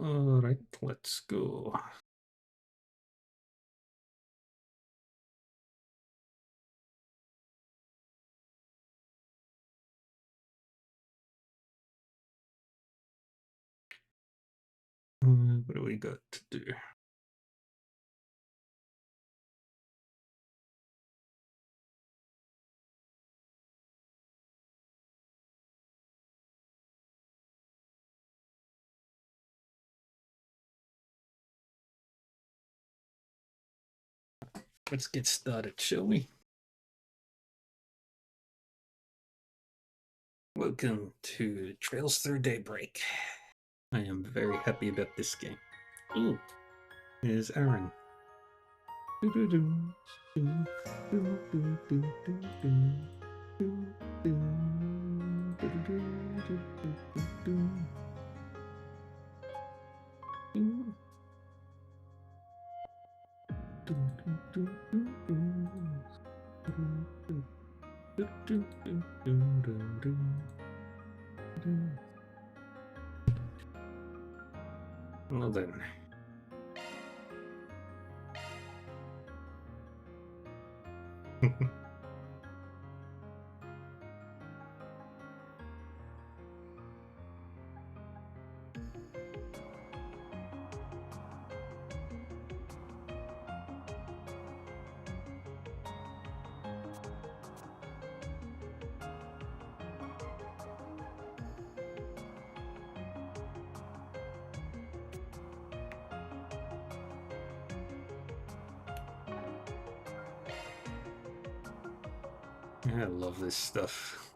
All right, let's go. What do we got to do? Let's get started, shall we? Welcome to Trails Through Daybreak. I am very happy about this game. Ooh, there's Aaron. Well then. I love this stuff.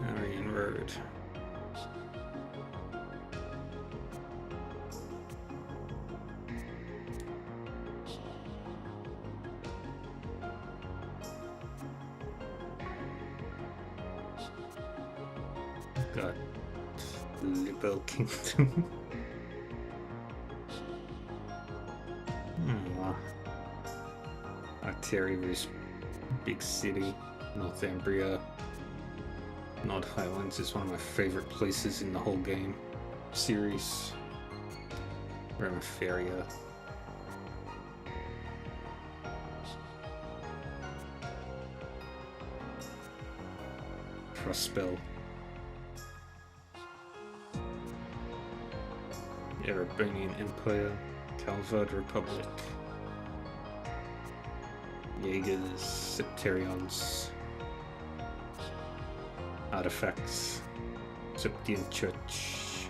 Marion Road. Got Libel Kingdom. Arteria's big city, Northumbria. Nod Highlands is one of my favorite places in the whole game series. Ramiferia. Prospel. Erebonian Empire. Calvard Republic. Jaegers, Septarions, Artifacts, Septian Church.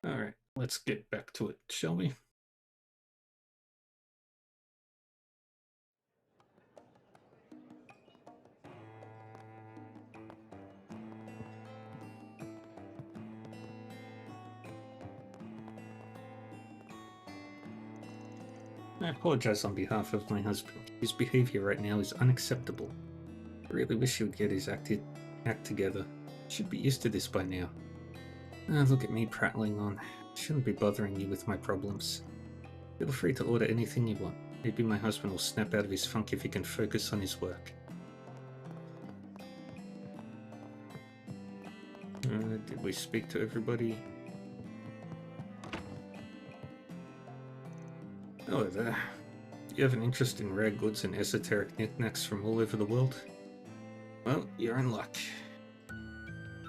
Alright, let's get back to it, shall we? I apologize on behalf of my husband. His behavior right now is unacceptable. I really wish he would get his act together. Should be used to this by now. Look at me prattling on. Shouldn't be bothering you with my problems. Feel free to order anything you want. Maybe my husband will snap out of his funk if he can focus on his work. Did we speak to everybody? Hello there. Do you have an interest in rare goods and esoteric knickknacks from all over the world? Well, you're in luck.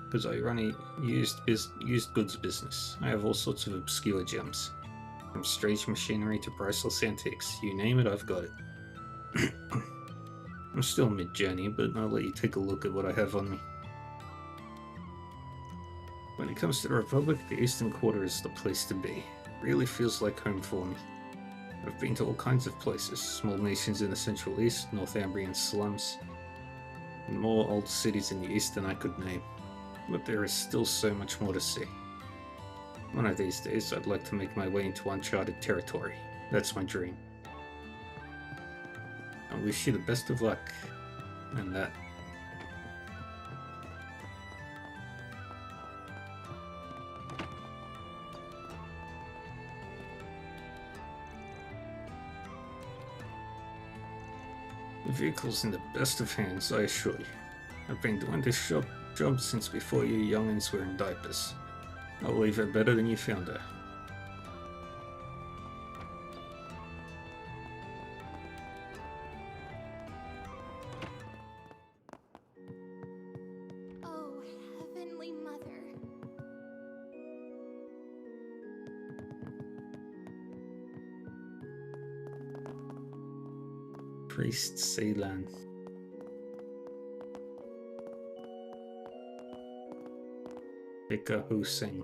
because I run a used goods business. I have all sorts of obscure gems, from strange machinery to priceless antiques. You name it, I've got it. I'm still mid-journey, but I'll let you take a look at what I have on me. When it comes to the Republic, the Eastern Quarter is the place to be. It really feels like home for me. I've been to all kinds of places, small nations in the Central East, Northumbrian slums, and more old cities in the East than I could name. But there is still so much more to see. One of these days, I'd like to make my way into uncharted territory. That's my dream. I wish you the best of luck, and that. The vehicle's in the best of hands, I assure you. I've been doing this job since before you youngins were in diapers. I'll leave her better than you found her. Oh, Heavenly Mother. Priest Ceylan. Bika Hussein.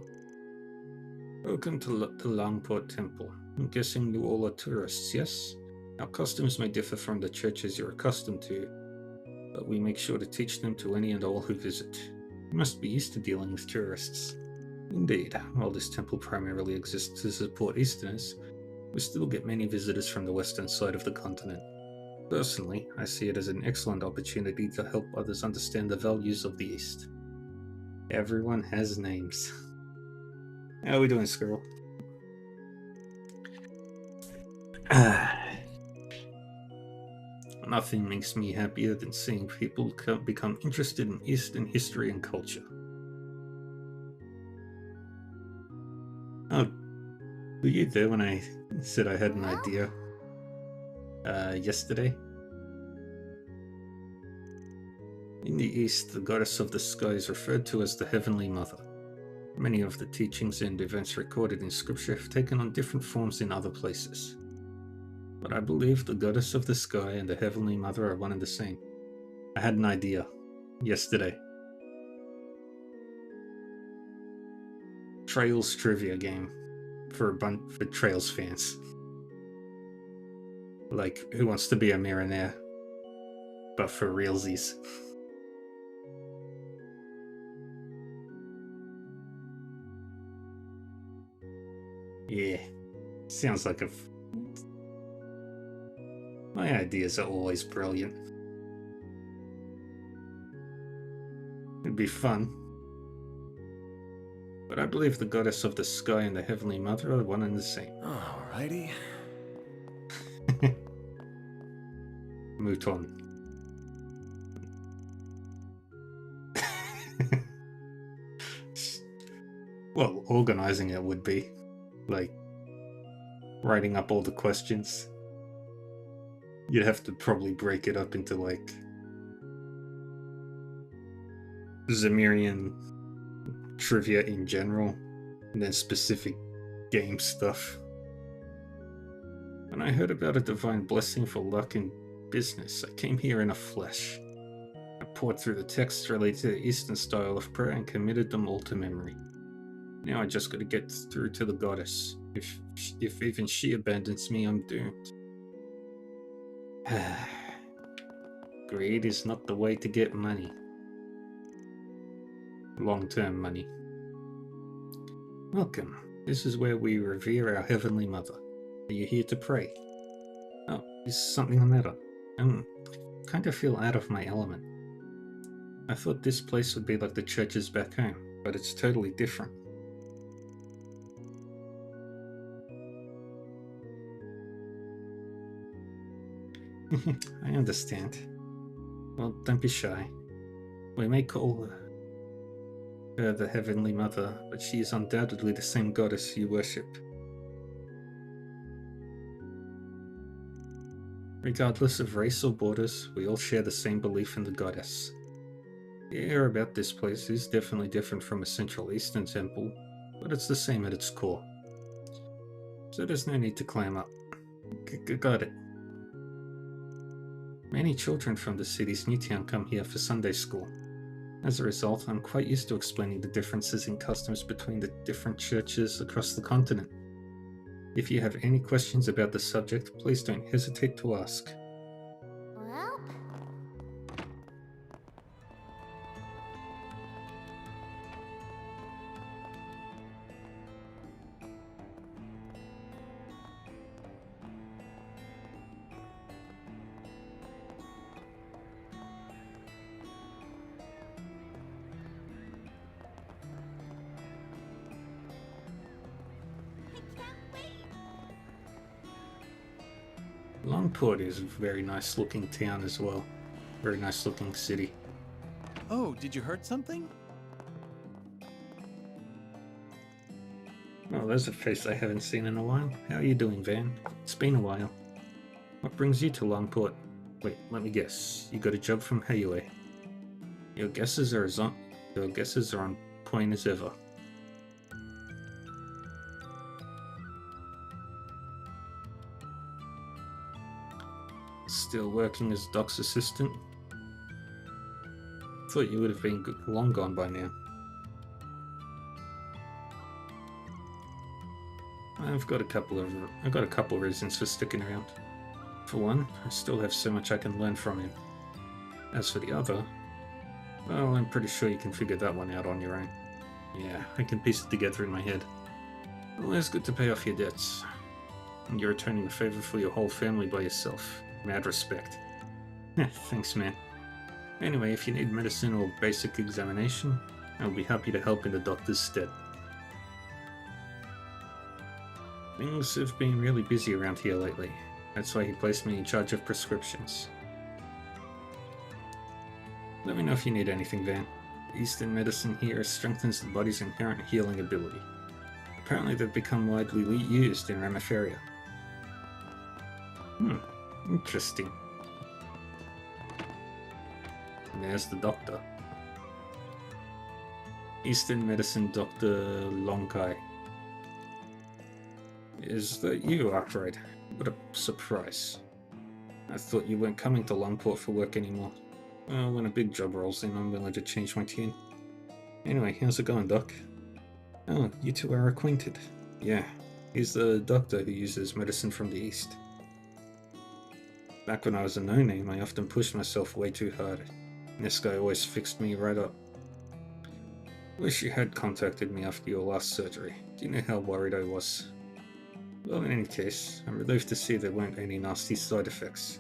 Welcome to the Langport Temple. I'm guessing you all are tourists, yes? Our customs may differ from the churches you're accustomed to, but we make sure to teach them to any and all who visit. You must be used to dealing with tourists. Indeed, while this temple primarily exists to support Easterners, we still get many visitors from the western side of the continent. Personally, I see it as an excellent opportunity to help others understand the values of the East. Everyone has names. How are we doing, Squirrel? Nothing makes me happier than seeing people become interested in Eastern history and culture. Oh, were you there when I said I had an idea? Yesterday? In the East, the goddess of the sky is referred to as the Heavenly Mother. Many of the teachings and events recorded in Scripture have taken on different forms in other places. But I believe the goddess of the sky and the Heavenly Mother are one and the same. I had an idea yesterday. Trails trivia game for Trails fans. Like, Who Wants to Be a Millionaire? But for realsies. Yeah, sounds like my ideas are always brilliant. It'd be fun. But I believe the goddess of the sky and the Heavenly Mother are one and the same. Alrighty. Mouton. Well, organizing it would be. Like, writing up all the questions. You'd have to probably break it up into, like, Zemirian trivia in general, and then specific game stuff. When I heard about a divine blessing for luck in business, I came here in a flash. I poured through the texts related to the Eastern style of prayer and committed them all to memory. Now I just gotta get through to the goddess. If even she abandons me, I'm doomed. Greed is not the way to get money. Long-term money. Welcome. This is where we revere our Heavenly Mother. Are you here to pray? Oh, is something the matter? I kind of feel out of my element. I thought this place would be like the churches back home, but it's totally different. I understand. Well, don't be shy. We may call her the Heavenly Mother, but she is undoubtedly the same goddess you worship. Regardless of race or borders, we all share the same belief in the goddess. The air about this place is definitely different from a Central Eastern temple, but it's the same at its core. So there's no need to climb up. Got it. Many children from the city's new town come here for Sunday school. As a result, I'm quite used to explaining the differences in customs between the different churches across the continent. If you have any questions about the subject, please don't hesitate to ask. Well, I can't wait. Longport is a very nice looking town as well. Very nice looking city. Oh, did you hurt something? Well, there's a face I haven't seen in a while. How are you doing, Van? It's been a while. What brings you to Longport? Wait, let me guess. You got a job from Hayway. Your guesses are on point as ever. Still working as Doc's assistant? Thought you would have been long gone by now. I've got a couple of reasons for sticking around. For one, I still have so much I can learn from him. As for the other, well, I'm pretty sure you can figure that one out on your own. Yeah, I can piece it together in my head. Well, it's good to pay off your debts. And you're returning the favor for your whole family by yourself. Mad respect. Thanks, man. Anyway, if you need medicine or basic examination, I'll be happy to help in the doctor's stead. Things have been really busy around here lately. That's why he placed me in charge of prescriptions. Let me know if you need anything, Van. Eastern medicine here strengthens the body's inherent healing ability. Apparently they've become widely used in Ramiferia. Interesting. And there's the doctor. Eastern medicine Dr. Lonkai. Is that you, Arkwright? What a surprise. I thought you weren't coming to Longport for work anymore. Well, when a big job rolls in, I'm willing to change my tune. Anyway, how's it going, Doc? Oh, you two are acquainted. Yeah, he's the doctor who uses medicine from the East. Back when I was a no-name, I often pushed myself way too hard. And this guy always fixed me right up. Wish you had contacted me after your last surgery. Do you know how worried I was? Well, in any case, I'm relieved to see there weren't any nasty side effects.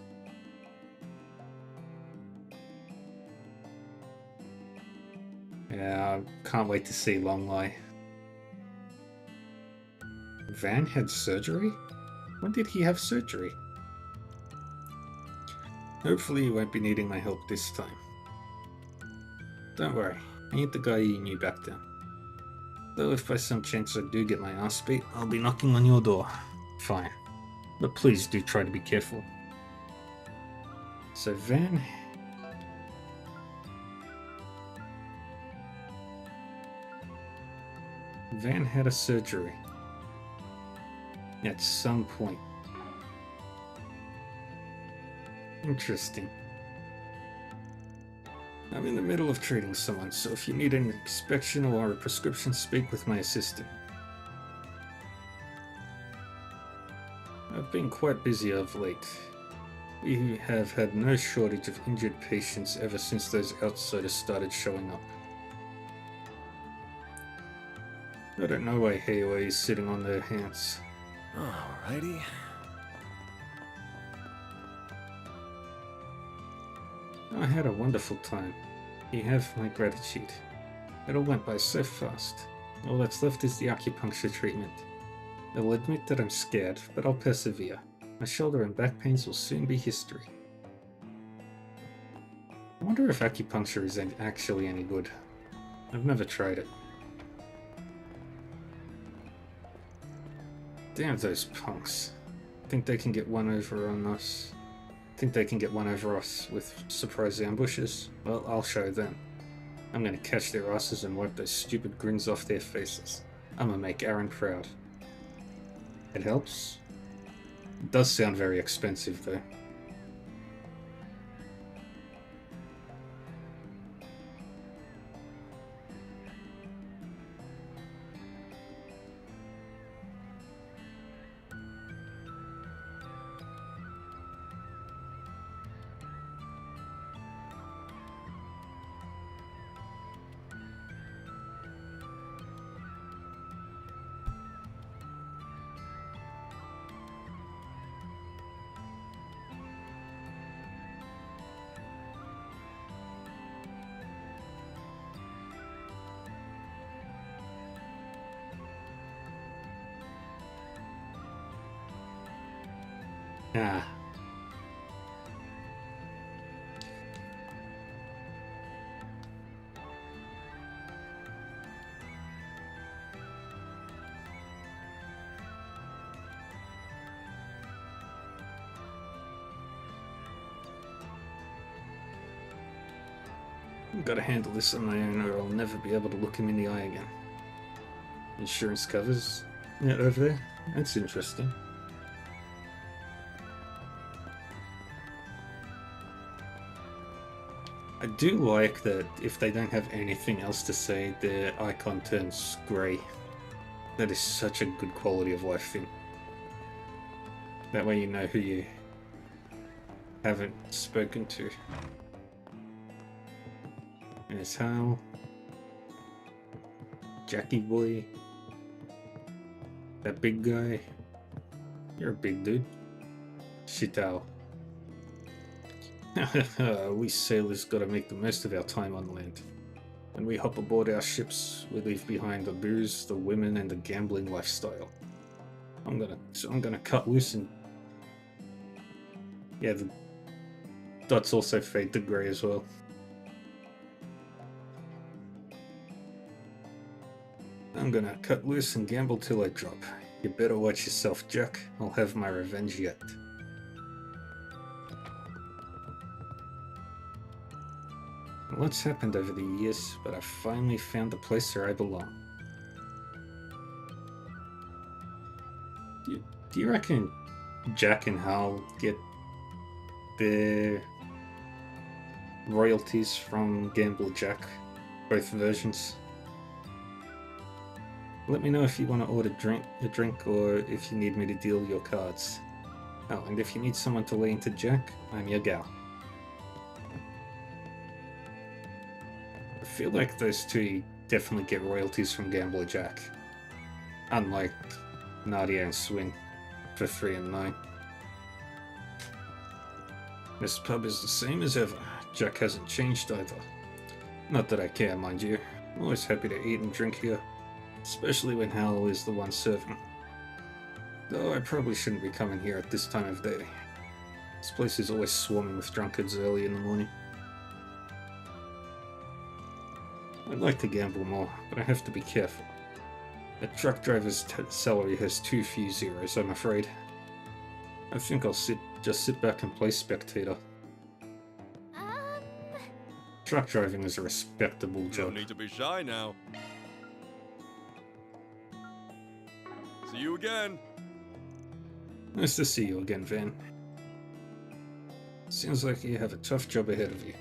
Yeah, I can't wait to see Longley. Van had surgery? When did he have surgery? Hopefully you won't be needing my help this time. Don't worry, I ain't the guy you knew back then. Though if by some chance I do get my ass beat, I'll be knocking on your door. Fine. But please do try to be careful. So Van had a surgery. At some point. Interesting. I'm in the middle of treating someone, so if you need an inspection or a prescription, speak with my assistant. I've been quite busy of late. We have had no shortage of injured patients ever since those outsiders started showing up. I don't know why Hayway is sitting on their hands. Alrighty. I had a wonderful time. You have my gratitude. It all went by so fast. All that's left is the acupuncture treatment. I'll admit that I'm scared, but I'll persevere. My shoulder and back pains will soon be history. I wonder if acupuncture is actually any good. I've never tried it. Damn those punks. Think they can get one over on us? Think they can get one over us with surprise ambushes? Well, I'll show them. I'm gonna catch their asses and wipe those stupid grins off their faces. I'm gonna make Aaron proud. It helps? It does sound very expensive, though. Ah. I've got to handle this on my own or I'll never be able to look him in the eye again. Insurance covers? Yeah, over there? That's interesting. I do like that if they don't have anything else to say, their icon turns grey. That is such a good quality of life thing. That way you know who you haven't spoken to. There's Hal. Jackie boy. That big guy. You're a big dude. Shitao. We sailors gotta make the most of our time on land. When we hop aboard our ships, we leave behind the booze, the women, and the gambling lifestyle. I'm gonna cut loose and... Yeah, the dots also fade to grey as well. I'm gonna cut loose and gamble till I drop. You better watch yourself, Jack. I'll have my revenge yet. Lots happened over the years, but I finally found the place where I belong. Do you reckon Jack and Hal get their royalties from Gamble Jack? Both versions? Let me know if you want to order a drink or if you need me to deal your cards. Oh, and if you need someone to lay into Jack, I'm your gal. I feel like those two definitely get royalties from Gambler Jack. Unlike Nadia and Swin for 3 and 9. This pub is the same as ever. Jack hasn't changed either. Not that I care, mind you. I'm always happy to eat and drink here. Especially when Hal is the one serving. Though I probably shouldn't be coming here at this time of day. This place is always swarming with drunkards early in the morning. I'd like to gamble more, but I have to be careful. A truck driver's salary has too few zeros, I'm afraid. I think I'll just sit back and play spectator. Truck driving is a respectable job. No need to be shy now. See you again. Nice to see you again, Van. Seems like you have a tough job ahead of you.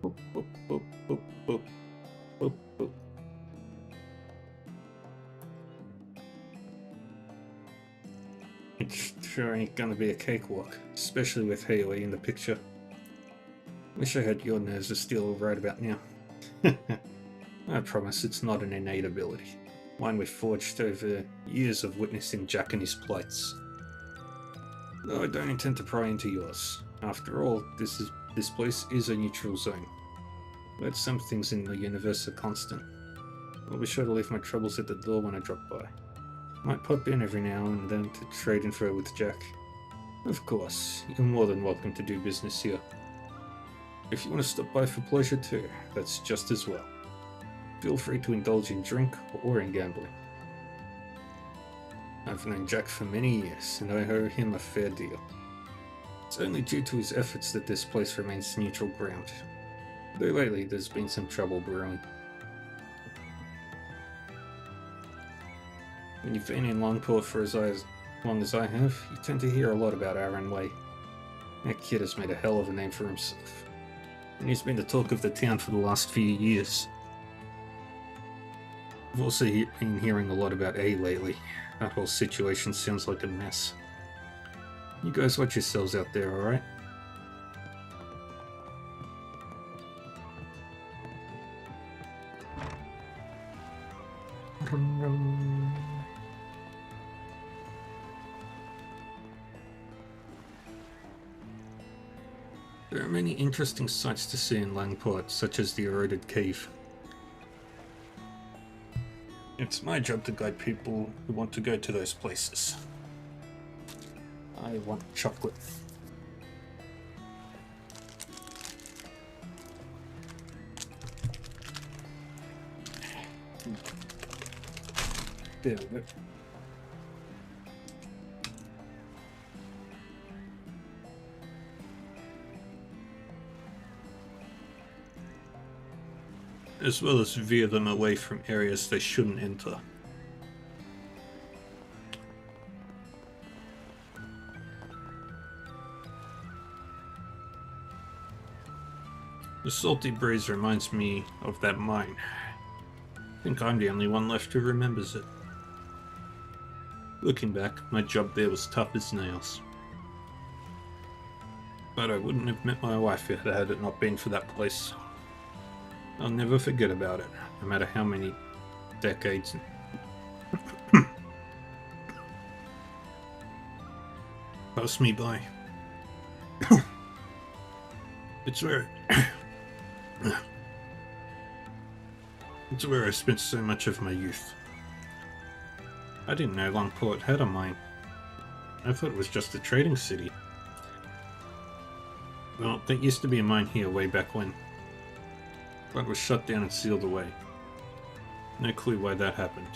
Boop, boop, boop, boop, boop, boop, boop. It sure ain't gonna be a cakewalk, especially with Hayway in the picture. Wish I had your nerves of steel right about now. I promise it's not an innate ability. Mine were forged over years of witnessing Jack and his plights. Though I don't intend to pry into yours. After all, this place is a neutral zone. But some things in the universe are constant. I'll be sure to leave my troubles at the door when I drop by. Might pop in every now and then to trade info with Jack. Of course, you're more than welcome to do business here. If you want to stop by for pleasure too, that's just as well. Feel free to indulge in drink or in gambling. I've known Jack for many years, and I owe him a fair deal. It's only due to his efforts that this place remains neutral ground. Though lately there's been some trouble brewing. When you've been in Longport for as long as I have, you tend to hear a lot about Aaron Way. That kid has made a hell of a name for himself. And he's been the talk of the town for the last few years. I've also been hearing a lot about A lately. That whole situation sounds like a mess. You guys watch yourselves out there, alright? There are many interesting sights to see in Langport, such as the eroded cave. It's my job to guide people who want to go to those places. I want chocolate. There we go. As well as veer them away from areas they shouldn't enter. The salty breeze reminds me of that mine. I think I'm the only one left who remembers it. Looking back, my job there was tough as nails. But I wouldn't have met my wife had it not been for that place. I'll never forget about it, no matter how many decades. Pass me by. It's where it's where I spent so much of my youth. I didn't know Longport had a mine. I thought it was just a trading city. Well, there used to be a mine here way back when. But it was shut down and sealed away. No clue why that happened.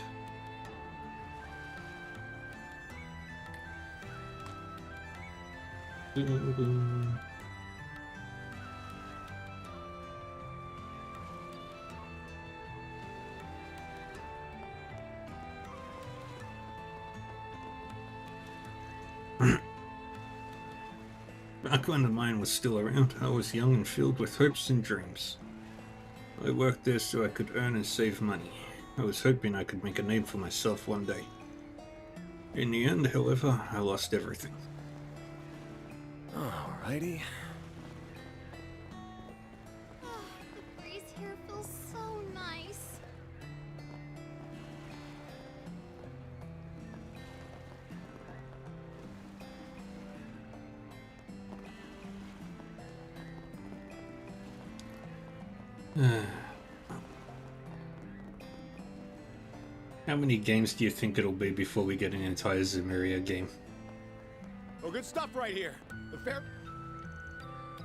Back when the mine was still around, I was young and filled with hopes and dreams. I worked there so I could earn and save money. I was hoping I could make a name for myself one day. In the end, however, I lost everything. Alrighty. The breeze here feels so nice. How many games do you think it'll be before we get an entire Zemuria game? Oh, good stuff right here. The fair.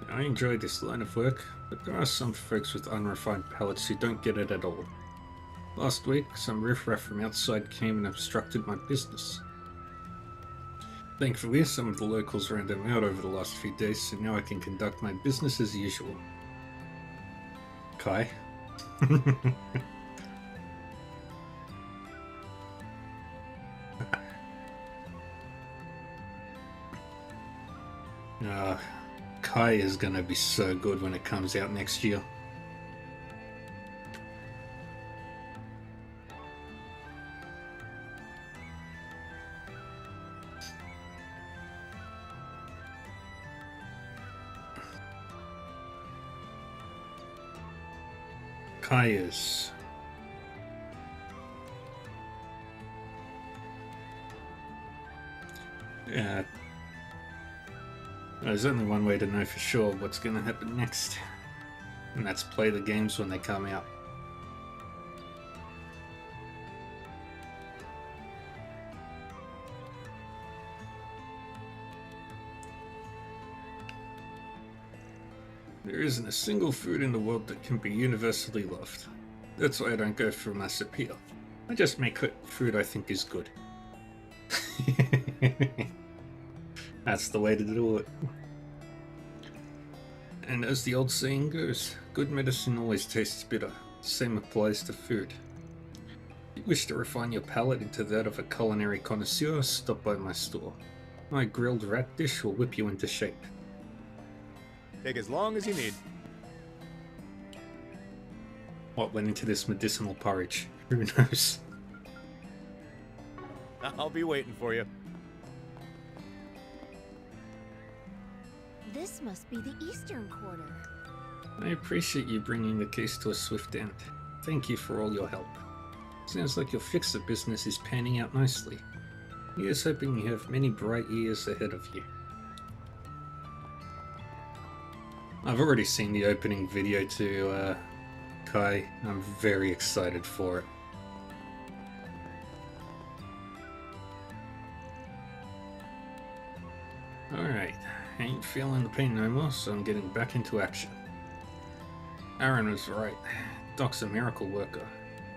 I enjoy this line of work, but there are some folks with unrefined palates who don't get it at all. Last week, some riffraff from outside came and obstructed my business. Thankfully, some of the locals ran them out over the last few days, so now I can conduct my business as usual. Kai? Kai is gonna be so good when it comes out next year. Kai is... Yeah. There's only one way to know for sure what's going to happen next, and that's play the games when they come out. There isn't a single food in the world that can be universally loved. That's why I don't go for mass appeal. I just make food I think is good. That's the way to do it. And as the old saying goes, good medicine always tastes bitter. The same applies to food. If you wish to refine your palate into that of a culinary connoisseur, stop by my store. My grilled rat dish will whip you into shape. Take as long as you need. What went into this medicinal porridge? Who knows? I'll be waiting for you. This must be the eastern quarter. I appreciate you bringing the case to a swift end. Thank you for all your help. Sounds like your fixer business is panning out nicely. Here's hoping you have many bright years ahead of you. I've already seen the opening video to Kai. I'm very excited for it. Alright, ain't feeling the pain no more, so I'm getting back into action. Aaron was right. Doc's a miracle worker.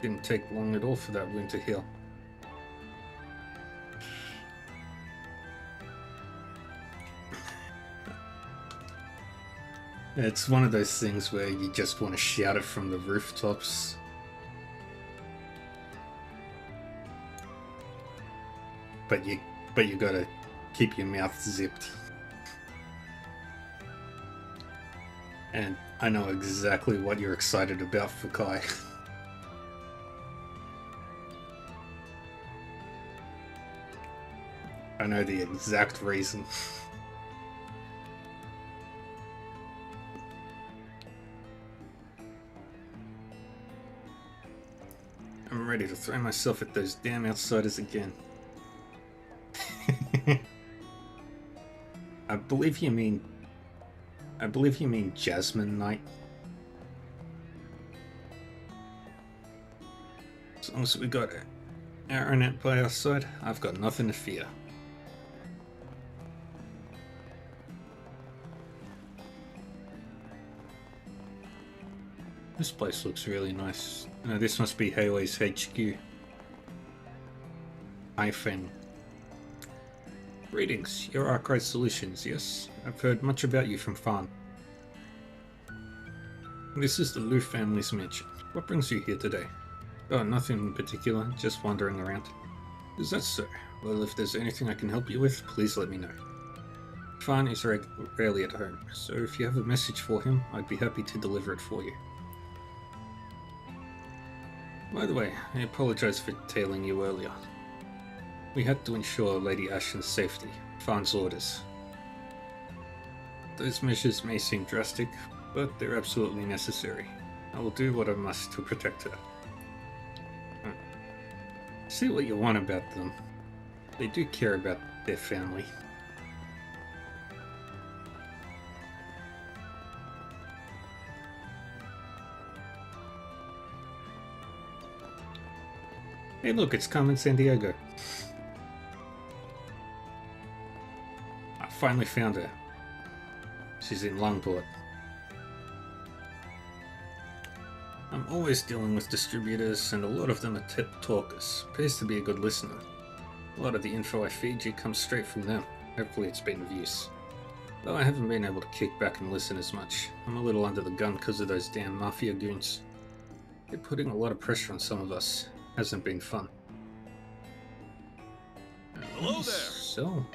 Didn't take long at all for that wound to heal. It's one of those things where you just want to shout it from the rooftops. But you gotta keep your mouth zipped. And I know exactly what you're excited about for Kai. I know the exact reason. I'm ready to throw myself at those damn outsiders again. I believe you mean Jasmine Knight. As long as we got Aaron by our side, I've got nothing to fear. This place looks really nice. This must be Haley's HQ. Hyphen. Greetings, you're Archive Solutions, yes? I've heard much about you from Farn. This is the Lu family's mansion. What brings you here today? Oh, nothing in particular, just wandering around. Is that so? Well, if there's anything I can help you with, please let me know. Farn is rarely at home, so if you have a message for him, I'd be happy to deliver it for you. By the way, I apologize for tailing you earlier. We had to ensure Lady Ashen's safety. Farn's orders. Those measures may seem drastic, but they're absolutely necessary. I will do what I must to protect her. See what you want about them. They do care about their family. Hey look, it's Carmen Sandiego. I finally found her. She's in Longport. I'm always dealing with distributors, and a lot of them are talkers. Pays to be a good listener. A lot of the info I feed you comes straight from them. Hopefully it's been of use. Though I haven't been able to kick back and listen as much. I'm a little under the gun because of those damn mafia goons. They're putting a lot of pressure on some of us. Hasn't been fun. Hello there. So,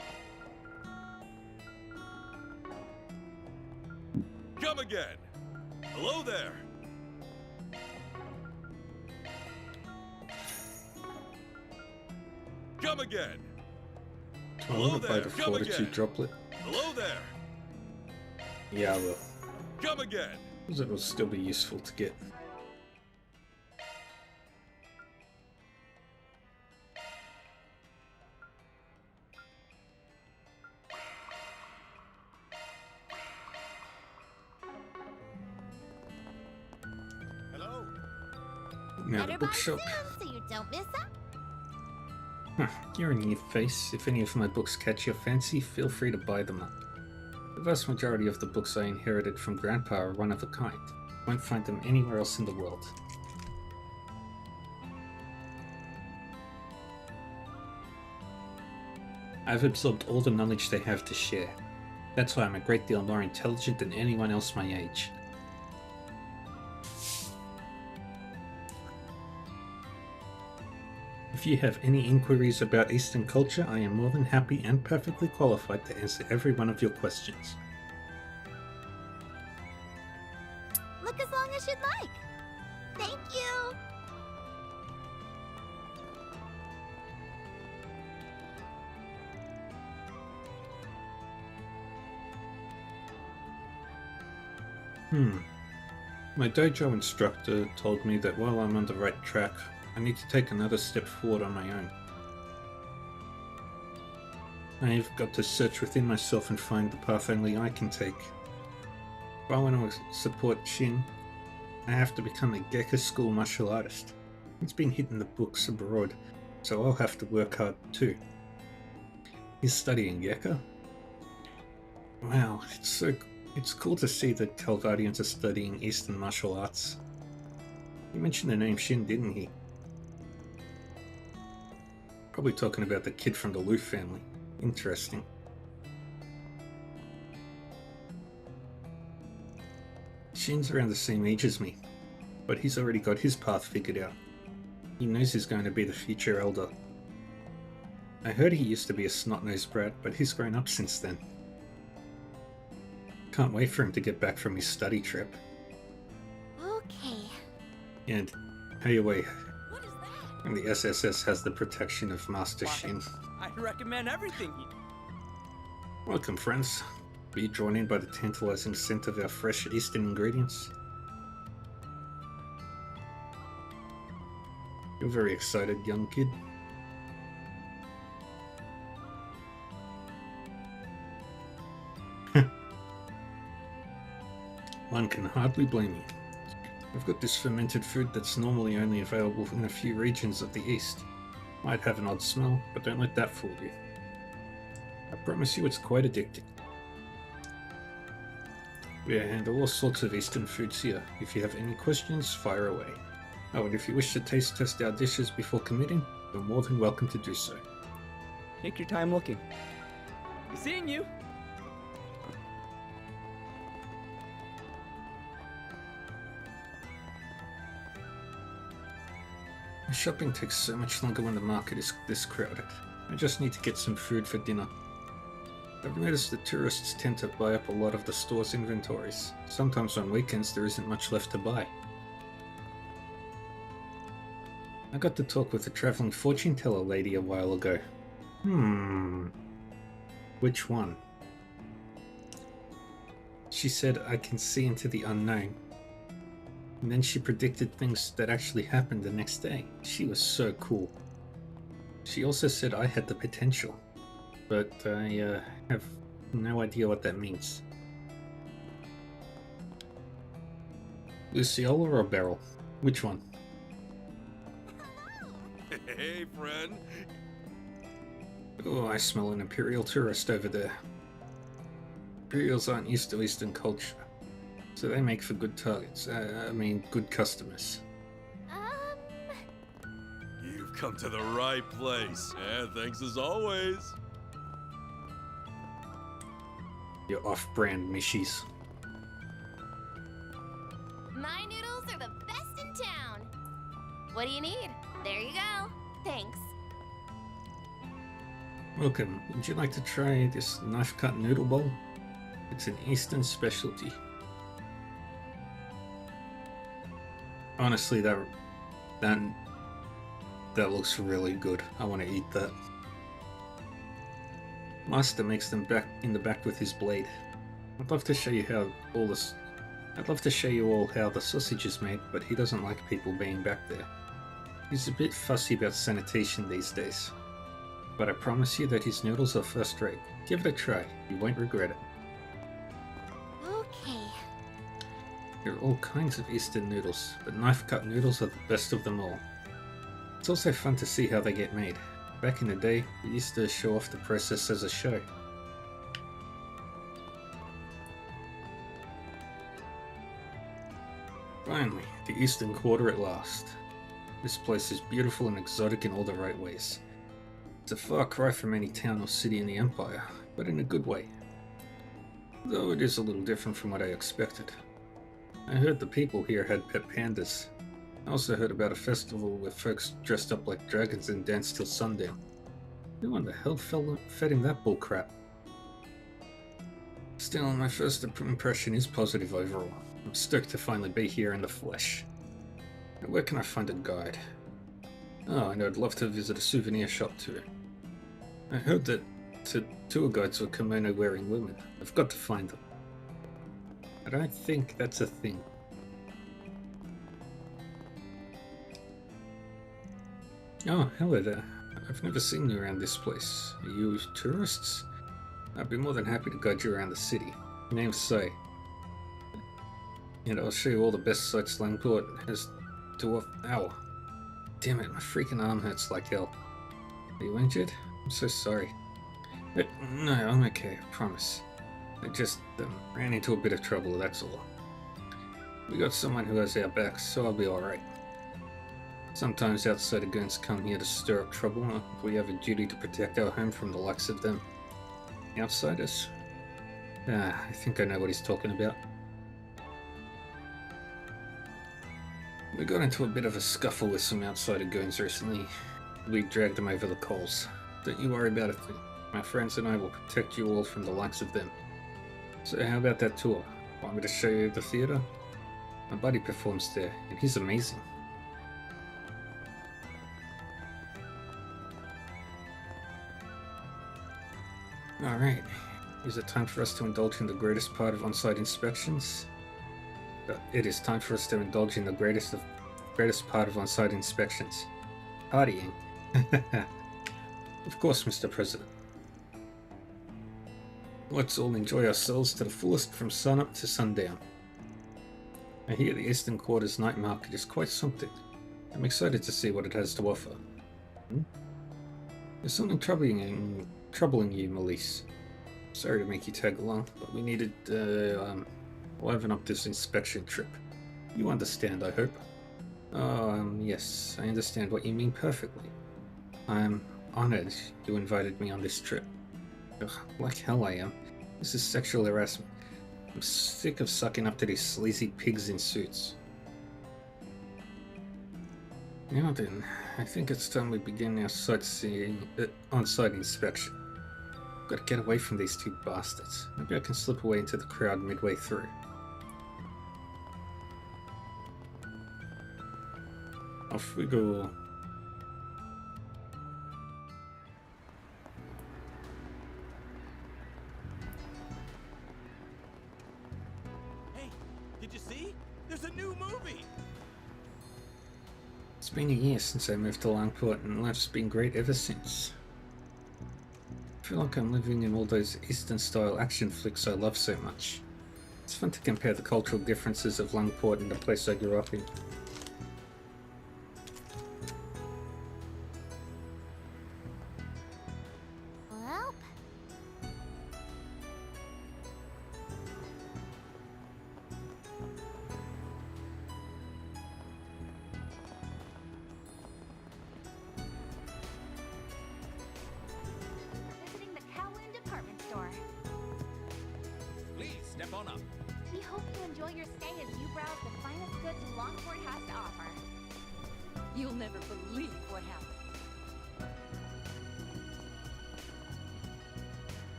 Come again. Hello there. Come again. I want to buy the Fortitude droplet. Hello there. Yeah, I will. Come again. Because it will still be useful to get. Hello. Now the Better buy bookshop. soon so you don't miss out. Huh, you're a new face. If any of my books catch your fancy, feel free to buy them up. The vast majority of the books I inherited from Grandpa are one of a kind. Won't find them anywhere else in the world. I've absorbed all the knowledge they have to share. That's why I'm a great deal more intelligent than anyone else my age. If you have any inquiries about Eastern culture, I am more than happy and perfectly qualified to answer every one of your questions. Look as long as you'd like. Thank you. My dojo instructor told me that while I'm on the right track, I need to take another step forward on my own. I've got to search within myself and find the path only I can take. If I want to support Shin, I have to become a Gekka school martial artist. It's been hitting the books abroad, so I'll have to work hard too. He's studying Gekka? Wow, it's cool to see that Calvadians are studying Eastern martial arts. He mentioned the name Shin, didn't he? Probably talking about the kid from the Lu family. Interesting. Shin's around the same age as me, but he's already got his path figured out. He knows he's going to be the future elder. I heard he used to be a snot-nosed brat, but he's grown up since then. Can't wait for him to get back from his study trip. Okay. And, hey away. What is that? And the SSS has the protection of Master Shin. I recommend everything. Welcome, friends. Were you drawn in by the tantalizing scent of our fresh Eastern ingredients? You're very excited, young kid. One can hardly blame you. I've got this fermented food that's normally only available in a few regions of the East. Might have an odd smell, but don't let that fool you. I promise you it's quite addicting. We handle all sorts of Eastern foods here. If you have any questions, fire away. Oh, and if you wish to taste test our dishes before committing, you're more than welcome to do so. Take your time looking. Be seeing you. Shopping takes so much longer when the market is this crowded. I just need to get some food for dinner. I've noticed that tourists tend to buy up a lot of the store's inventories. Sometimes on weekends there isn't much left to buy. I got to talk with a traveling fortune teller lady a while ago. Which one? She said I can see into the unknown. And then she predicted things that actually happened the next day. She was so cool. She also said I had the potential, but I have no idea what that means. Luciola or Beryl? Which one? Hey, friend. Oh, I smell an Imperial tourist over there. Imperials aren't used to Eastern culture, so they make for good targets. Good customers. You've come to the right place. And thanks as always. Your off-brand mishies. My noodles are the best in town. What do you need? There you go. Thanks. Welcome. Would you like to try this knife-cut noodle bowl? It's an Eastern specialty. Honestly, that looks really good. I want to eat that. Master makes them back in the back with his blade. I'd love to show you all how the sausage is made, but he doesn't like people being back there. He's a bit fussy about sanitation these days. But I promise you that his noodles are first rate. Give it a try, you won't regret it. Okay. There are all kinds of Eastern noodles, but knife-cut noodles are the best of them all. It's also fun to see how they get made. Back in the day, we used to show off the process as a show. Finally, the Eastern Quarter at last. This place is beautiful and exotic in all the right ways. It's a far cry from any town or city in the Empire, but in a good way. though it is a little different from what I expected. I heard the people here had pet pandas. I also heard about a festival where folks dressed up like dragons and danced till sundown. Who in the hell fed him that bullcrap? Still, my first impression is positive overall. I'm stoked to finally be here in the flesh. Where can I find a guide? Oh, and I'd love to visit a souvenir shop too. I heard that tour guides were kimono-wearing women. I've got to find them. I don't think that's a thing. Oh, hello there. I've never seen you around this place. Are you tourists? I'd be more than happy to guide you around the city. Your name's Sai. And I'll show you all the best sights Langport has to offer. Ow. Damn it, my freaking arm hurts like hell. Are you injured? I'm so sorry. No, I'm okay, I promise. I just ran into a bit of trouble, that's all. We got someone who has our backs, so I'll be alright. Sometimes outsider goons come here to stir up trouble. We have a duty to protect our home from the likes of them. Outsiders? I think I know what he's talking about. We got into a bit of a scuffle with some outsider goons recently. We dragged them over the coals. Don't you worry about a thing. My friends and I will protect you all from the likes of them. So how about that tour? Want me to show you the theatre? My buddy performs there, and he's amazing. Alright, is it time for us to indulge in the greatest part of on-site inspections? It is time for us to indulge in the greatest part of on-site inspections. Partying. Of course, Mr. President. Let's all enjoy ourselves to the fullest from sunup to sundown. I hear the Eastern Quarter's night market is quite something. I'm excited to see what it has to offer. There's something troubling you, Melise. Sorry to make you tag along, but we needed liven up this inspection trip. You understand, I hope. Yes, I understand what you mean perfectly. I'm honored you invited me on this trip. Ugh, like hell I am. This is sexual harassment. I'm sick of sucking up to these sleazy pigs in suits. Now then, I think it's time we begin our on-site inspection. Gotta get away from these two bastards. Maybe I can slip away into the crowd midway through. Off we go. Hey, did you see? There's a new movie! It's been a year since I moved to Langport, and life's been great ever since. I feel like I'm living in all those Eastern-style action flicks I love so much. It's fun to compare the cultural differences of Langport and the place I grew up in. Well, visiting the Kowloon department store. Please, step on up. We hope you enjoy your stay as you browse the finest goods Longport has to offer. You'll never believe what happened.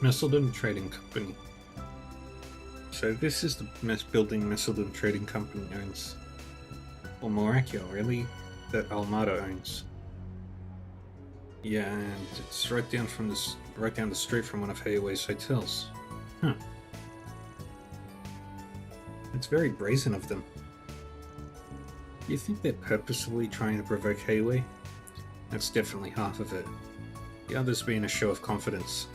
Messeldon Trading Company. So this is the building Messeldon Trading Company owns. Or more accurate, really, that Almada owns. Yeah, and it's right down the street from one of Hayway's hotels. Huh. It's very brazen of them. Do you think they're purposefully trying to provoke Hayway? That's definitely half of it. The others being a show of confidence.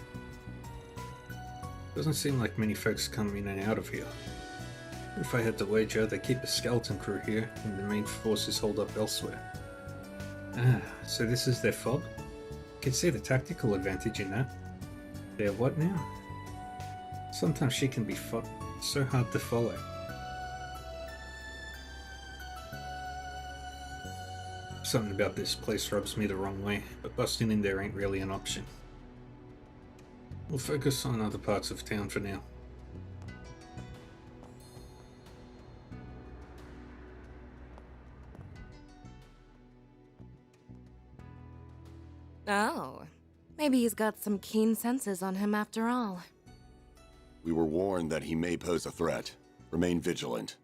Doesn't seem like many folks come in and out of here. If I had to wager, they keep a skeleton crew here, and the main force is holed up elsewhere. Ah, so this is their fob? I can see the tactical advantage in that. Their what now? Sometimes she can be so hard to follow. Something about this place rubs me the wrong way, but busting in there ain't really an option. We'll focus on other parts of town for now. Oh, maybe he's got some keen senses on him after all. We were warned that he may pose a threat. Remain vigilant.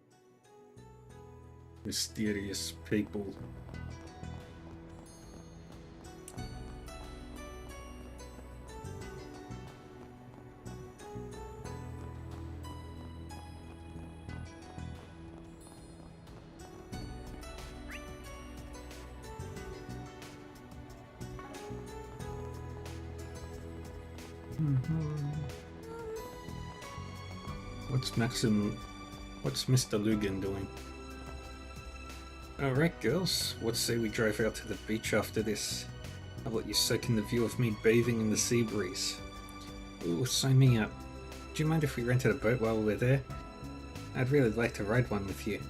Mysterious people. What's Mr. Lugan doing? Alright girls, what say we drive out to the beach after this? I'll let you soak in the view of me bathing in the sea breeze. Ooh, sign me up. Do you mind if we rented a boat while we're there? I'd really like to ride one with you.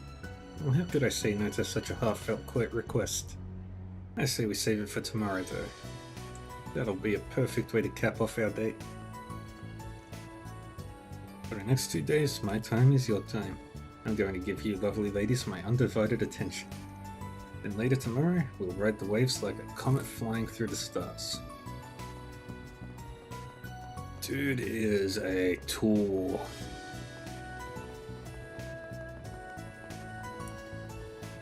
Well, how could I say no to such a heartfelt request? I say we save it for tomorrow though. That'll be a perfect way to cap off our date. For the next 2 days, my time is your time. I'm going to give you lovely ladies my undivided attention. Then later tomorrow, we'll ride the waves like a comet flying through the stars. Dude is a tool.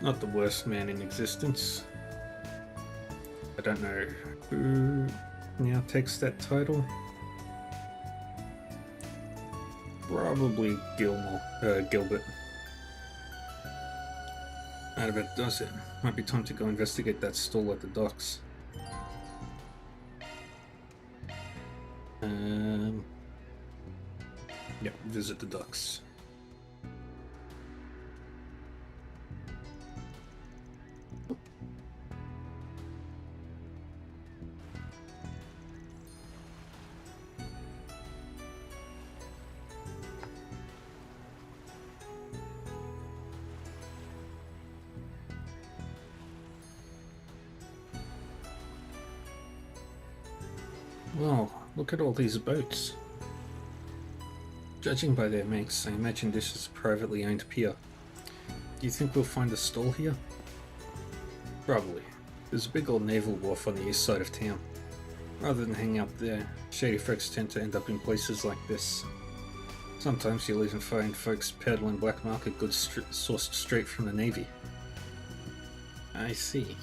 Not the worst man in existence. I don't know who now takes that title. Probably Gilbert. Out of it does it. Might be time to go investigate that stall at the docks. Yep, visit the docks. Well, look at all these boats. Judging by their makes, I imagine this is a privately owned pier. Do you think we'll find a stall here? Probably. There's a big old naval wharf on the east side of town. Rather than hang out there, shady folks tend to end up in places like this. Sometimes you'll even find folks peddling black market goods sourced straight from the Navy. I see.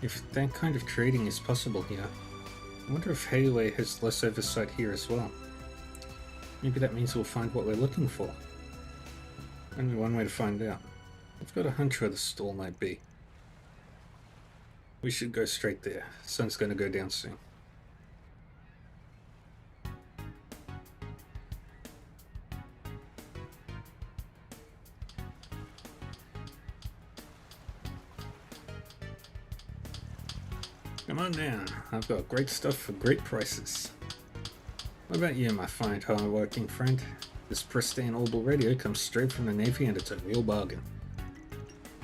If that kind of trading is possible here, I wonder if Hayway has less oversight here as well. Maybe that means we'll find what we're looking for. Only one way to find out. I've got a hunch where the stall might be. We should go straight there. Sun's gonna go down soon. Come on down. I've got great stuff for great prices. What about you, my fine, hard-working friend? This pristine Orbital radio comes straight from the Navy and it's a real bargain.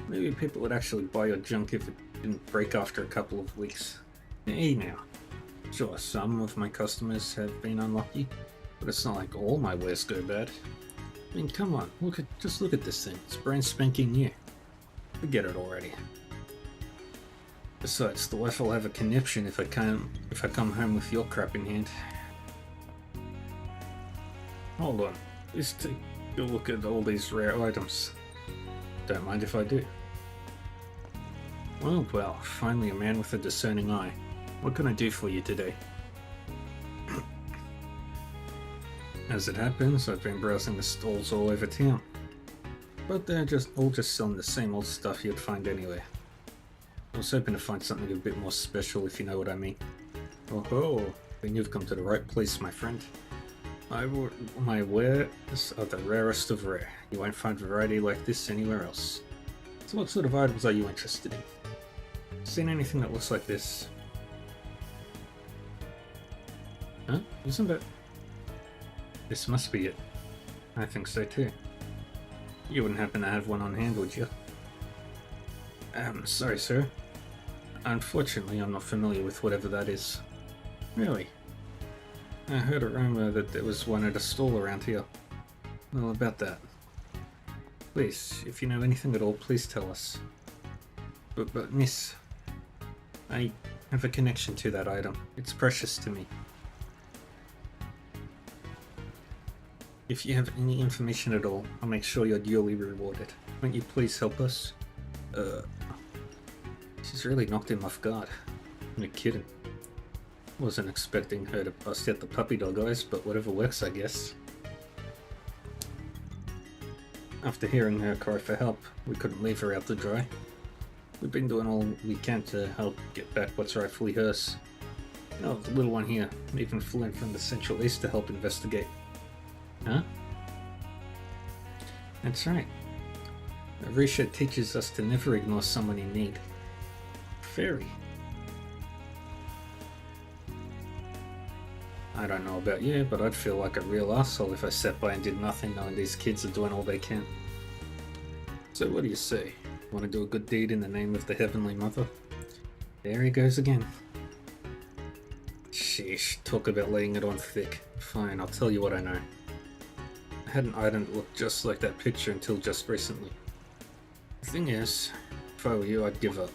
Maybe people would actually buy your junk if it didn't break after a couple of weeks. Hey now. Sure, some of my customers have been unlucky, but it's not like all my wares go bad. I mean, come on, just look at this thing. It's brand spanking new. Forget it already. Besides, the wife will have a conniption if I come home with your crap in hand. Hold on, let's take a look at all these rare items. Don't mind if I do. Well, finally a man with a discerning eye. What can I do for you today? As it happens, I've been browsing the stalls all over town. But they're all just selling the same old stuff you'd find anywhere. I was hoping to find something a bit more special, if you know what I mean. Oh, then you've come to the right place, my friend. My wares are the rarest of rare. You won't find variety like this anywhere else. So what sort of items are you interested in? Seen anything that looks like this? Huh? Isn't it? This must be it. I think so too. You wouldn't happen to have one on hand, would you? Sorry sir. Unfortunately, I'm not familiar with whatever that is. Really? I heard a rumor that there was one at a stall around here. Well, about that. Please, if you know anything at all, please tell us. But miss, I have a connection to that item. It's precious to me. If you have any information at all, I'll make sure you're duly rewarded. Won't you please help us? She's really knocked him off guard. No kidding. Wasn't expecting her to bust out the puppy dog eyes, but whatever works, I guess. After hearing her cry for help, we couldn't leave her out to dry. We've been doing all we can to help get back what's rightfully hers. Oh, the little one here even flew in from the Central East to help investigate. Huh? That's right. Arisha teaches us to never ignore someone in need. Fairy. I don't know about you, but I'd feel like a real asshole if I sat by and did nothing knowing these kids are doing all they can. So what do you say? Want to do a good deed in the name of the Heavenly Mother? There he goes again. Sheesh, talk about laying it on thick. Fine, I'll tell you what I know. I had an item that looked just like that picture until just recently. The thing is, if I were you, I'd give up.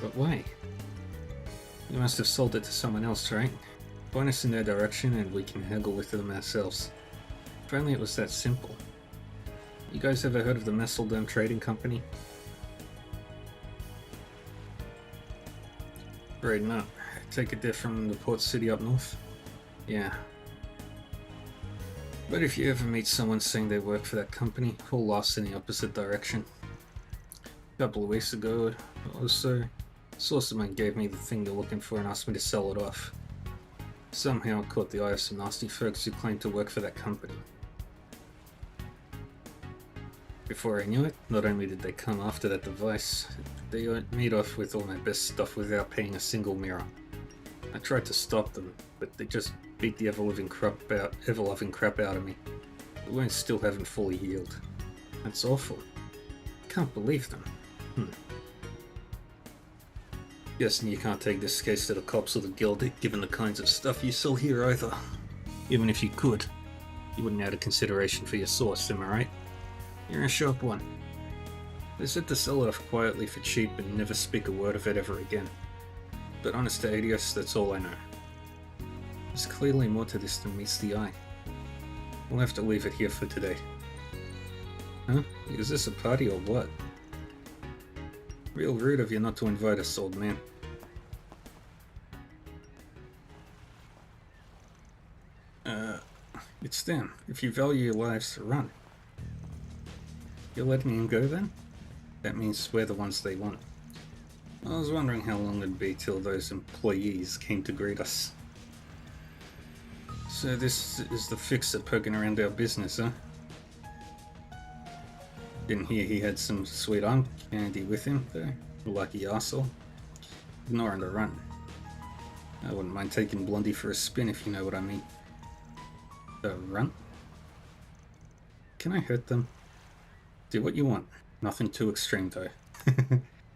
But why? You must have sold it to someone else, right? Point us in their direction and we can haggle with them ourselves. If only it was that simple. You guys ever heard of the Messeldome Trading Company? Right, no. Take it they're from the port city up north? Yeah. But if you ever meet someone saying they work for that company, haul ass in the opposite direction. A couple of weeks ago or so, Saucerman gave me the thing they're looking for and asked me to sell it off. Somehow it caught the eye of some nasty folks who claimed to work for that company. Before I knew it, not only did they come after that device, they made off with all my best stuff without paying a single mirror. I tried to stop them, but they just beat the ever-loving crap out of me. The wounds still haven't fully healed. That's awful. Can't believe them. Guessing you can't take this case to the cops or the guild, given the kinds of stuff you sell here either. Even if you could, you wouldn't add a consideration for your source, am I right? You're a sharp one. They said to sell it off quietly for cheap and never speak a word of it ever again. But honest to Adios, that's all I know. There's clearly more to this than meets the eye. We'll have to leave it here for today. Huh? Is this a party or what? Real rude of you not to invite us, old man. It's them. If you value your lives, run. You're letting him go then? That means we're the ones they want. I was wondering how long it'd be till those employees came to greet us. So this is the fixer poking around our business, huh? Didn't hear he had some sweet arm candy with him, though. Lucky arsehole. Ignoring the run. I wouldn't mind taking Blondie for a spin if you know what I mean. The run? Can I hurt them? Do what you want. Nothing too extreme, though.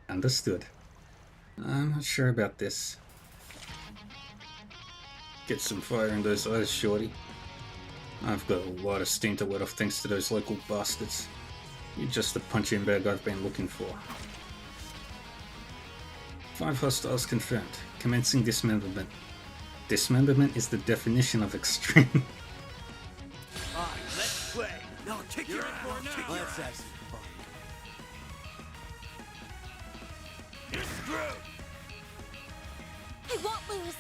Understood. I'm not sure about this. Get some fire in those eyes, shorty. I've got a lot of steam to let off thanks to those local bastards. You're just the punching bag I've been looking for. 5 hostiles confirmed. Commencing dismemberment. Dismemberment is the definition of extreme. Alright, let's play. No, kick your ass. Let's have some fun. You're screwed. I won't lose.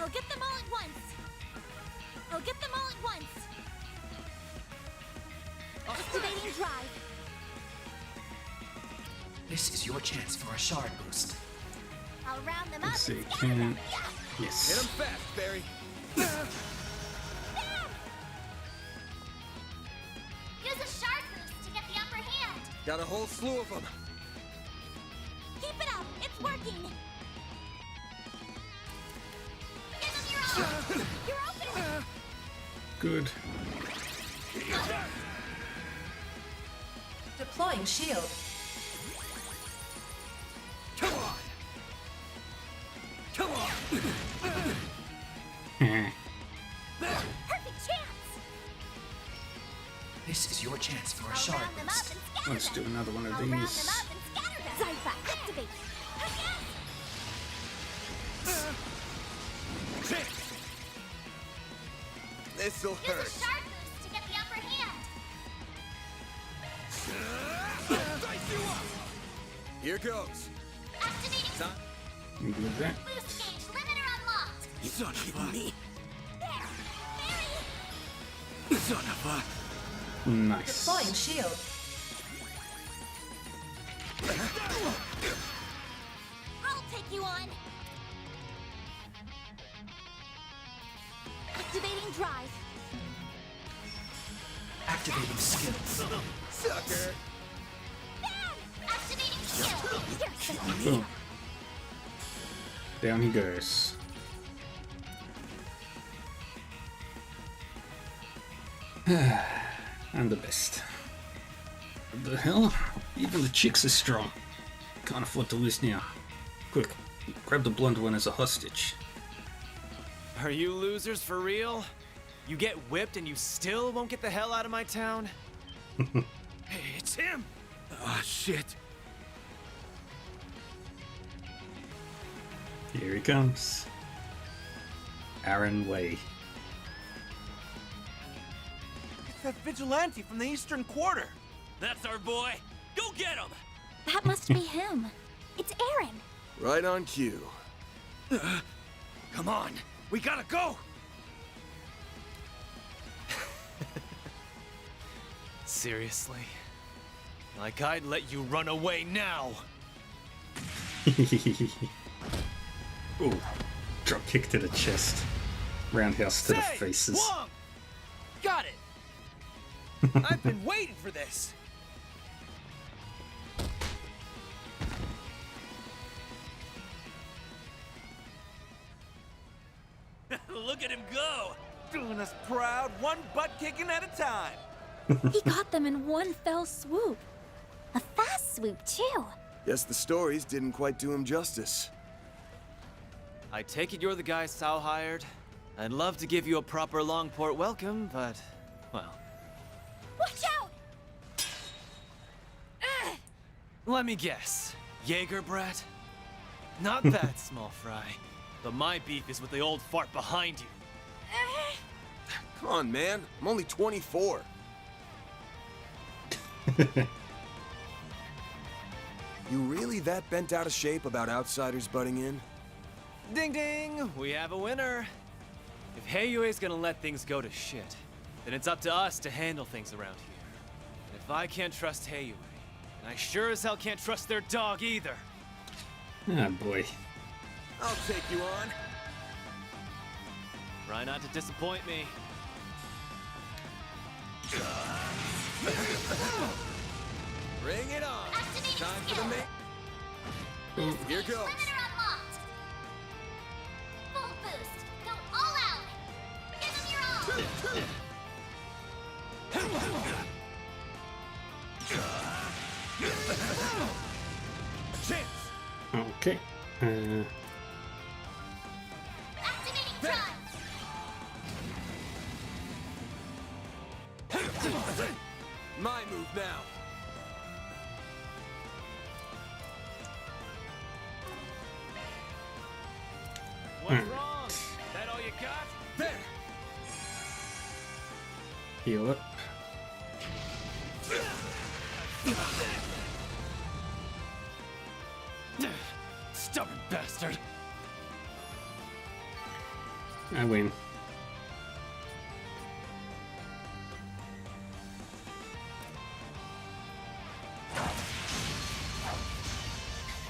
I'll get them all at once. I'll get them all at once. Activating drive. This is your chance for a shard boost. I'll round them up. Let's see, and scatter them. Hit Yes. him fast, Barry. Use a shard boost to get the upper hand. Got a whole slew of them. Keep it up. It's working. Give them your all. You're opening. Good. Deploying shield. Come on. Come on. This is your chance for a I'll shard round them up boost. and scatter Let's do them. another one of I'll round them these. up and scatter them. Zypha, activate. This'll Use a hurt. shard boost to get the upper hand. Here goes. Activating You do that. boost gauge limiter unlocked. Son of me. There. Son of a. Nice. shield. I'll take you on. Activating drive. Activating skills. Sucker. Bam! Activating skill. You're so Boom. Down he goes. I'm the best. What the hell? Even the chicks are strong. Can't afford to lose now. Quick, grab the blonde one as a hostage. Are you losers for real? You get whipped and you still won't get the hell out of my town? Hey, it's him! Ah, shit. Here he comes. Aaron Way. It's that vigilante from the Eastern Quarter. That's our boy! Go get him! That must be him. It's Aaron. Right on cue. Come on, we gotta go! Seriously? Like I'd let you run away now! Ooh, drop kick to the chest. Roundhouse to the Say, faces. Wong! Got it! I've been waiting for this! Look at him go! Doing us proud, one butt kicking at a time. He got them in one fell swoop. A fast swoop, too. Guess the stories didn't quite do him justice. I take it you're the guy Sal hired? I'd love to give you a proper Longport welcome, but, well, Watch out! let me guess. Jaeger brat? Not that, small fry. But my beef is with the old fart behind you. Come on, man. I'm only 24. You really that bent out of shape about outsiders butting in? Ding ding! We have a winner. If Heiyue's gonna let things go to shit, then it's up to us to handle things around here. And if I can't trust Heiyue, then I sure as hell can't trust their dog either. Ah, boy. I'll take you on. Try not to disappoint me. Bring it on. Activating Time for the skill. main. Here goes. Limiter unlocked. Full boost. Go all out. Give him your all. Chance. Okay. Activating drive. My move now. What's wrong? That all you got? There. Heal up. Stubborn bastard. I win.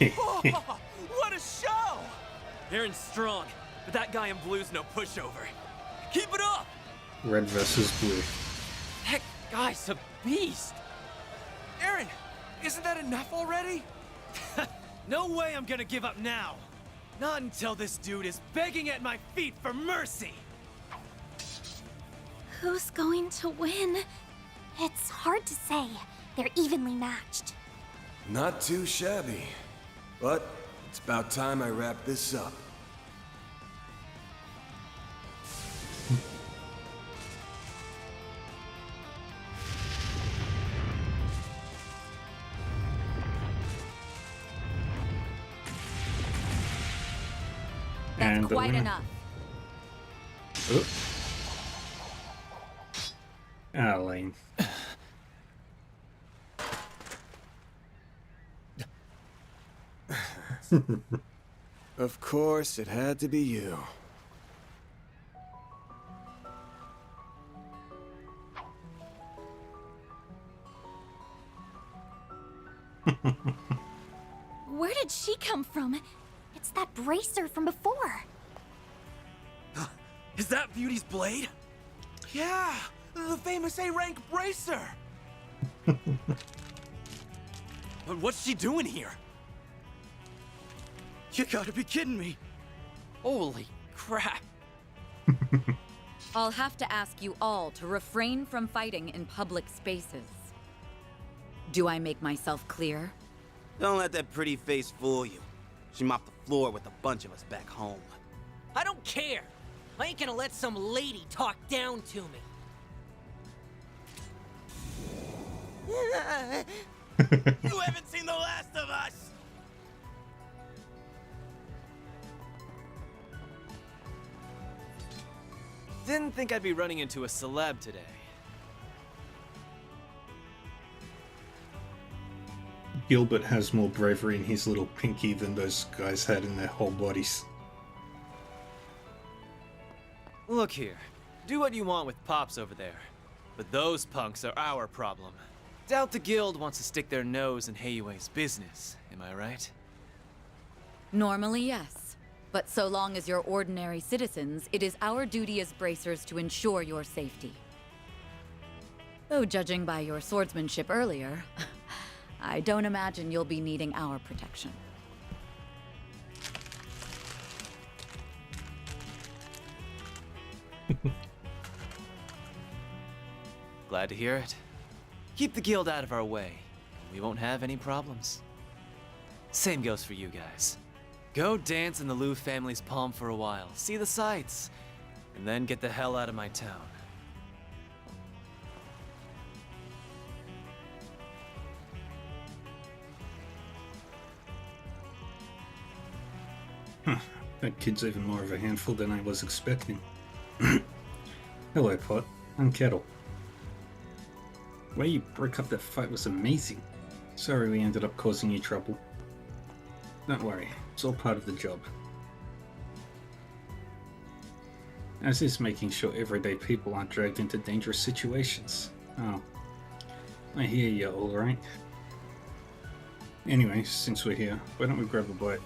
What a show! Aaron's strong, but that guy in blue's no pushover. Keep it up! Red versus blue. That guy's a beast! Aaron, isn't that enough already? No way I'm gonna give up now! Not until this dude is begging at my feet for mercy! Who's going to win? It's hard to say. They're evenly matched. Not too shabby. But it's about time I wrap this up. And the quite winner. enough. Oop. Ah, lame. Of course, it had to be you. Where did she come from? It's that bracer from before. Is that Beauty's blade? Yeah, the famous A-rank bracer. But what's she doing here? You gotta be kidding me. Holy crap. I'll have to ask you all to refrain from fighting in public spaces. Do I make myself clear? Don't let that pretty face fool you. She mopped the floor with a bunch of us back home. I don't care. I ain't gonna let some lady talk down to me. You haven't seen the last of us! Didn't think I'd be running into a celeb today. Gilbert has more bravery in his little pinky than those guys had in their whole bodies. Look here. Do what you want with Pops over there. But those punks are our problem. Doubt the guild wants to stick their nose in Heiyue's business, am I right? Normally, yes. But so long as you're ordinary citizens, it is our duty as bracers to ensure your safety. Though judging by your swordsmanship earlier, I don't imagine you'll be needing our protection. Glad to hear it. Keep the guild out of our way, and we won't have any problems. Same goes for you guys. Go dance in the Liu family's palm for a while, see the sights, and then get the hell out of my town. Huh, that kid's even more of a handful than I was expecting. Hello, Pot. I'm Kettle. The way you broke up that fight was amazing. Sorry we ended up causing you trouble. Don't worry, it's all part of the job. As is making sure everyday people aren't dragged into dangerous situations. Oh, I hear you, alright. Anyway, since we're here, why don't we grab a bite?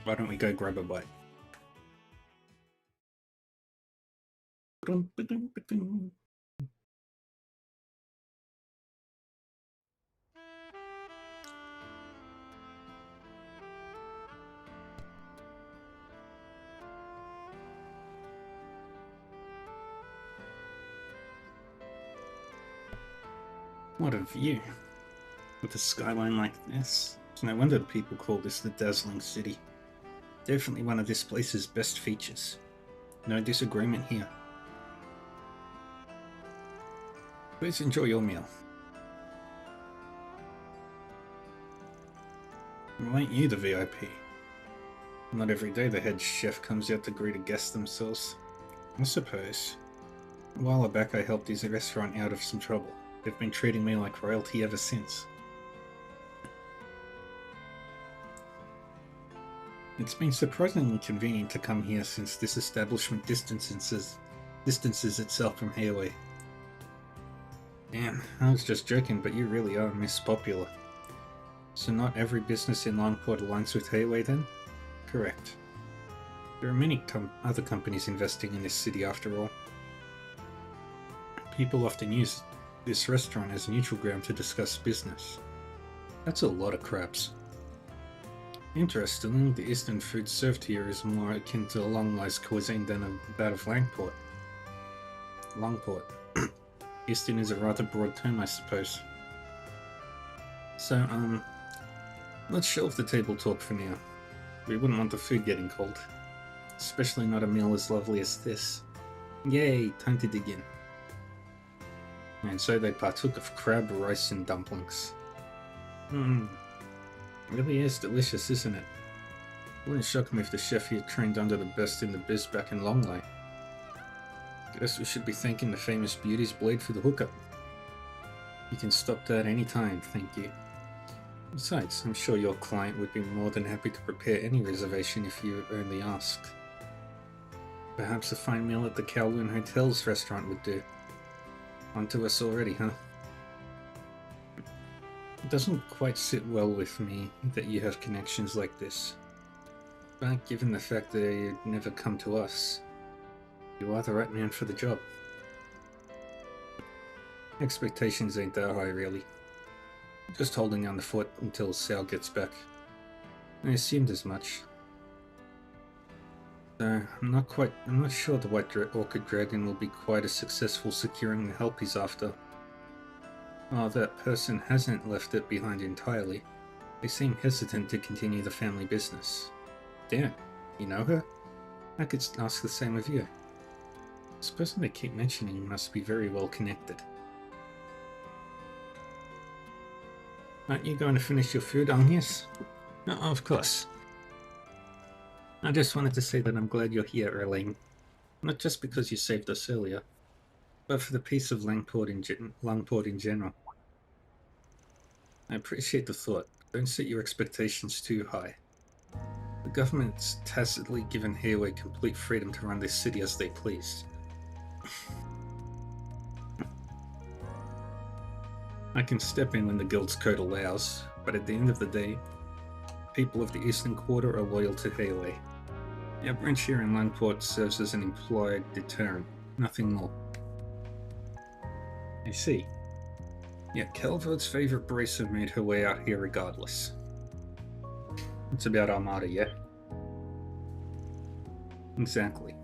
Why don't we go grab a bite? What a view. With a skyline like this, it's no wonder people call this the dazzling city. Definitely one of this place's best features. No disagreement here. Please enjoy your meal. Well, ain't you the VIP? Not every day the head chef comes out to greet a guest themselves. I suppose. A while back I helped his restaurant out of some trouble. They've been treating me like royalty ever since. It's been surprisingly convenient to come here since this establishment distances itself from Heiyue. Damn, I was just joking, but you really are Miss Popular. So not every business in Longport aligns with Heiyue then? Correct. There are many other companies investing in this city after all. People often use this restaurant as a neutral ground to discuss business. That's a lot of crabs. Interestingly, the Eastern food served here is more akin to Longlai's cuisine than that of Langport. Longport. Eastern is a rather broad term, I suppose. So, let's shelve the table talk for now. We wouldn't want the food getting cold. Especially not a meal as lovely as this. Yay, time to dig in. And so they partook of crab, rice, and dumplings. Really is delicious, isn't it? Wouldn't shock me if the chef here trained under the best in the biz back in Longley. Guess we should be thanking the famous Beauty's Blade for the hookup. You can stop that any time, thank you. Besides, I'm sure your client would be more than happy to prepare any reservation if you only asked. Perhaps a fine meal at the Kowloon Hotel's restaurant would do. On to us already, huh? It doesn't quite sit well with me that you have connections like this. But given the fact that you'd never come to us, you are the right man for the job. Expectations ain't that high, really. Just holding down the fort until Sal gets back. I assumed as much. So, I'm not sure the White Orchid Dragon will be quite as successful securing the help he's after. While that person hasn't left it behind entirely, they seem hesitant to continue the family business. Damn, you know her? I could ask the same of you. This person they keep mentioning must be very well connected. Aren't you going to finish your food, Agnes? No, of course. I just wanted to say that I'm glad you're here, Erling. Not just because you saved us earlier, but for the peace of Lungport in general. I appreciate the thought. Don't set your expectations too high. The government's tacitly given Hayway complete freedom to run this city as they please. I can step in when the guild's code allows, but at the end of the day, people of the Eastern Quarter are loyal to Hayway. Our branch here in Lungport serves as an implied deterrent, nothing more. I see. Yet Calvert's favourite bracer made her way out here regardless. It's about Armada, yeah? Exactly.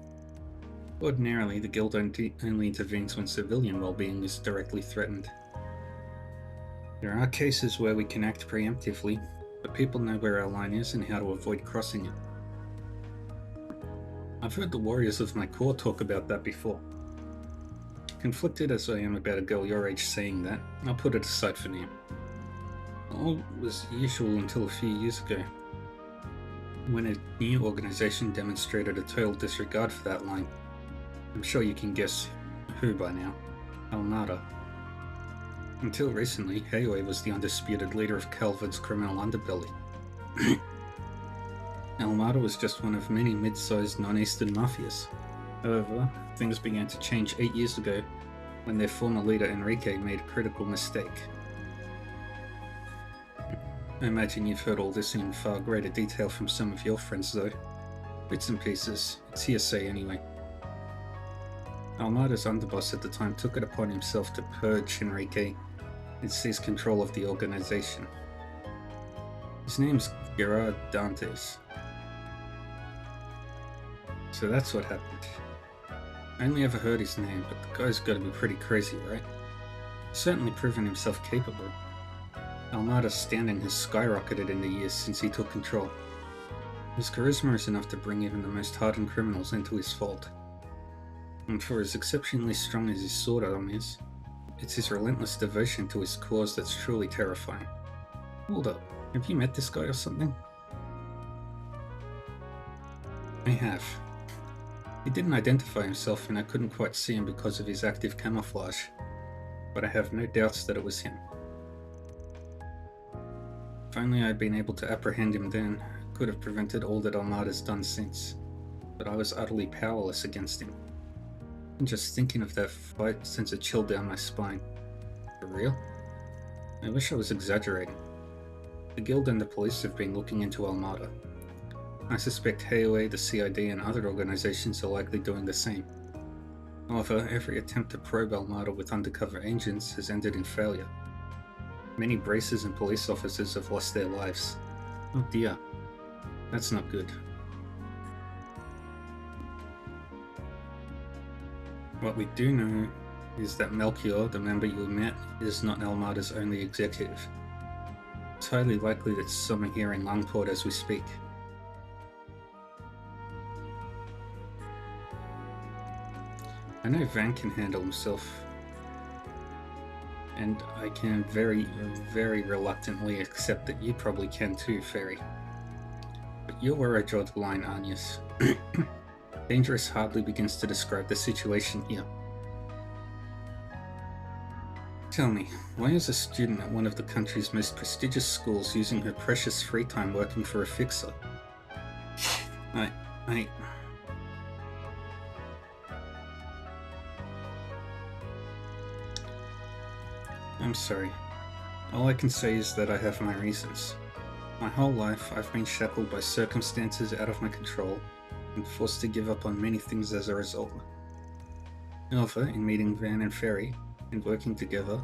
Ordinarily, the guild only intervenes when civilian well-being is directly threatened. There are cases where we can act preemptively, but people know where our line is and how to avoid crossing it. I've heard the warriors of my corps talk about that before. Conflicted as I am about a girl your age saying that, I'll put it aside for now. All was usual until a few years ago, when a new organization demonstrated a total disregard for that line. I'm sure you can guess who by now. Armada. Until recently, Hayway was the undisputed leader of Calvert's criminal underbelly. Armada was just one of many mid-sized non-Eastern mafias. However, things began to change 8 years ago when their former leader Enrique made a critical mistake. I imagine you've heard all this in far greater detail from some of your friends though. Bits and pieces, it's hearsay anyway. Armada's underboss at the time took it upon himself to purge Enrique and seize control of the organization. His name's Gerard Dantes. So that's what happened. I only ever heard his name, but the guy's gotta be pretty crazy, right? Certainly proven himself capable. Armada's standing has skyrocketed in the years since he took control. His charisma is enough to bring even the most hardened criminals into his fold. And for as exceptionally strong as his sword arm is, it's his relentless devotion to his cause that's truly terrifying. Hold up, have you met this guy or something? I have. He didn't identify himself and I couldn't quite see him because of his active camouflage, but I have no doubts that it was him. If only I'd been able to apprehend him then, I could have prevented all that Armada's done since, but I was utterly powerless against him. And just thinking of that fight sends a chill down my spine. For real? I wish I was exaggerating. The guild and the police have been looking into Armada. I suspect Hayway, the CID, and other organizations are likely doing the same. However, every attempt to probe Armada with undercover agents has ended in failure. Many bracers and police officers have lost their lives. Oh dear. That's not good. What we do know is that Melchior, the member you met, is not Armada's only executive. It's highly likely that some are here in Lungport as we speak. I know Van can handle himself, and I can very, very reluctantly accept that you probably can too, Fairy. But you're where I draw the line, Agnes. Dangerous hardly begins to describe the situation here. Tell me, why is a student at one of the country's most prestigious schools using her precious free time working for a fixer? I'm sorry. All I can say is that I have my reasons. My whole life, I've been shackled by circumstances out of my control and forced to give up on many things as a result. However, in meeting Van and Ferry and working together,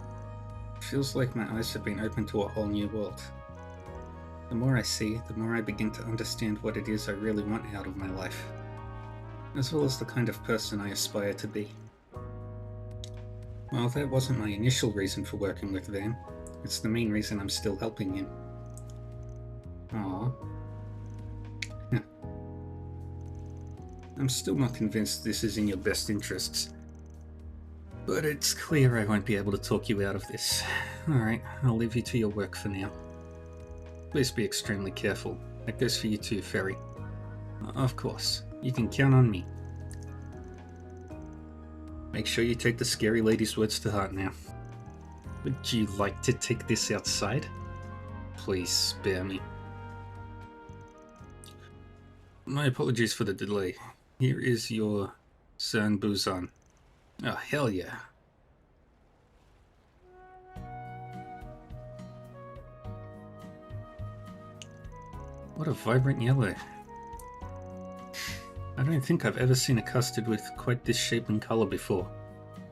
it feels like my eyes have been opened to a whole new world. The more I see, the more I begin to understand what it is I really want out of my life, as well as the kind of person I aspire to be. Well, that wasn't my initial reason for working with Van. It's the main reason I'm still helping him. Aww. I'm still not convinced this is in your best interests. But it's clear I won't be able to talk you out of this. Alright, I'll leave you to your work for now. Please be extremely careful. That goes for you too, Ferry. Of course. You can count on me. Make sure you take the scary lady's words to heart now. Would you like to take this outside? Please spare me. My apologies for the delay. Here is your San Busan. Oh, hell yeah. What a vibrant yellow. I don't think I've ever seen a custard with quite this shape and colour before.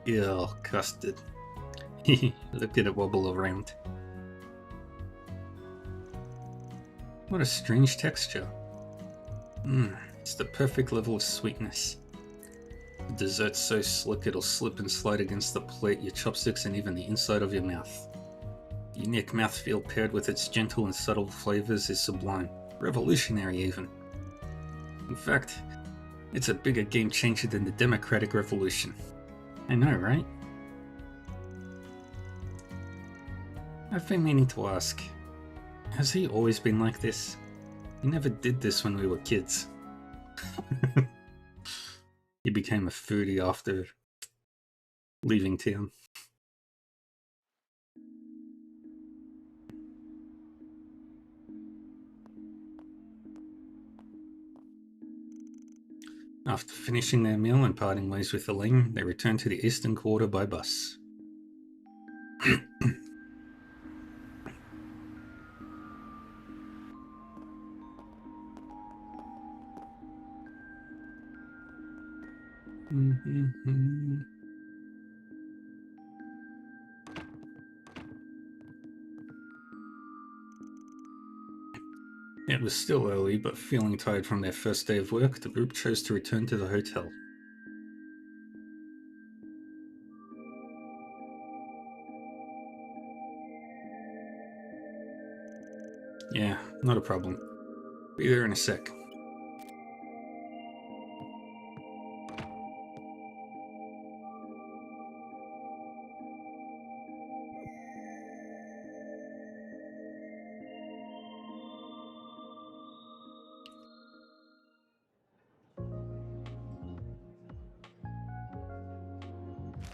Ew, custard. Look at it wobble around. What a strange texture. It's the perfect level of sweetness. The dessert's so slick it'll slip and slide against the plate, your chopsticks, and even the inside of your mouth. The unique mouthfeel paired with its gentle and subtle flavours is sublime. Revolutionary, even. In fact, it's a bigger game changer than the Democratic Revolution. I know, right? I've been meaning to ask, has he always been like this? He never did this when we were kids. He became a foodie after leaving town. After finishing their meal and parting ways with Elaine, they returned to the Eastern Quarter by bus. It was still early, but feeling tired from their first day of work, the group chose to return to the hotel. Yeah, not a problem. Be there in a sec.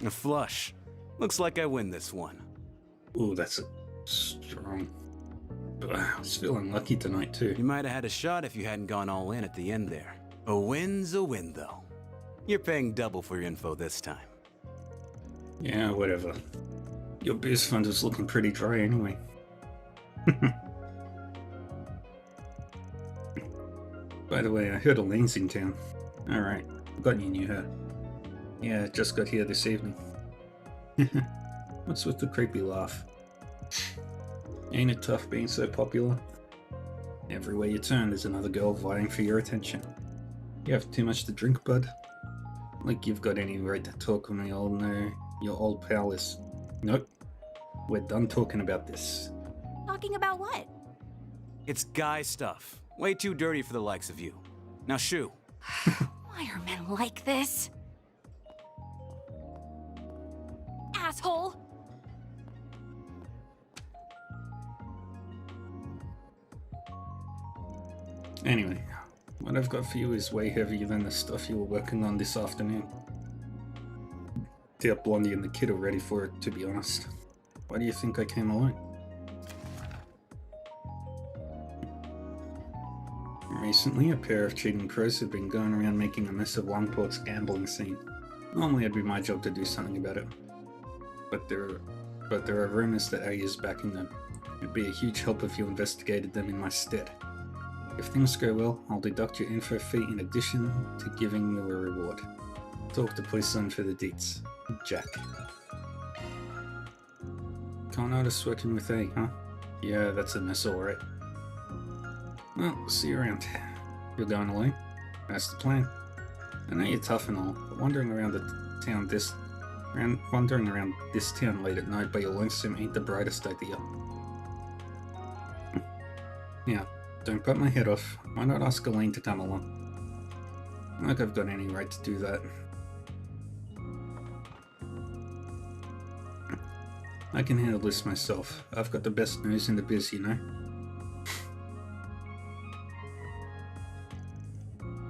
A flush. Looks like I win this one. Ooh, that's strong. I was feeling lucky tonight, too. You might have had a shot if you hadn't gone all in at the end there. A win's a win, though. You're paying double for your info this time. Yeah, whatever. Your booze fund was looking pretty dry anyway. By the way, I heard Elaine's in town. Alright, forgot you knew her. Yeah, just got here this evening. What's with the creepy laugh? Ain't it tough being so popular? Everywhere you turn, there's another girl vying for your attention. You have too much to drink, bud? Like you've got any right to talk when we all know your old pal is... Nope. We're done talking about this. Talking about what? It's guy stuff. Way too dirty for the likes of you. Now shoo. Why are men like this? Asshole! Anyway, what I've got for you is way heavier than the stuff you were working on this afternoon. Doubt Blondie and the kid are ready for it, to be honest. Why do you think I came alone? Recently, a pair of cheating crows have been going around making a mess of Longport's gambling scene. Normally it'd be my job to do something about it. But there are rumors that A is backing them. It'd be a huge help if you investigated them in my stead. If things go well, I'll deduct your info fee in addition to giving you a reward. Talk to police on for the deets. Jack. Can't notice working with A, huh? Yeah, that's a mess, alright. Well, see you around. You're going alone? That's the plan. I know you're tough and all, but wandering around this town late at night by your lonesome ain't the brightest idea. Yeah, don't cut my head off. Why not ask Elaine to come along? Not like I've got any right to do that. I can handle this myself. I've got the best nose in the biz, you know?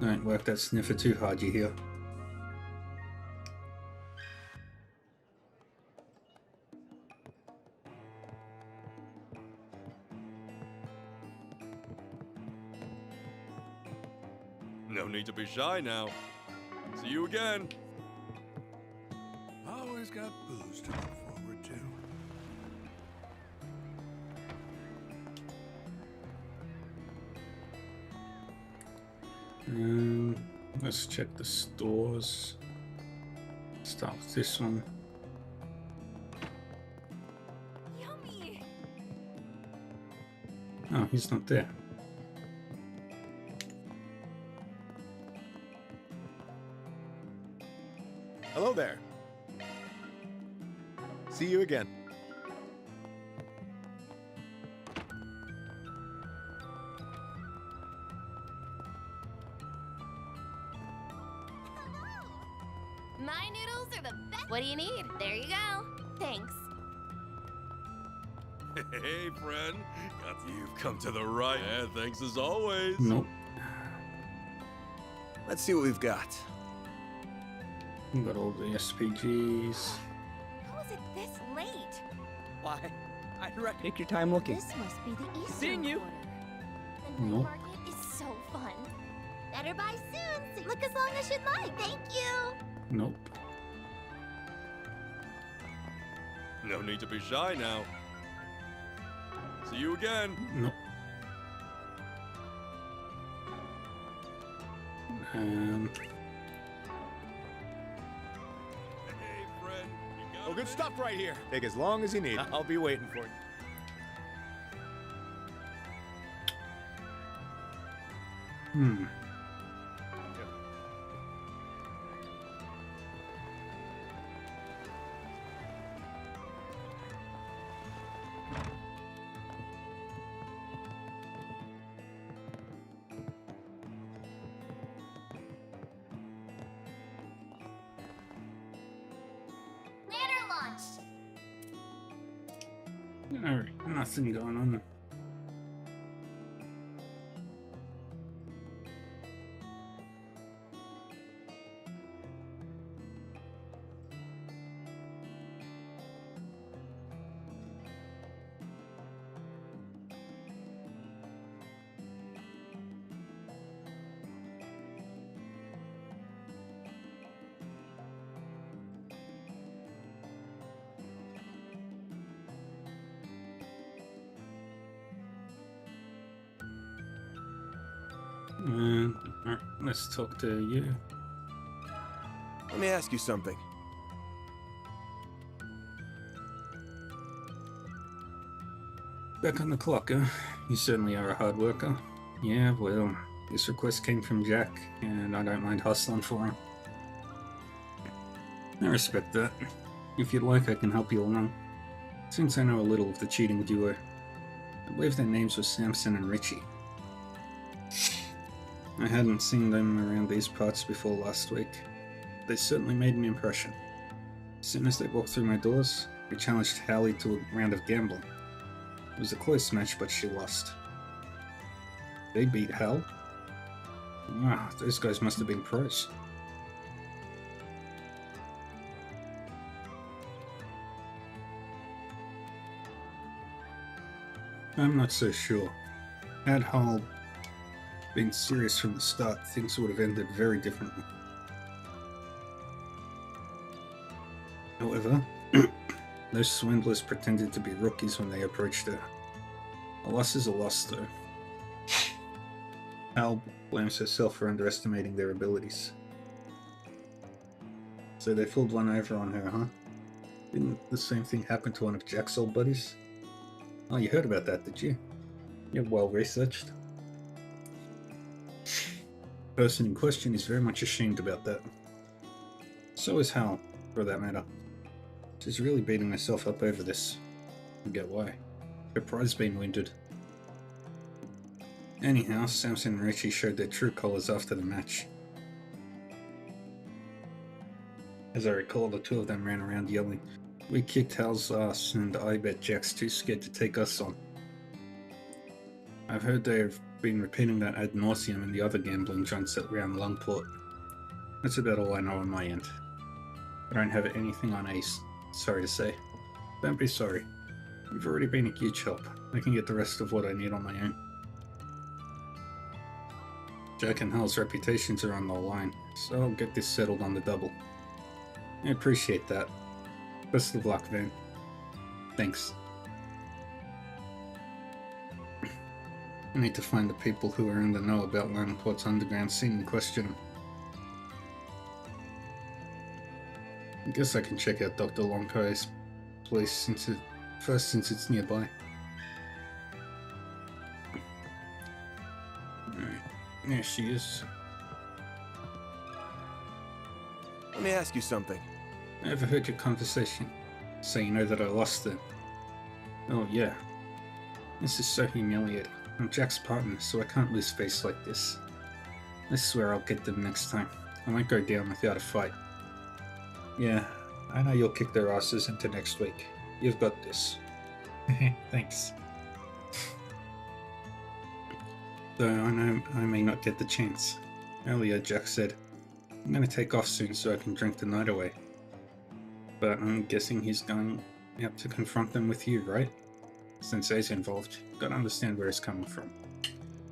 Don't work that sniffer too hard, you hear? No need to be shy now. See you again. Always got booze to look forward to. Let's check the stores. Start with this one. Yummy. Oh, he's not there. Hello there. See you again. My noodles are the best. What do you need? There you go. Thanks. Hey, friend. You've come to the right. Yeah, thanks as always. Nope. Let's see what we've got. We've got all the SPGs. How is it this late? Why? I'd reckon. Take your time looking. This must be the Eastern Seeing you. Quarter. The night Nope. market is so fun. Better buy soon. Look as long as you'd like. Thank you. Nope. No need to be shy now. See you again. Nope. Hey, friend. You got Oh, good stuff right here. Take as long as you need. I'll be waiting for you. Ladder launch. Alright, nothing going on. Alright, let's talk to you. Let me ask you something. Back on the clock, huh? You certainly are a hard worker. Yeah, well, this request came from Jack, and I don't mind hustling for him. I respect that. If you'd like, I can help you along. Since I know a little of the cheating duo, I believe their names were Samson and Richie. I hadn't seen them around these parts before last week. They certainly made an impression. As soon as they walked through my doors, we challenged Hallie to a round of gambling. It was a close match, but she lost. They beat Hal? Wow, those guys must have been pros. I'm not so sure. Had Hull been serious from the start, things would have ended very differently. However, those swindlers pretended to be rookies when they approached her. A loss is a loss, though. Hal blames herself for underestimating their abilities. So they pulled one over on her, huh? Didn't the same thing happen to one of Jack's old buddies? Oh, you heard about that, did you? You're well researched. The person in question is very much ashamed about that. So is Hal, for that matter. She's really beating herself up over this. I get why. Her pride's been wounded. Anyhow, Samson and Richie showed their true colours after the match. As I recall, the two of them ran around yelling, "We kicked Hal's ass, and I bet Jack's too scared to take us on." I've heard they've been repeating that ad nauseum in the other gambling joints around Lungport. That's about all I know on my end. I don't have anything on Ace, sorry to say. Don't be sorry. You've already been a huge help. I can get the rest of what I need on my own. Jack and Hal's reputations are on the line, so I'll get this settled on the double. I appreciate that. Best of luck, Van. Thanks. I need to find the people who are in the know about Lungport's underground scene and question them. I guess I can check out Dr. Lonkai's place since it's nearby. Alright, there she is. Let me ask you something. I overheard your conversation, so you know that I lost it. Oh yeah. This is so humiliating. I'm Jack's partner, so I can't lose face like this. I swear I'll get them next time. I won't go down without a fight. Yeah, I know you'll kick their asses into next week. You've got this. Thanks. Though I know I may not get the chance. Earlier, Jack said, "I'm going to take off soon so I can drink the night away." But I'm guessing he's going out to confront them with you, right? Sensei's involved. Gotta understand where he's coming from.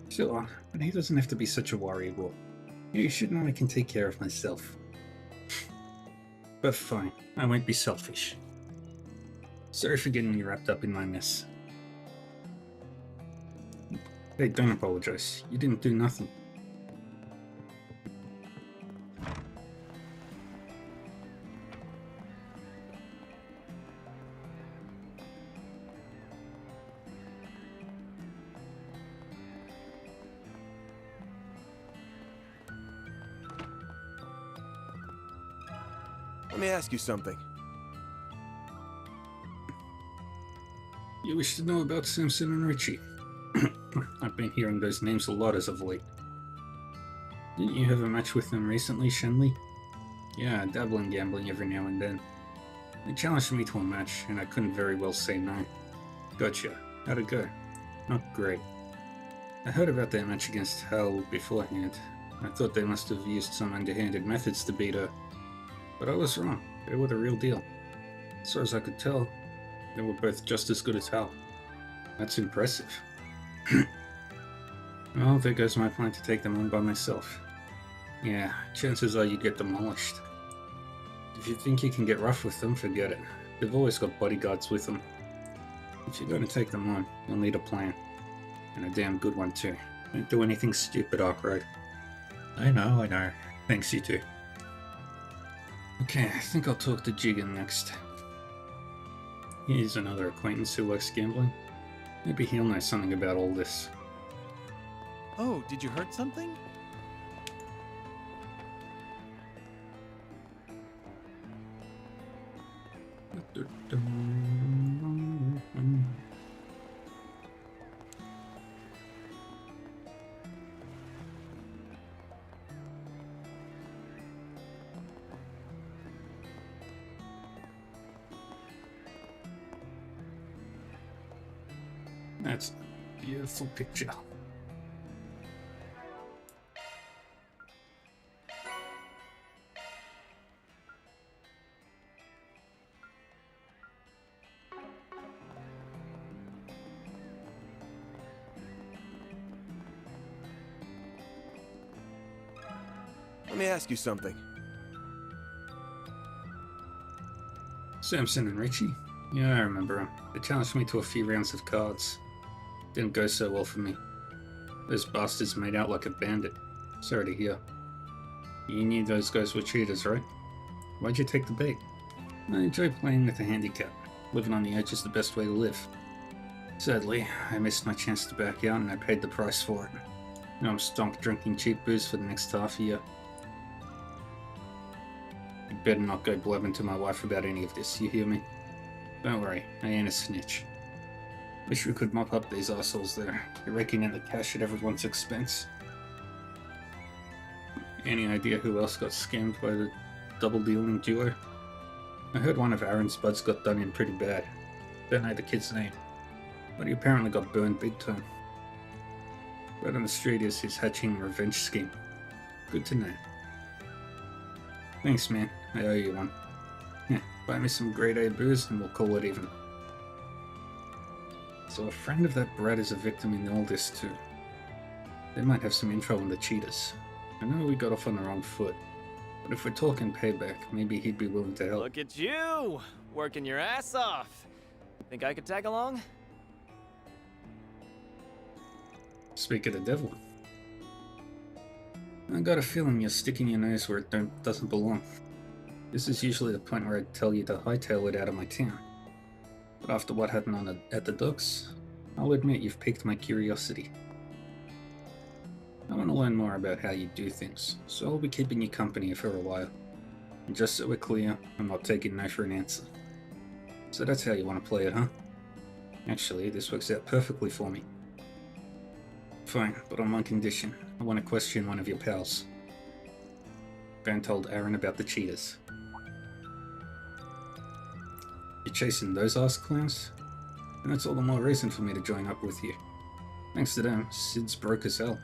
Sure, but he doesn't have to be such a worrywart. You should know I can take care of myself. But fine, I won't be selfish. Sorry for getting you wrapped up in my mess. Hey, don't apologize. You didn't do nothing. Let me ask you something. You wish to know about Simpson and Richie? I've been hearing those names a lot as of late. Didn't you have a match with them recently, Shenley? Yeah, I dabble in gambling every now and then. They challenged me to a match, and I couldn't very well say no. Gotcha. How'd it go? Not great. I heard about their match against Hal beforehand. I thought they must have used some underhanded methods to beat her. But I was wrong. They were the real deal. As far as I could tell, they were both just as good as Hal. That's impressive. Well, there goes my plan to take them on by myself. Yeah, chances are you get demolished. If you think you can get rough with them, forget it. They've always got bodyguards with them. If you're going to take them on, you'll need a plan. And a damn good one too. Don't do anything stupid, Arkwright. I know. Thanks, you too. Okay, I think I'll talk to Jigen next. He's another acquaintance who likes gambling. Maybe he'll know something about all this. Oh, did you hurt something? That's a beautiful picture. Let me ask you something. Samson and Richie? Yeah, I remember him. They challenged me to a few rounds of cards. Didn't go so well for me. Those bastards made out like a bandit. Sorry to hear. You knew those guys were cheaters, right? Why'd you take the bait? I enjoy playing with a handicap. Living on the edge is the best way to live. Sadly, I missed my chance to back out and I paid the price for it. Now I'm stumped drinking cheap booze for the next half year. You better not go blabbing to my wife about any of this, you hear me? Don't worry, I ain't a snitch. Wish we could mop up these assholes there. They're raking in the cash at everyone's expense. Any idea who else got scammed by the double-dealing duo? I heard one of Aaron's buds got done in pretty bad. Don't know the kid's name, but he apparently got burned big time. Right on the street is his hatching revenge scheme. Good to know. Thanks, man. I owe you one. Yeah, buy me some grade A booze and we'll call it even. So a friend of that brat is a victim in all this too. They might have some info on the cheaters. I know we got off on the wrong foot, but if we're talking payback, maybe he'd be willing to help. Look at you! Working your ass off! Think I could tag along? Speak of the devil. I got a feeling you're sticking your nose where it doesn't belong. This is usually the point where I'd tell you to hightail it out of my town. But after what happened at the docks, I'll admit you've piqued my curiosity. I want to learn more about how you do things, so I'll be keeping you company for a while. And just so we're clear, I'm not taking no for an answer. So that's how you want to play it, huh? Actually, this works out perfectly for me. Fine, but on one condition. I want to question one of your pals. Van told Aaron about the cheaters. You're chasing those ass clowns? And that's all the more reason for me to join up with you. Thanks to them, Sid's broke as hell.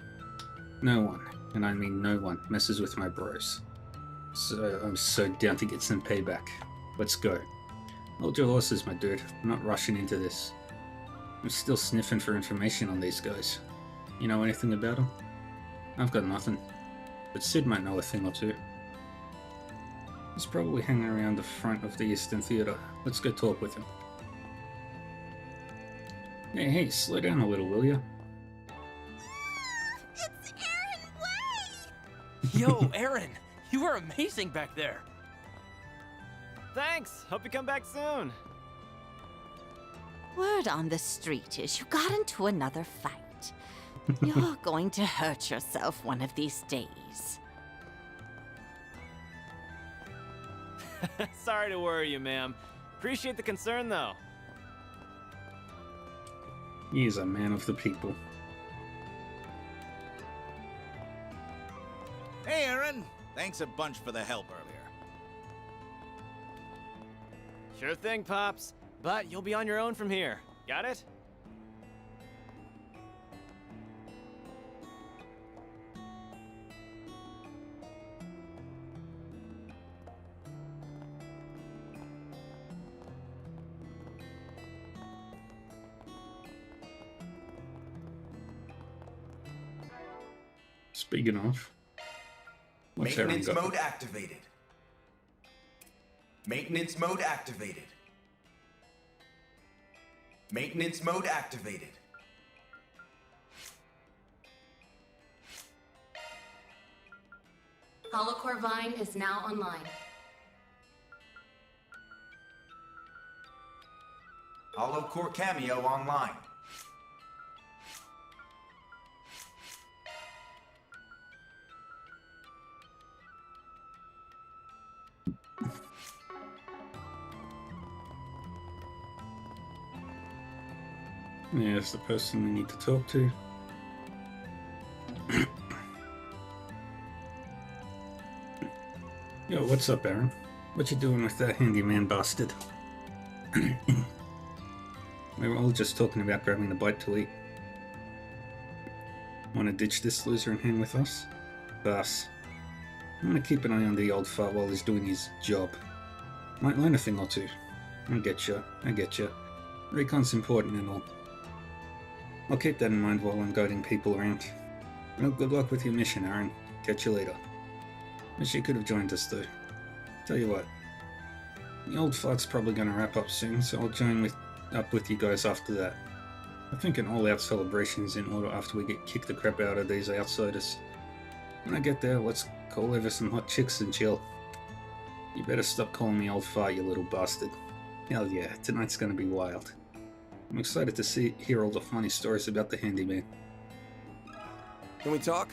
No one, and I mean no one, messes with my bros. So I'm so down to get some payback. Let's go. Hold your horses, my dude. I'm not rushing into this. I'm still sniffing for information on these guys. You know anything about them? I've got nothing. But Sid might know a thing or two. He's probably hanging around the front of the Eastern Theater. Let's go talk with him. Hey, slow down a little, will ya? It's Aaron Way! Yo, Aaron, you were amazing back there. Thanks! Hope you come back soon. Word on the street is you got into another fight. You're going to hurt yourself one of these days. Sorry to worry you, ma'am. Appreciate the concern, though. He is a man of the people. Hey, Aaron. Thanks a bunch for the help earlier. Sure thing, Pops. But you'll be on your own from here. Got it? Speaking of, what's Maintenance Aaron got? mode activated. Maintenance mode activated. Maintenance mode activated. Holocore Vine is now online. Holocore Cameo online. Yeah, it's the person we need to talk to. Yo, what's up, Aaron? What you doing with that handyman bastard? We were all just talking about grabbing a bite to eat. Wanna ditch this loser and hang with us? Pass. I'm gonna keep an eye on the old fart while he's doing his job. Might learn a thing or two. I get ya. Recon's important and all. I'll keep that in mind while I'm guiding people around. Well, good luck with your mission, Aaron. Catch you later. Wish you could have joined us though. Tell you what, the old fart's probably gonna wrap up soon, so I'll join up with you guys after that. I think an all-out celebration is in order after we get kicked the crap out of these outsiders. When I get there, let's call over some hot chicks and chill. You better stop calling me old fart, you little bastard. Hell yeah, tonight's gonna be wild. I'm excited to hear all the funny stories about the handyman. Can we talk?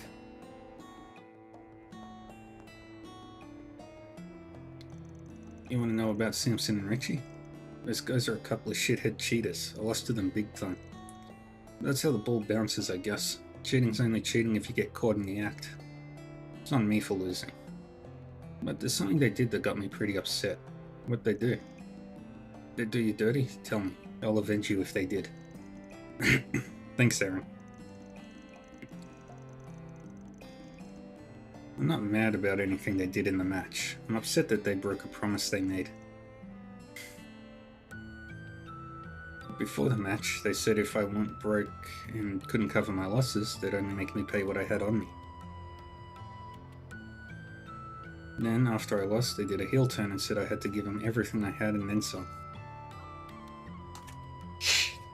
You wanna know about Samson and Richie? Those guys are a couple of shithead cheaters. I lost to them big time. That's how the ball bounces, I guess. Cheating's only cheating if you get caught in the act. It's on me for losing. But there's something they did that got me pretty upset. What'd they do? They do you dirty? Tell me. I'll avenge you if they did. Thanks, Aaron. I'm not mad about anything they did in the match. I'm upset that they broke a promise they made. Before the match, they said if I went broke and couldn't cover my losses, they'd only make me pay what I had on me. Then, after I lost, they did a heel turn and said I had to give them everything I had and then some.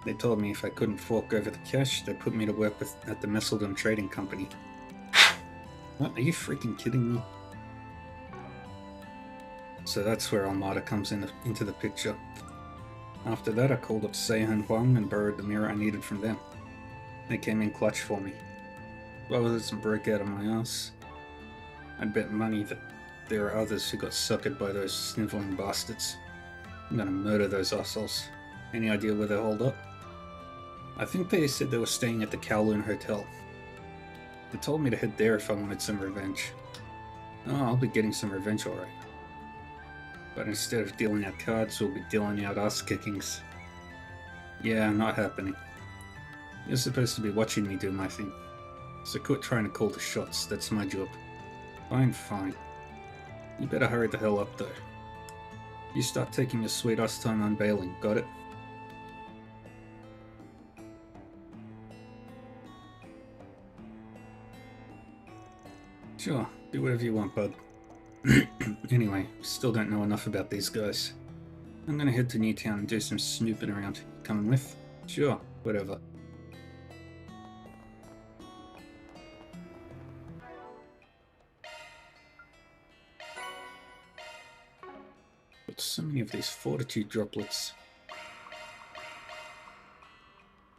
They told me if I couldn't fork over the cash, they'd put me to work at the Messeldom Trading Company. What? Are you freaking kidding me? So that's where Armada comes into the picture. After that, I called up Seiya and Huang and borrowed the mirror I needed from them. They came in clutch for me. If I wasn't broke out of my ass, I'd bet money that there are others who got suckered by those sniveling bastards. I'm gonna murder those assholes. Any idea where they're holed up? I think they said they were staying at the Kowloon Hotel. They told me to head there if I wanted some revenge. Oh, I'll be getting some revenge alright. But instead of dealing out cards, we'll be dealing out ass-kickings. Yeah, not happening. You're supposed to be watching me do my thing. So quit trying to call the shots, that's my job. Fine. You better hurry the hell up though. You start taking your sweet ass time unveiling, got it? Sure, do whatever you want, bud. Anyway, still don't know enough about these guys. I'm gonna head to Newtown and do some snooping around. Coming with? Sure, whatever. But so many of these fortitude droplets.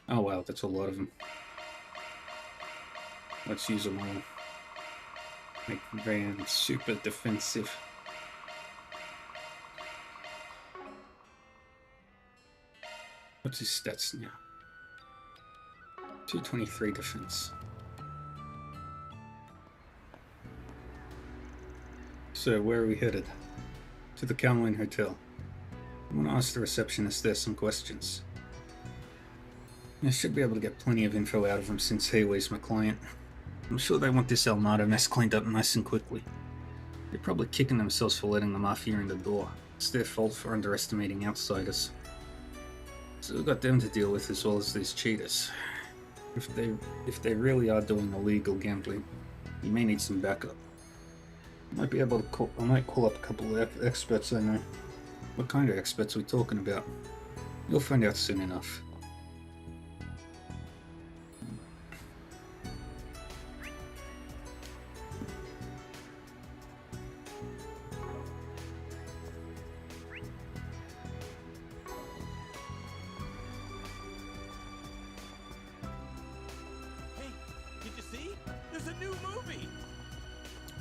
Oh wow, that's a lot of them. Let's use them all. Make Van super defensive. What's his stats now? 223 defense. So where are we headed? To the Kowloon Hotel. I'm gonna ask the receptionist there some questions. I should be able to get plenty of info out of them since Heiwei's my client. I'm sure they want this Armada mess cleaned up nice and quickly. They're probably kicking themselves for letting the Mafia in the door. It's their fault for underestimating outsiders. So we've got them to deal with as well as these cheaters. If they really are doing illegal gambling, you may need some backup. I might call up a couple of experts I know. What kind of experts are we talking about? You'll find out soon enough.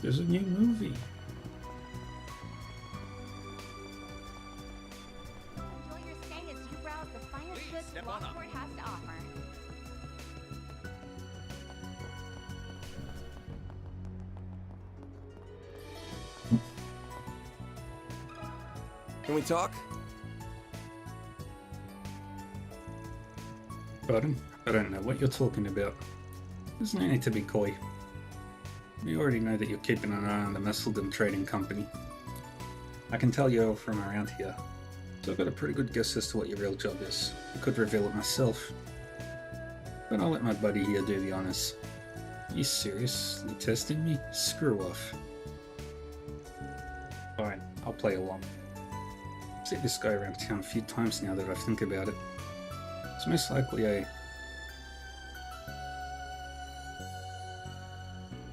There's a new movie. Enjoy your stay as you browse the finest goods Lockport has to offer. Can we talk? Pardon? I don't know what you're talking about. There's no need to be coy. We already know that you're keeping an eye on the Messeldom Trading Company. I can tell you're from around here, so I've got a pretty good guess as to what your real job is. I could reveal it myself, but I'll let my buddy here do the honors. Are you seriously testing me? Screw off. play along. I've seen this guy around town a few times now that I think about it. It's most likely a...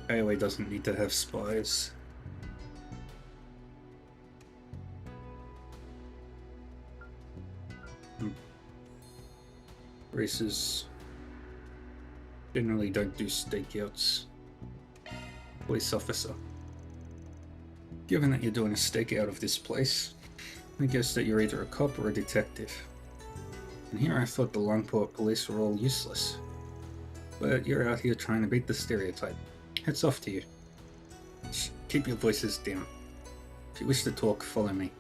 AOA doesn't need to have spies. Races generally don't do stakeouts. Police officer. Given that you're doing a stakeout of this place, I guess that you're either a cop or a detective. And here I thought the Longport police were all useless. But you're out here trying to beat the stereotype. Hats off to you. Shh, keep your voices down. If you wish to talk, follow me.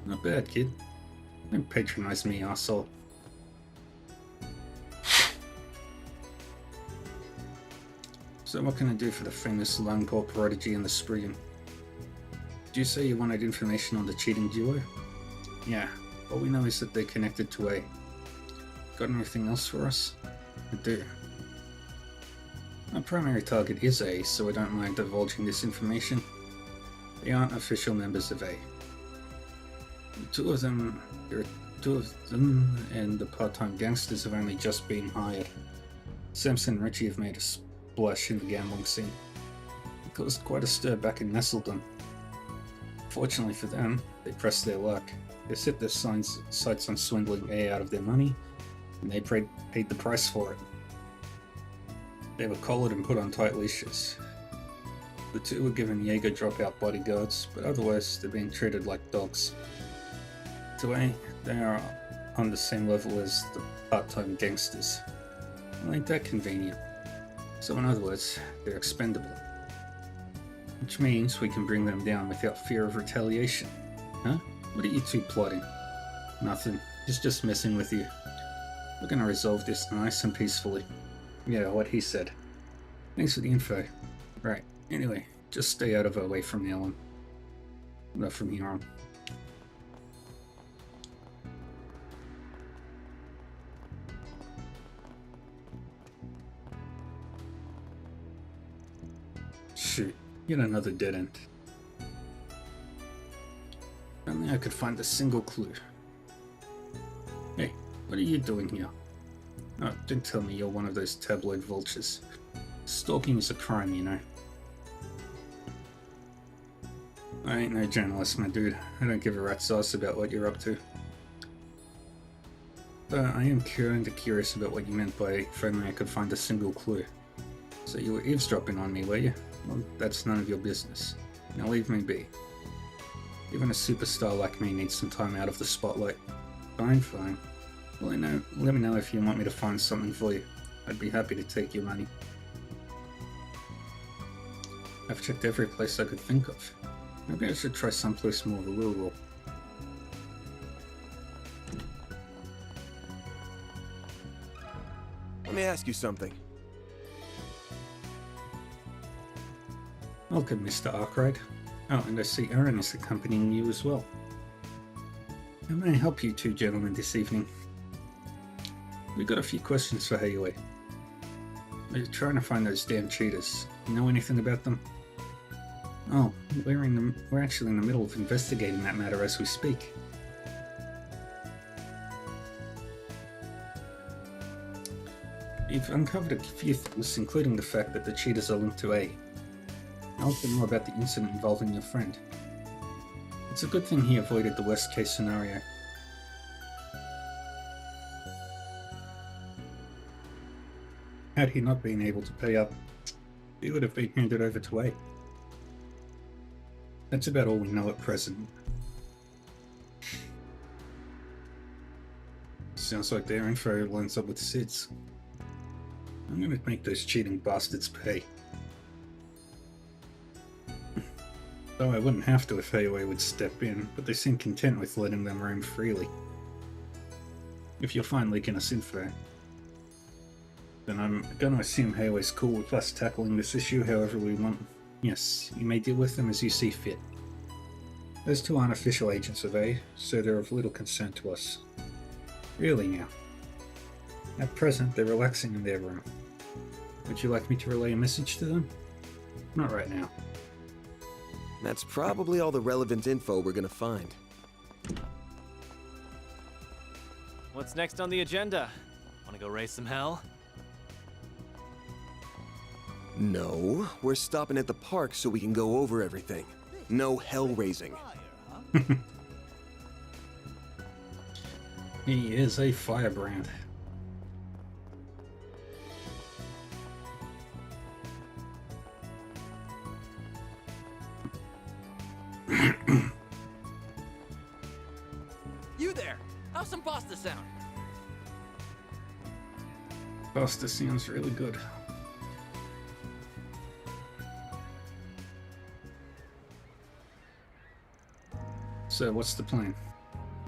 Not bad, kid. Don't patronize me, arsehole. So what can I do for the famous Longport prodigy and the Spriggan? Did you say you wanted information on the cheating duo? Yeah, all we know is that they're connected to A. Got anything else for us? I do. Our primary target is A, so I don't mind divulging this information. They aren't official members of A. There are two of them, and the part-time gangsters have only just been hired. Samson and Richie have made a splash in the gambling scene. It caused quite a stir back in Nestledon. Fortunately for them, they pressed their luck. They set their sights on swindling A out of their money, and they paid the price for it. They were collared and put on tight leashes. The two were given Jaeger dropout bodyguards, but otherwise they're being treated like dogs. To A, they are on the same level as the part-time gangsters. Well, ain't that convenient? So in other words, they're expendable. Which means we can bring them down without fear of retaliation. Huh? What are you two plotting? Nothing. Just messing with you. We're gonna resolve this nice and peacefully. Yeah, what he said. Thanks for the info. Right. Anyway, just stay out of our way from now on. Not from here on. Shoot, yet another dead end. If only I could find a single clue. Hey, what are you doing here? Oh, don't tell me you're one of those tabloid vultures. Stalking is a crime, you know. I ain't no journalist, my dude. I don't give a rat's ass about what you're up to. But I am kinda curious about what you meant by if only I could find a single clue. So you were eavesdropping on me, were you? Well, that's none of your business. Now leave me be. Even a superstar like me needs some time out of the spotlight. Fine, fine. Well, let me know if you want me to find something for you. I'd be happy to take your money. I've checked every place I could think of. Maybe I should try someplace more rural. Let me ask you something. Welcome, Mr. Arkwright. Oh, and I see Aaron is accompanying you as well. How may I help you two gentlemen this evening? We've got a few questions for Hayway. We're trying to find those damn cheaters. You know anything about them? Oh, we're actually in the middle of investigating that matter as we speak. We've uncovered a few things, including the fact that the cheaters are linked to A. I'll tell you more about the incident involving your friend. It's a good thing he avoided the worst case scenario. Had he not been able to pay up, he would have been handed over to A. That's about all we know at present. Sounds like their info lines up with Sid's. I'm gonna make those cheating bastards pay. Though I wouldn't have to if Hayway would step in, but they seem content with letting them roam freely. If you're fine leaking us info, then I'm gonna assume Hayway's cool with us tackling this issue however we want. Yes, you may deal with them as you see fit. Those two aren't official agents of A, so they're of little concern to us. Really now. At present, they're relaxing in their room. Would you like me to relay a message to them? Not right now. That's probably all the relevant info we're gonna find. What's next on the agenda? Wanna go raise some hell? No, we're stopping at the park so we can go over everything. No hell raising. He is a firebrand. You there! How's some pasta sound? Pasta sounds really good. So what's the plan?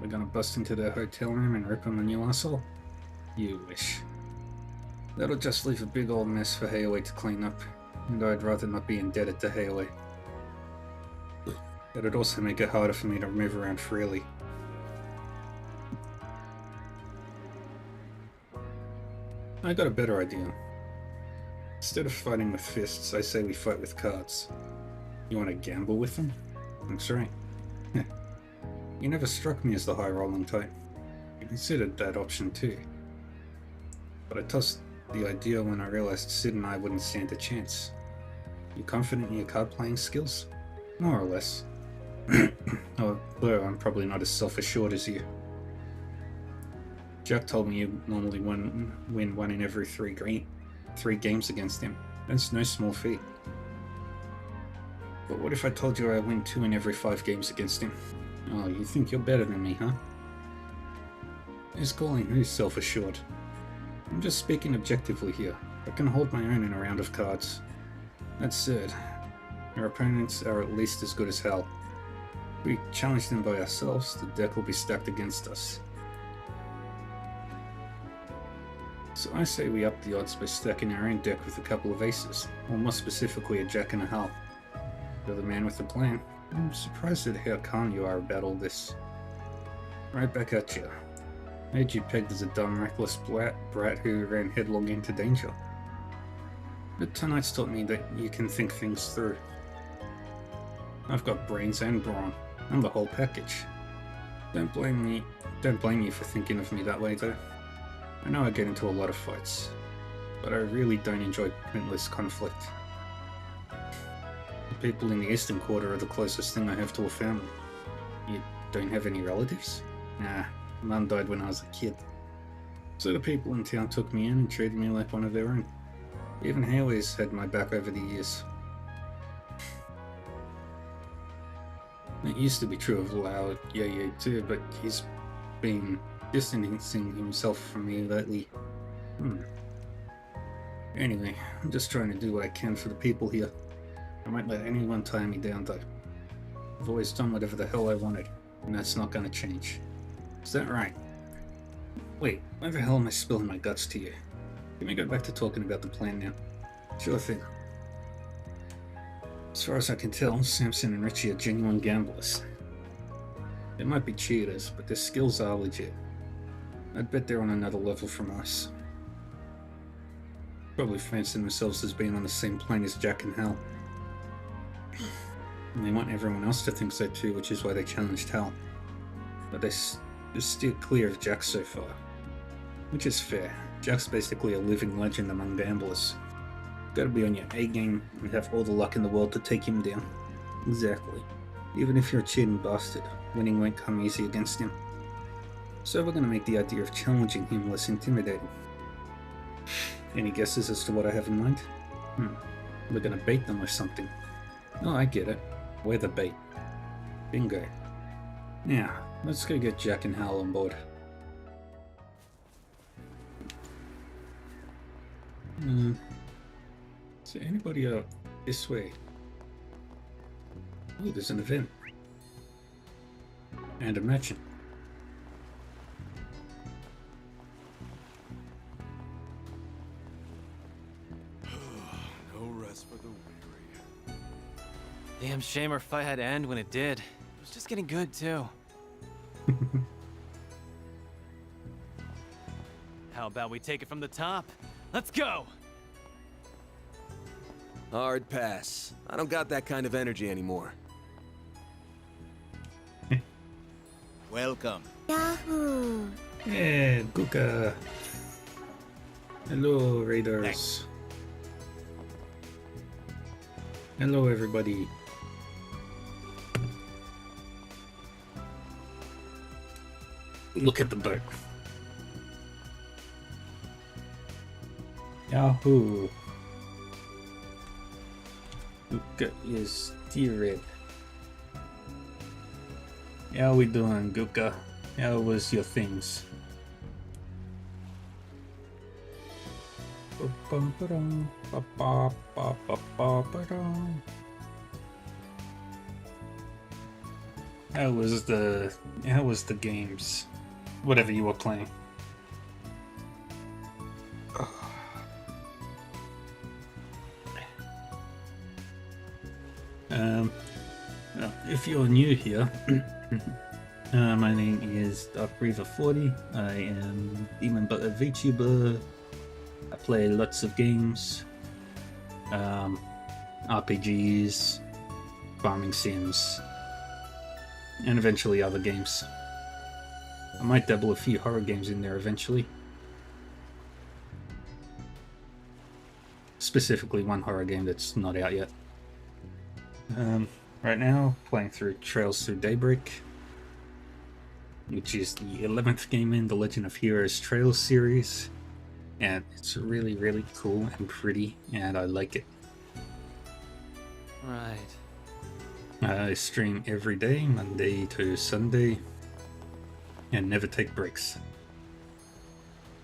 We're gonna bust into their hotel room and rip them a new asshole? You wish. That'll just leave a big old mess for Hayway to clean up, and I'd rather not be indebted to Hayway. It'd also make it harder for me to move around freely. I got a better idea. Instead of fighting with fists, I say we fight with cards. You want to gamble with them? That's right. You never struck me as the high-rolling type. I considered that option too. But I tossed the idea when I realized Sid and I wouldn't stand a chance. You confident in your card-playing skills? More or less. Although I'm probably not as self-assured as you. Jack told me you normally win one in every three games against him. That's no small feat. But what if I told you I win 2 in every 5 games against him? Oh, you think you're better than me, huh? Who's calling who self-assured? I'm just speaking objectively here. I can hold my own in a round of cards. That said, our opponents are at least as good as hell. If we challenge them by ourselves, the deck will be stacked against us. So I say we up the odds by stacking our own deck with a couple of aces, or more specifically a jack and a hull. You're the man with the plan. I'm surprised at how calm you are about all this. Right back at you. I had you pegged as a dumb, reckless brat who ran headlong into danger. But tonight's taught me that you can think things through. I've got brains and brawn. I'm the whole package. Don't blame you for thinking of me that way, though. I know I get into a lot of fights, but I really don't enjoy pointless conflict. The people in the Eastern Quarter are the closest thing I have to a family. You don't have any relatives? Nah, Mum died when I was a kid. So the people in town took me in and treated me like one of their own. Even Hayway's had my back over the years. It used to be true of Lao Ye too, but he's been distancing himself from me lately. Anyway, I'm just trying to do what I can for the people here. I won't let anyone tie me down though. I've always done whatever the hell I wanted, and that's not gonna change. Is that right? Wait, why the hell am I spilling my guts to you? Can we go back to talking about the plan now? Sure thing. As far as I can tell, Samson and Richie are genuine gamblers. They might be cheaters, but their skills are legit. I'd bet they're on another level from us. Probably fancy themselves as being on the same plane as Jack and Hal. And they want everyone else to think so too, which is why they challenged Hal. But they steered clear of Jack so far. Which is fair. Jack's basically a living legend among gamblers. Gotta be on your A game and have all the luck in the world to take him down. Exactly. Even if you're a cheating bastard, winning won't come easy against him. So we're gonna make the idea of challenging him less intimidating. Any guesses as to what I have in mind? We're gonna bait them with something. Oh, I get it. We're the bait. Bingo. Now, let's go get Jack and Hal on board. Is there anybody out this way? Oh, there's an event. And a merchant. No rest for the weary. Damn shame our fight had to end when it did. It was just getting good, too. How about we take it from the top? Let's go! Hard pass. I don't got that kind of energy anymore. Welcome. Yahoo! Yeah, Guka. Hello, Raiders. Thanks. Hello, everybody. Look at the boat. Yahoo! Guka is steered. How we doing, Guka? How was your things? How was the games? Whatever you were playing. If you're new here, my name is Dark Reaver 40. I am Demon Butter VTuber. I play lots of games, RPGs, farming sims, and eventually other games. I might dabble a few horror games in there eventually. Specifically one horror game that's not out yet. Right now, playing through Trails Through Daybreak, which is the 11th game in the Legend of Heroes Trails series, and it's really, really cool and pretty, and I like it. Right. I stream every day, Monday to Sunday, and never take breaks.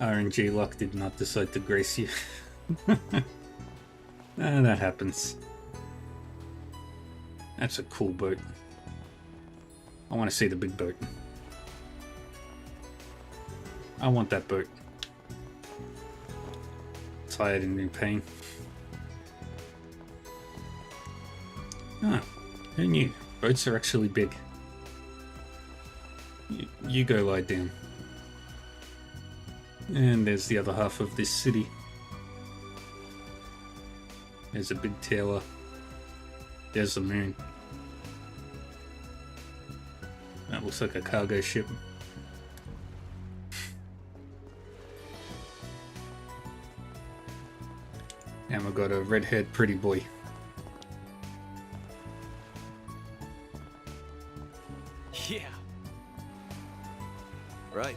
RNG luck did not decide to grace you. That happens. That's a cool boat. I want to see the big boat. I want that boat. Tired and in pain. Ah, who knew? Boats are actually big. You go lie down. And there's the other half of this city. There's a big tower. There's the moon. That looks like a cargo ship. And we've got a red-haired pretty boy. Yeah. Right.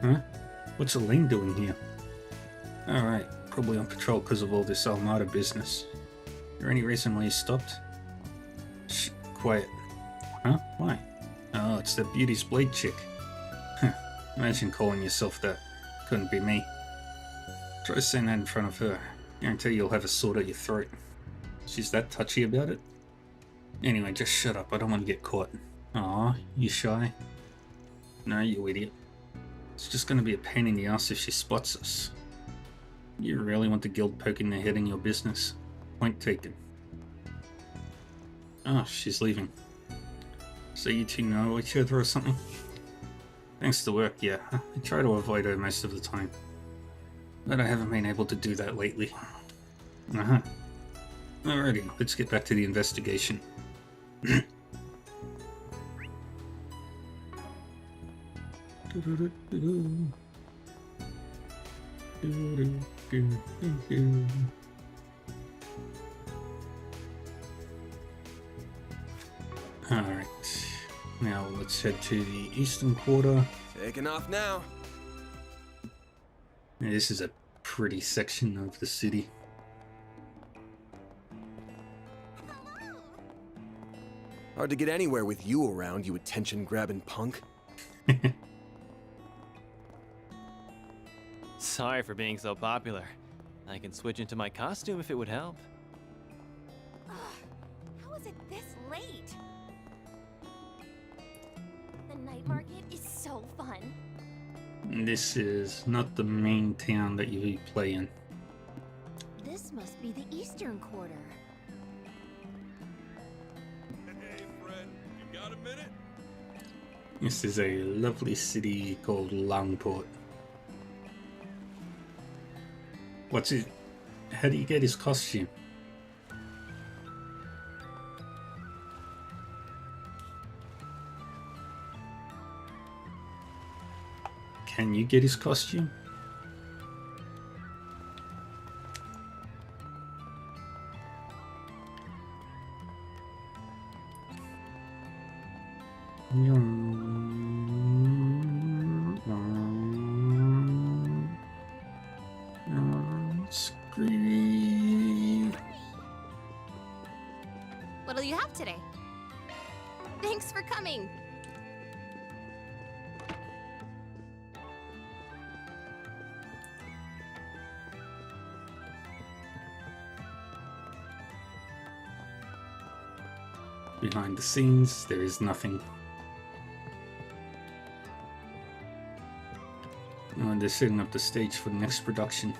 Huh? What's Elaine doing here? Alright, probably on patrol because of all this Almada business. Is there any reason why you stopped? Shh, quiet. Huh? Why? Oh, it's the Beauty's Blade chick. Huh, imagine calling yourself that. Couldn't be me. Try saying that in front of her. Guarantee you'll have a sword at your throat. She's that touchy about it? Anyway, just shut up, I don't want to get caught. Aw, you shy? No, you idiot. It's just going to be a pain in the ass if she spots us. You really want the guild poking their head in your business? Point taken. Oh, she's leaving. So you two know each other or something? Thanks to work, yeah. I try to avoid her most of the time. But I haven't been able to do that lately. Uh-huh. Alrighty, let's get back to the investigation. Alright, now let's head to the eastern quarter. Taking off now. This is a pretty section of the city. Hard to get anywhere with you around, you attention-grabbing punk. Sorry for being so popular. I can switch into my costume if it would help. How is it this late? The night market is so fun. This is not the main town that you play in. This must be the eastern quarter. Hey, friend, you got a minute? This is a lovely city called Longport. What's it? How do you get his costume? Can you get his costume? What'll you have today? Thanks for coming. Behind the scenes, there is nothing. Oh, they're setting up the stage for the next production.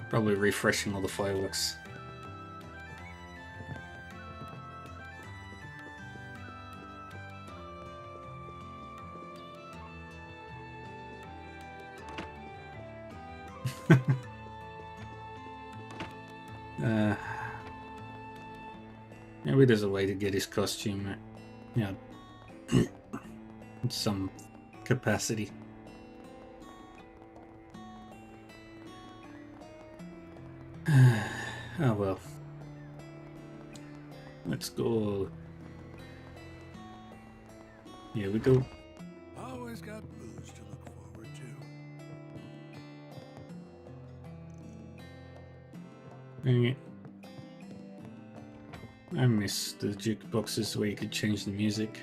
Probably refreshing all the fireworks. Maybe there's a way to get his costume, in some capacity. Oh well. Let's go. Here we go. Always got booze to look forward to. Dang it. I miss the jukeboxes where you could change the music.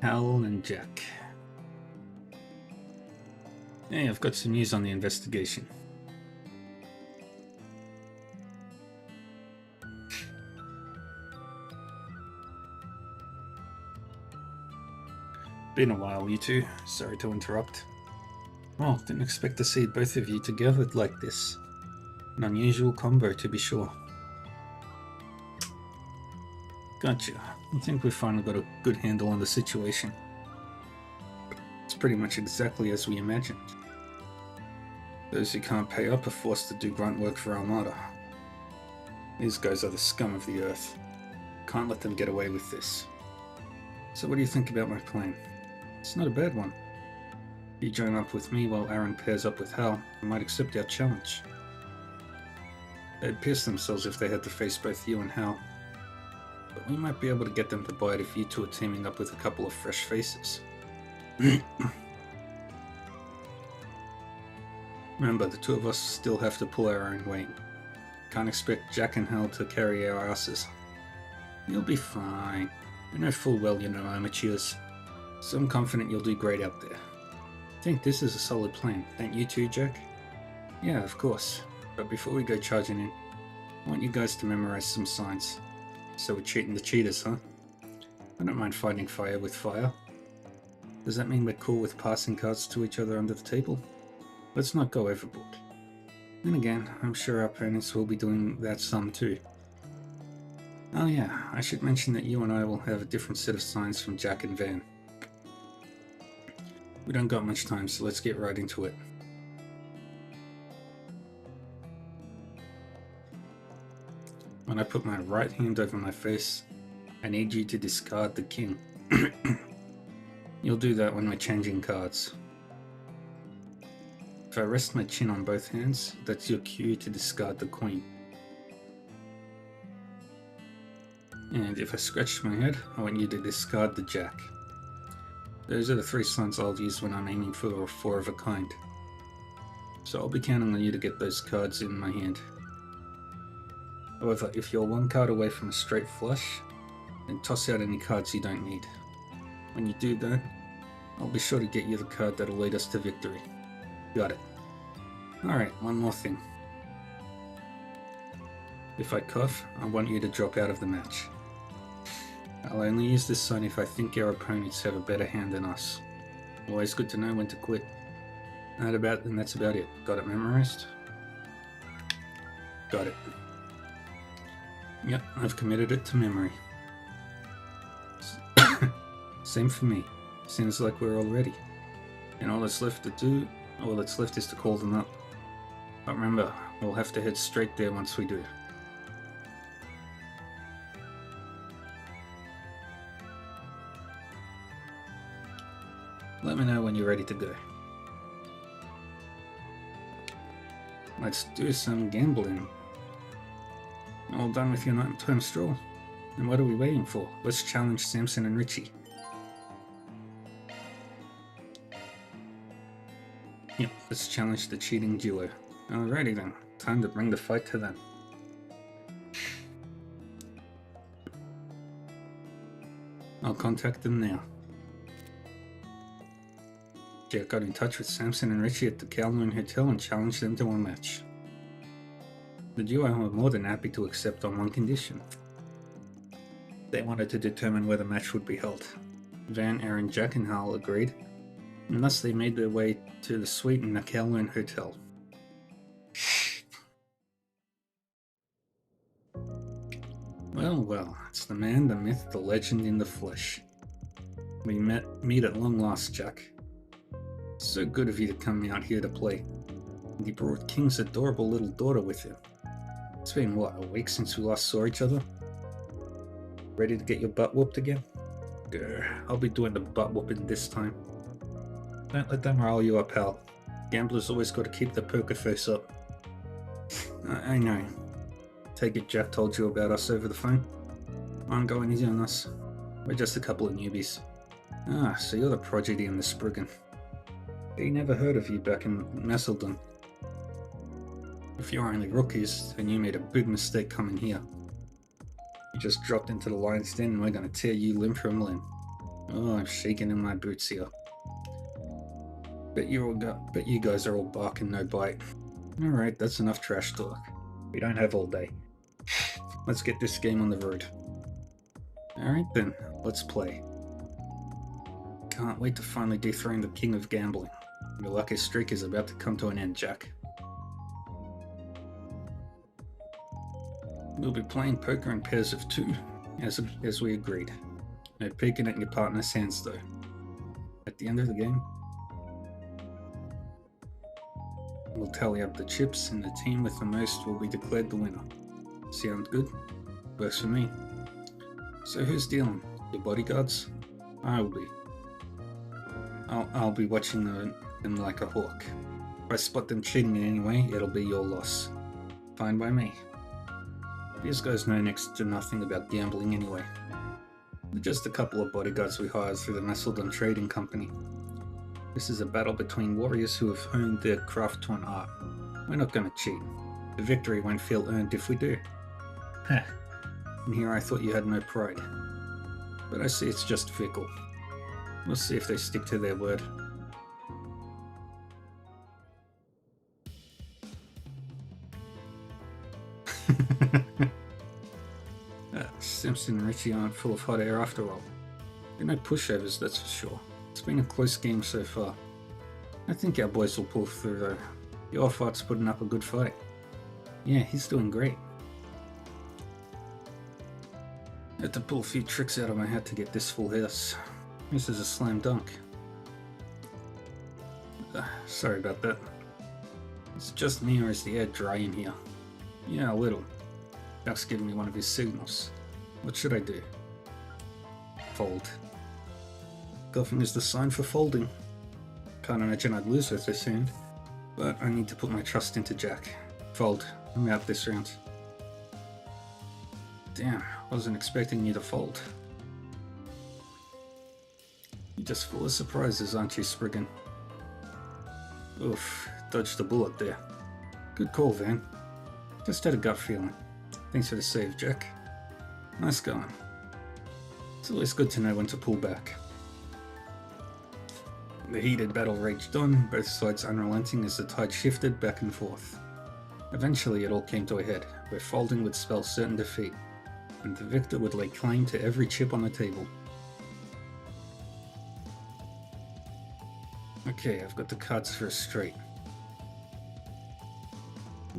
Hal and Jack. Hey, I've got some news on the investigation. Been a while, you two. Sorry to interrupt. Well, didn't expect to see both of you together like this. An unusual combo, to be sure. Gotcha. I think we finally got a good handle on the situation. It's pretty much exactly as we imagined. Those who can't pay up are forced to do grunt work for Armada. These guys are the scum of the earth. Can't let them get away with this. So what do you think about my plan? It's not a bad one. If you join up with me while Aaron pairs up with Hal, I might accept our challenge. They'd piss themselves if they had to face both you and Hal. But we might be able to get them to buy it if you two are teaming up with a couple of fresh faces. Remember, the two of us still have to pull our own weight. Can't expect Jack and Hal to carry our asses. You'll be fine. I know full well you're no amateurs, so I'm confident you'll do great out there. I think this is a solid plan, don't you too, Jack? Yeah, of course. But before we go charging in, I want you guys to memorize some signs. So we're cheating the cheaters, huh? I don't mind fighting fire with fire. Does that mean we're cool with passing cards to each other under the table? Let's not go overboard. Then again, I'm sure our opponents will be doing that some too. Oh yeah, I should mention that you and I will have a different set of signs from Jack and Van. We don't got much time, so let's get right into it. When I put my right hand over my face, I need you to discard the king. You'll do that when we're changing cards. If I rest my chin on both hands, that's your cue to discard the queen. And if I scratch my head, I want you to discard the jack. Those are the three signs I'll use when I'm aiming for a 4 of a kind. So I'll be counting on you to get those cards in my hand. However, if you're one card away from a straight flush, then toss out any cards you don't need. When you do that, I'll be sure to get you the card that'll lead us to victory. Got it. Alright, one more thing. If I cough, I want you to drop out of the match. I'll only use this sign if I think our opponents have a better hand than us. Always good to know when to quit. And that's about it. Got it memorized? Got it. Yep, I've committed it to memory. Same for me. Seems like we're all ready. And all that's left is to call them up. But remember, we'll have to head straight there once we do. Let me know when you're ready to go. Let's do some gambling. All done with your nighttime stroll? And what are we waiting for? Let's challenge Samson and Richie. Yep, let's challenge the cheating duo. Alrighty then, time to bring the fight to them. I'll contact them now. Jack got in touch with Samson and Richie at the Kowloon Hotel and challenged them to a match. The duo were more than happy to accept on one condition. They wanted to determine where the match would be held. Van, Aaron, Jack and Hal agreed, and thus they made their way to the suite in the Kowloon Hotel. Well, it's the man, the myth, the legend in the flesh. We meet at long last, Jack. So good of you to come out here to play. And he brought King's adorable little daughter with him. It's been, what, a week since we last saw each other? Ready to get your butt whooped again? Grr, I'll be doing the butt whooping this time. Don't let them rile you up, pal. Gamblers always got to keep the poker face up. I know. Take it Jack told you about us over the phone? I'm going easy on us. We're just a couple of newbies. Ah, so you're the prodigy in the Spriggan. He never heard of you back in Messeldon. If you're only rookies, then you made a big mistake coming here. You just dropped into the lion's den and we're gonna tear you limb from limb. Oh, I'm shaking in my boots here. Bet you guys are all bark and no bite. Alright, that's enough trash talk. We don't have all day. Let's get this game on the road. Alright then, let's play. Can't wait to finally dethrone the king of gambling. Your lucky streak is about to come to an end, Jack. We'll be playing poker in pairs of two, as we agreed. No peeking at your partner's hands though. At the end of the game, we'll tally up the chips and the team with the most will be declared the winner. Sound good? Works for me. So who's dealing? Your bodyguards? I will be. I'll be watching them like a hawk. If I spot them cheating in any way, it'll be your loss. Fine by me. These guys know next to nothing about gambling anyway. They're just a couple of bodyguards we hired through the Messeldon Trading Company. This is a battle between warriors who have honed their craft to an art. We're not gonna cheat. The victory won't feel earned if we do. Heh. And here I thought you had no pride. But I see it's just fickle. We'll see if they stick to their word. Simpson and Richie aren't full of hot air after all. They're no pushovers, that's for sure. It's been a close game so far. I think our boys will pull through though. Your fight's putting up a good fight. Yeah, he's doing great. Had to pull a few tricks out of my hat to get this full house. This is a slam dunk. Sorry about that. It's just me, or is the air dry in here? Yeah, a little. Jack's giving me one of his signals. What should I do? Fold. Golfing is the sign for folding. Can't imagine I'd lose with this hand, but I need to put my trust into Jack. Fold. I'm out this round. Damn, wasn't expecting you to fold. You're just full of surprises, aren't you, Spriggan? Oof, dodged a bullet there. Good call, Van. Just had a gut feeling. Thanks for the save, Jack. Nice going. It's always good to know when to pull back. The heated battle raged on, both sides unrelenting as the tide shifted back and forth. Eventually it all came to a head, where folding would spell certain defeat, and the victor would lay claim to every chip on the table. Okay, I've got the cards for a straight.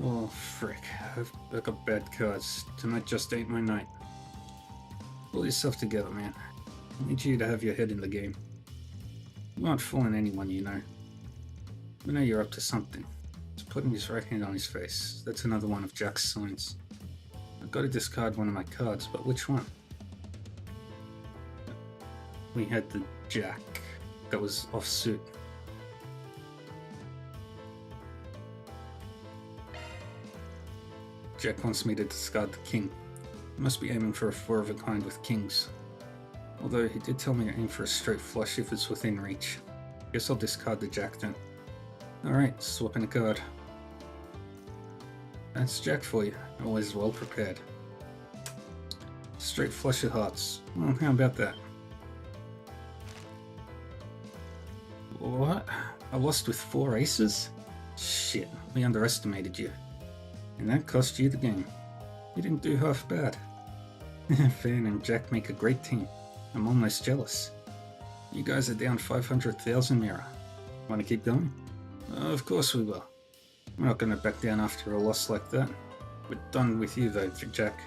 Oh, frick. I've got bad cards. Tonight just ain't my night. Pull yourself together, man. I need you to have your head in the game. You aren't fooling anyone, you know. I know you're up to something. It's putting his right hand on his face. That's another one of Jack's signs. I've got to discard one of my cards, but which one? We had the Jack that was off suit. Jack wants me to discard the king. I must be aiming for a 4 of a kind with kings. Although he did tell me to aim for a straight flush if it's within reach. Guess I'll discard the Jack then. Alright, swapping a card. That's Jack for you, always well prepared. Straight flush of hearts. Well, how about that? What? I lost with 4 aces? Shit, we underestimated you. And that cost you the game. You didn't do half bad. Fan and Jack make a great team. I'm almost jealous. You guys are down 500,000 Mira. Want to keep going? Of course we will. We're not going to back down after a loss like that. We're done with you though, Jack.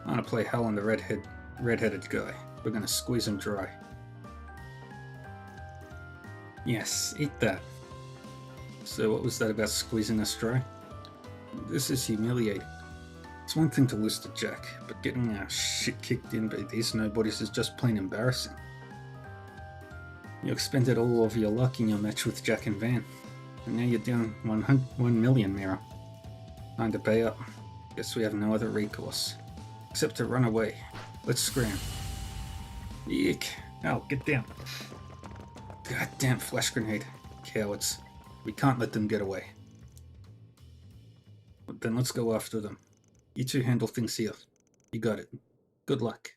I want to play Hal and the redheaded guy. We're going to squeeze him dry. Yes, eat that. So what was that about squeezing us dry? This is humiliating. It's one thing to lose to Jack, but getting our shit kicked in by these nobodies is just plain embarrassing. You expended all of your luck in your match with Jack and Van, and now you're down 1 million Mira. Time to pay up. Guess we have no other recourse. Except to run away. Let's scram. Eek. Al, get down. Goddamn flash grenade. Cowards. We can't let them get away. But then let's go after them. You two handle things here. You got it. Good luck.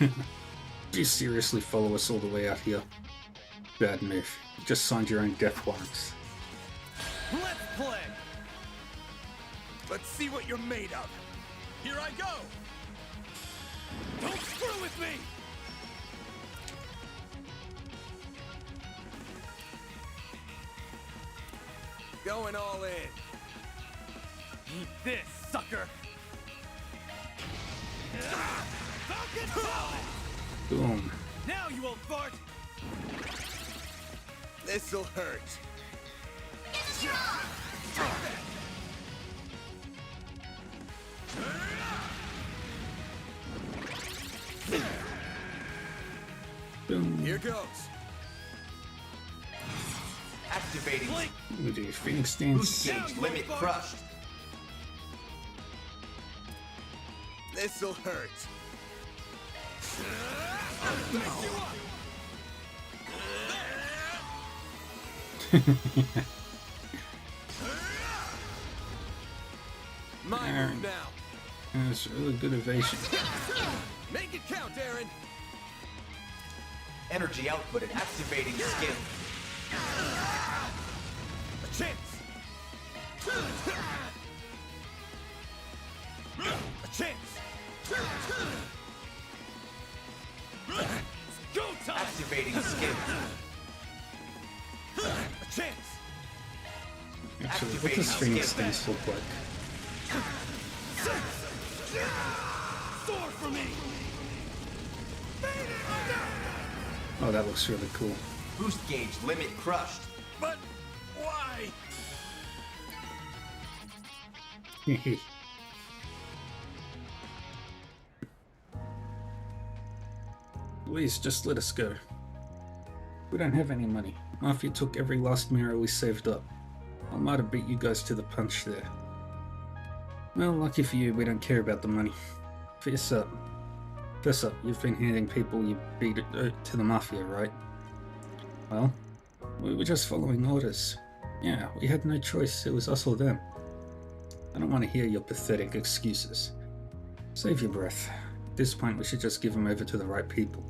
Do you seriously follow us all the way out here? Bad move. You just signed your own death warrants. Let's play! Let's see what you're made of. Here I go! Don't screw with me! Going all in. Eat this, sucker! Falcon Talon! Boom. Now you won't fart! This'll hurt. Boom. Here goes. Activating. We do Phoenix Dance. Boost gauge limit crushed. This'll hurt. My move now. That's really good evasion. Make it count, Aaron. Energy outputted. Activating skill. A chance. A chance. Go time. Activating skill. A chance. Actually, what does Phoenix Dance look like? Sword for me. Oh, that looks really cool. Boost gauge limit crushed. But why? Please, just let us go. We don't have any money. Mafia took every last mirror we saved up. I might have beat you guys to the punch there. Well, lucky for you, we don't care about the money. Fess up. Fess up, you've been handing people you beat to the Mafia, right? Well, we were just following orders. Yeah, we had no choice, it was us or them. I don't want to hear your pathetic excuses. Save your breath. At this point, we should just give them over to the right people.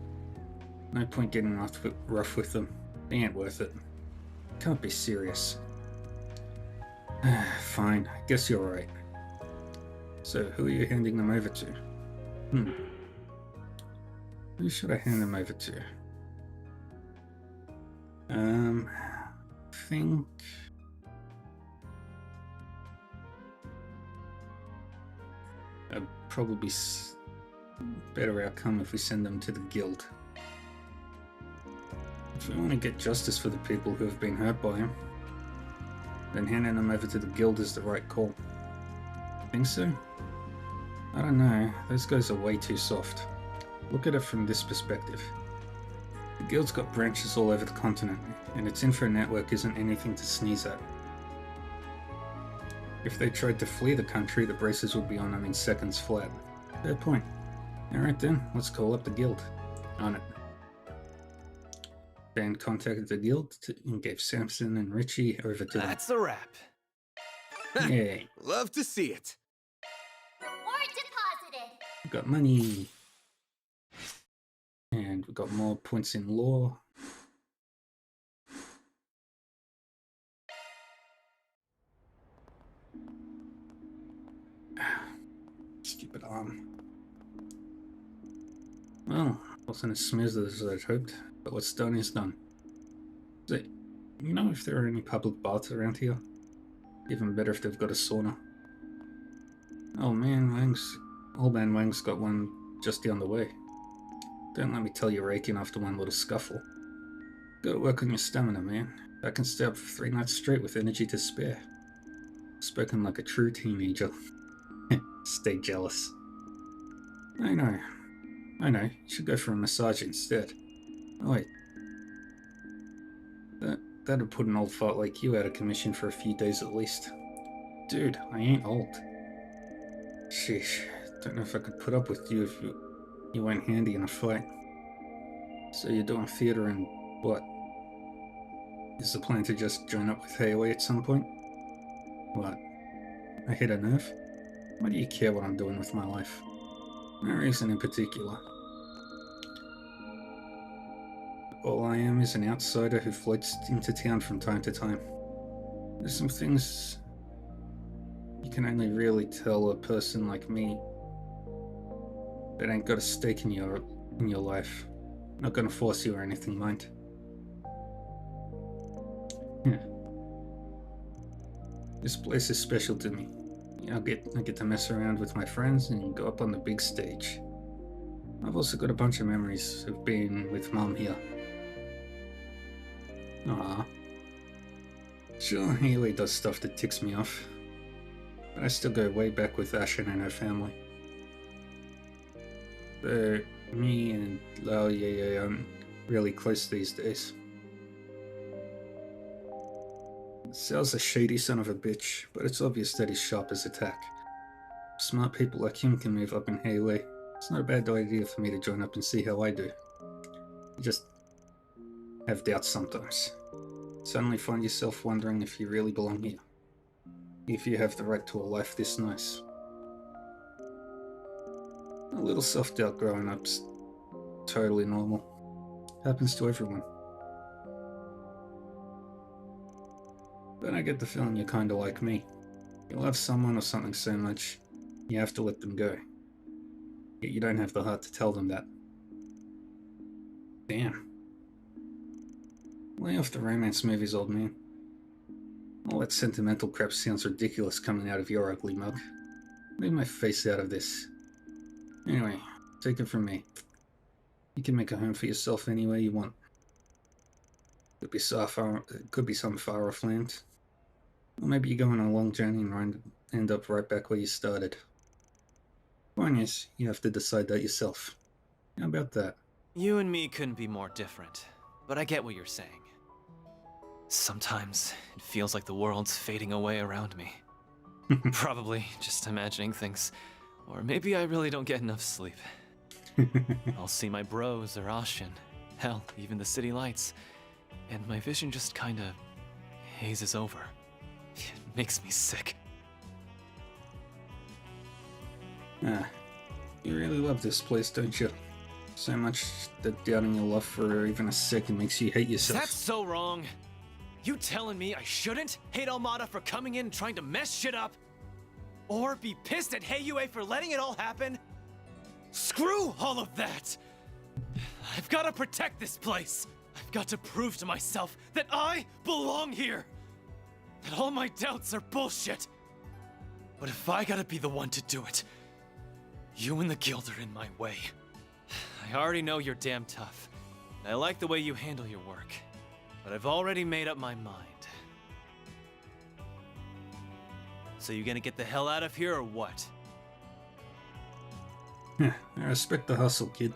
No point getting rough with them. They ain't worth it. Can't be serious. Fine, I guess you're right. So, who are you handing them over to? Who should I hand them over to? I think... It'd probably be better outcome if we send them to the guild. If we want to get justice for the people who have been hurt by him, then handing them over to the guild is the right call. Think so? I don't know, those guys are way too soft. Look at it from this perspective. The guild's got branches all over the continent, and its info network isn't anything to sneeze at. If they tried to flee the country, the braces would be on them in seconds flat. Fair point. Alright then, let's call up the guild. On it. Ben contacted the guild and gave Samson and Richie over to them. That's a wrap. Yay. Love to see it. Reward deposited. We got money. And we got more points in law. Stupid arm. Well, wasn't as smooth as I'd hoped, but what's done is done. So, you know if there are any public baths around here? Even better if they've got a sauna. Oh man, Old Man Wang's got one just down the way. Don't let me tell you raking after one little scuffle. Gotta work on your stamina, man. I can stay up for 3 nights straight with energy to spare. Spoken like a true teenager. Stay jealous. I know. You should go for a massage instead. Oh wait. That'd put an old fart like you out of commission for a few days at least. Dude, I ain't old. Sheesh, don't know if I could put up with you if you weren't handy in a fight. So you're doing theater and what? Is the plan to just join up with Hayway at some point? What? I hit a nerve? Why do you care what I'm doing with my life? No reason in particular. All I am is an outsider who floats into town from time to time. There's some things you can only really tell a person like me that ain't got a stake in your life. Not gonna force you or anything, mind. This place is special to me. I get to mess around with my friends and go up on the big stage. I've also got a bunch of memories of being with Mum here. Aww. Sure, Haley does stuff that ticks me off, but I still go way back with Ashen and her family. Though me and Lao Yeye aren't really close these days. Sal's a shady son of a bitch, but it's obvious that he's sharp as a tack. Smart people like him can move up in Hayway. It's not a bad idea for me to join up and see how I do. You just have doubts sometimes. Suddenly find yourself wondering if you really belong here. If you have the right to a life this nice. A little self-doubt growing up's totally normal. Happens to everyone. But I get the feeling you're kinda like me. You love someone or something so much, you have to let them go. Yet you don't have the heart to tell them that. Damn. Lay off the romance movies, old man. All that sentimental crap sounds ridiculous coming out of your ugly mug. Leave my face out of this. Anyway, take it from me. You can make a home for yourself any way you want. It could be some far-off land. Or maybe you go on a long journey and end up right back where you started. Point is, you have to decide that yourself. How about that? You and me couldn't be more different, but I get what you're saying. Sometimes it feels like the world's fading away around me. Probably just imagining things. Or maybe I really don't get enough sleep. I'll see my bros or Ashen. Hell, even the city lights. And my vision just kinda hazes over. It makes me sick. Ah, you really love this place, don't you? So much that doubting your love for her even a second makes you hate yourself. That's so wrong. You telling me I shouldn't hate Almada for coming in and trying to mess shit up? Or be pissed at Heiyue for letting it all happen? Screw all of that! I've got to protect this place. I've got to prove to myself that I belong here. That all my doubts are bullshit. But if I gotta be the one to do it, you and the guild are in my way. I already know you're damn tough. And I like the way you handle your work. But I've already made up my mind. So you gonna get the hell out of here or what? I respect the hustle, kid.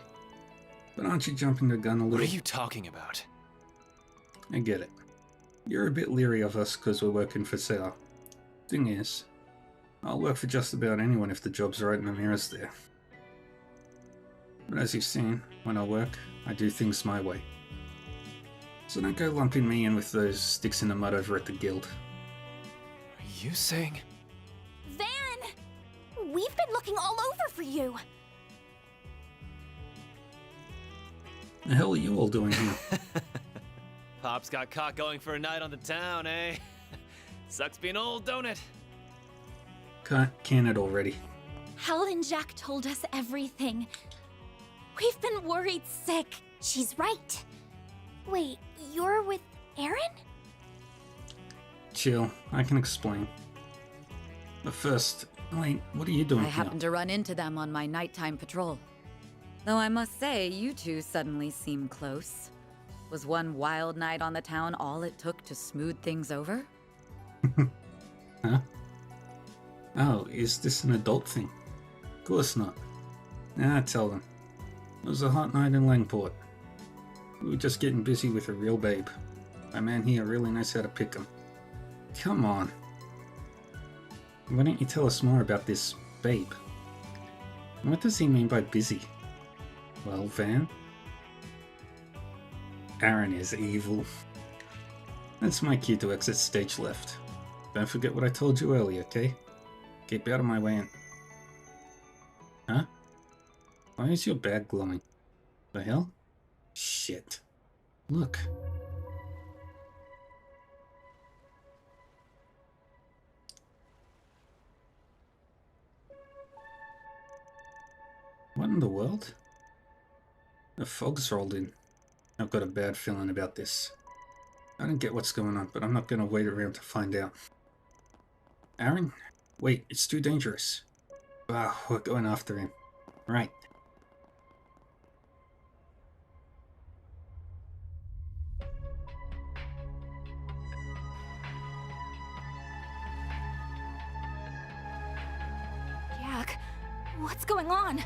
But aren't you jumping the gun a little? What are you talking about? I get it. You're a bit leery of us because we're working for sale. Thing is, I'll work for just about anyone if the job's right and the mirror's there. But as you've seen, when I work, I do things my way. So don't go lumping me in with those sticks in the mud over at the guild. Are you saying? Van! We've been looking all over for you. The hell are you all doing here? Pop's got caught going for a night on the town, eh? Sucks being old, don't it? Can it already? Hal and Jack told us everything. We've been worried sick. She's right. Wait, you're with Aaron? Chill, I can explain. But first, wait, what are you doing I here? happened to run into them on my nighttime patrol. Though I must say, you two suddenly seem close. Was one wild night on the town all it took to smooth things over? Huh? Oh, is this an adult thing? Of course not. Nah, tell them. It was a hot night in Langport. We were just getting busy with a real babe. My man here really knows how to pick 'em. Come on. Why don't you tell us more about this babe? What does he mean by busy? Well, Van? Aaron is evil. That's my cue to exit stage left. Don't forget what I told you earlier, okay? Keep out of my way and... Huh? Why is your bag glowing? The hell? Shit. Look. What in the world? The fog's rolled in. I've got a bad feeling about this. I don't get what's going on, but I'm not going to wait around to find out. Aaron? Wait, it's too dangerous. Wow, we're going after him. Right. Jack, what's going on?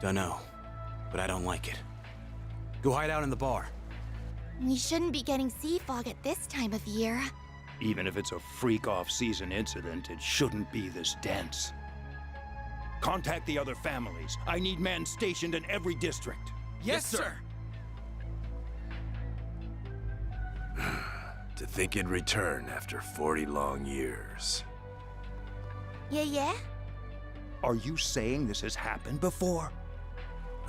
Dunno, but I don't like it. Go hide out in the bar. We shouldn't be getting sea fog at this time of year. Even if it's a freak off-season incident, it shouldn't be this dense. Contact the other families. I need men stationed in every district. Yes, sir! To think it'd return after 40 long years. Yeah? Are you saying this has happened before?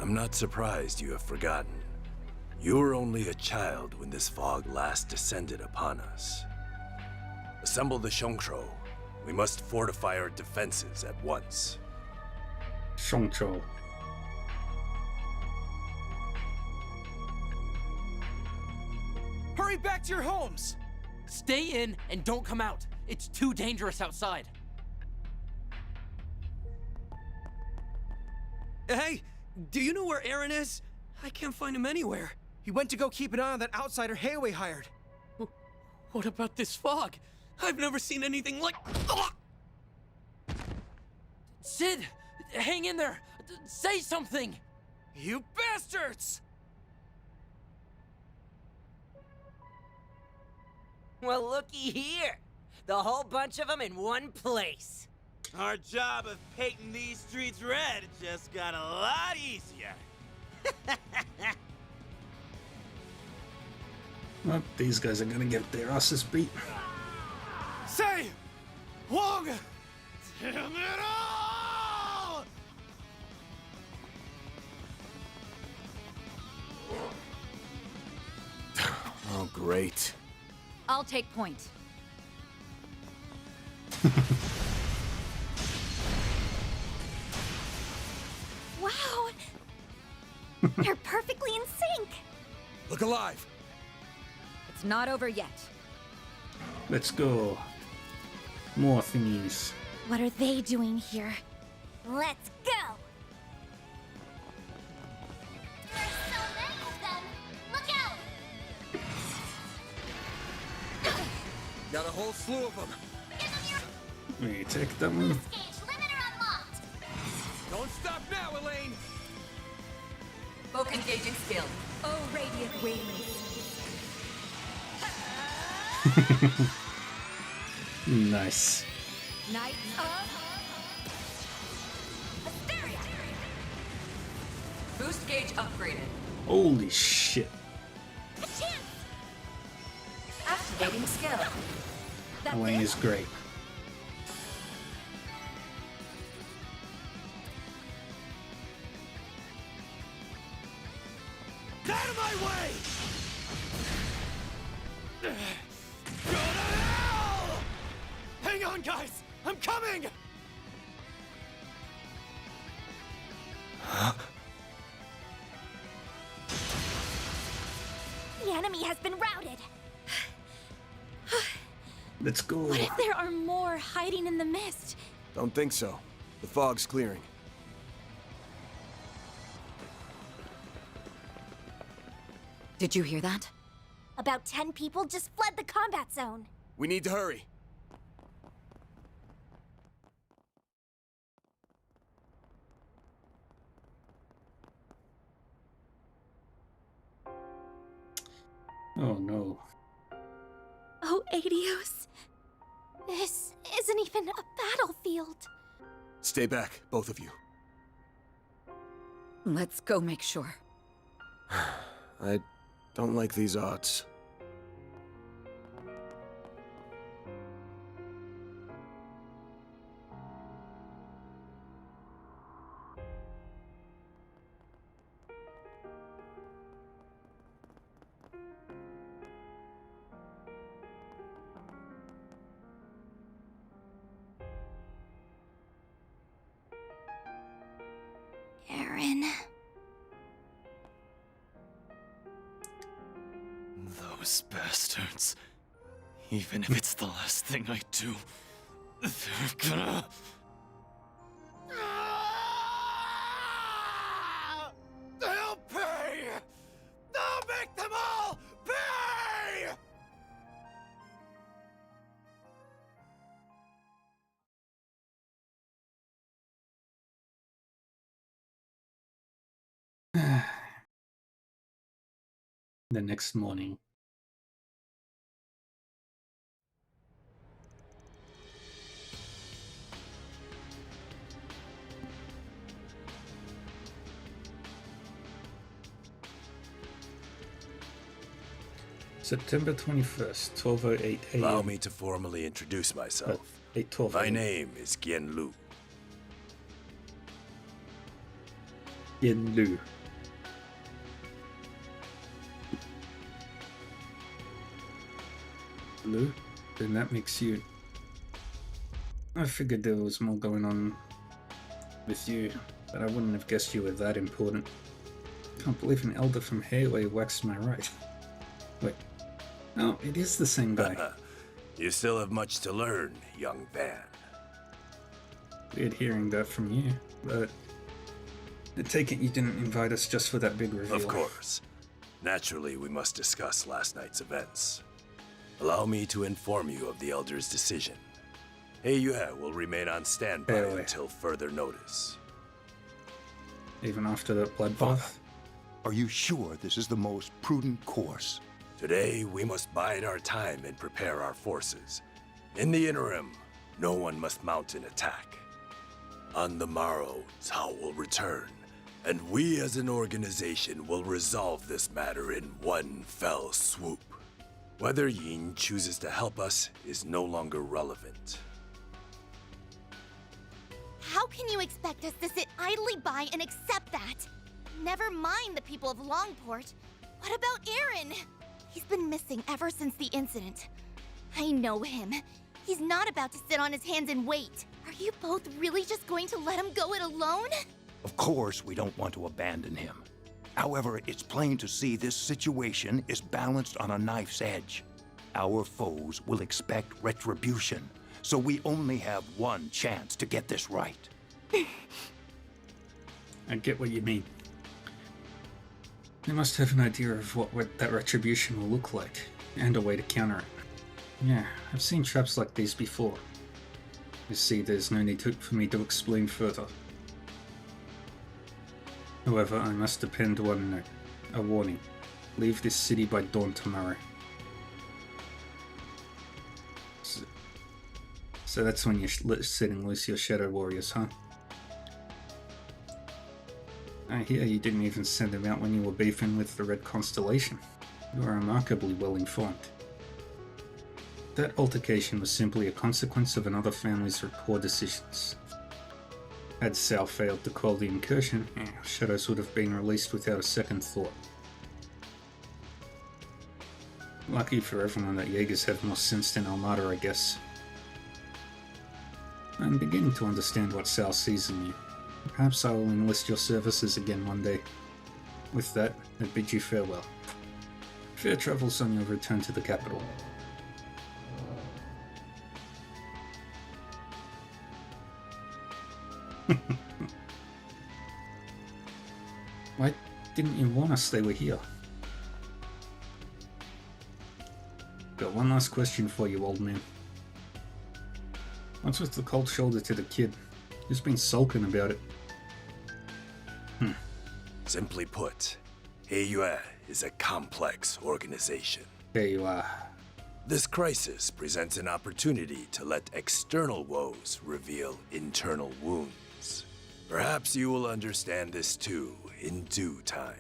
I'm not surprised you have forgotten. You were only a child when this fog last descended upon us. Assemble the Shongtro. We must fortify our defenses at once. Shongtro. Hurry back to your homes! Stay in and don't come out. It's too dangerous outside. Hey, do you know where Aaron is? I can't find him anywhere. He went to go keep an eye on that outsider Hayway hired. What about this fog? I've never seen anything like... Sid, hang in there. Say something. You bastards! Well, looky here. The whole bunch of them in one place. Our job of painting these streets red just got a lot easier. Well, these guys are gonna get their asses beat. Say! Wong! Damn it all! Oh, great. I'll take point. Wow! They're perfectly in sync! Look alive! It's not over yet. Let's go. More thingies. What are they doing here? Let's go! There are so many of them! Look Got a whole slew of them. We take them. Don't stop now, Elaine! Book engaging skill. Oh, radiant wings. Nice. Knights of Asteria. Boost gauge upgraded. Holy shit. Activating skill. Elaine is great. Out of my way! Go to hell! Hang on, guys! I'm coming! The enemy has been routed. Let's go. What if there are more hiding in the mist? Don't think so. The fog's clearing. Did you hear that? About 10 people just fled the combat zone. We need to hurry. Oh no. Oh, Adios. This isn't even a battlefield. Stay back, both of you. Let's go make sure. I don't like these odds. Aaron. Those bastards. Even if it's the last thing I do, they're gonna... They'll pay! They'll make them all pay! The next morning. September 21st, 12:08 a.m. Allow me to formally introduce myself. 8:12 My name is Gien Lu. Yin Lu. Lu? Then that makes you... I figured there was more going on with you, but I wouldn't have guessed you were that important. Can't believe an elder from Hayway waxed my right. Wait. Oh, it is the same guy. You still have much to learn, young Van. Weird hearing that from you, but I take it you didn't invite us just for that big reveal. Of course. Naturally, we must discuss last night's events. Allow me to inform you of the Elder's decision. Heiyue will remain on standby until further notice. Even after that bloodbath? Are you sure this is the most prudent course? Today, we must bide our time and prepare our forces. In the interim, no one must mount an attack. On the morrow, Cao will return, and we as an organization will resolve this matter in one fell swoop. Whether Yin chooses to help us is no longer relevant. How can you expect us to sit idly by and accept that? Never mind the people of Longport. What about Aaron? He's been missing ever since the incident. I know him. He's not about to sit on his hands and wait. Are you both really just going to let him go it alone? Of course, we don't want to abandon him. However, it's plain to see this situation is balanced on a knife's edge. Our foes will expect retribution, so we only have one chance to get this right. I get what you mean. They must have an idea of what that retribution will look like, and a way to counter it. Yeah, I've seen traps like these before. You see, there's no need for me to explain further. However, I must append one note. A warning. Leave this city by dawn tomorrow. So that's when you're setting loose your Shadow Warriors, huh? I hear you didn't even send them out when you were beefing with the Red Constellation. You are remarkably well informed. That altercation was simply a consequence of another family's poor decisions. Had Sal failed to quell the incursion, Shadows would have been released without a second thought. Lucky for everyone that Jaegers have more sense than Armada, I guess. I'm beginning to understand what Sal sees in you. Perhaps I will enlist your services again one day. With that, I bid you farewell. Fair travels on your return to the capital. Why didn't you warn us they were here? Got one last question for you, old man. What's with the cold shoulder to the kid? He's been sulking about it. Simply put, Heiyue is a complex organization. There you are. This crisis presents an opportunity to let external woes reveal internal wounds. Perhaps you will understand this too in due time.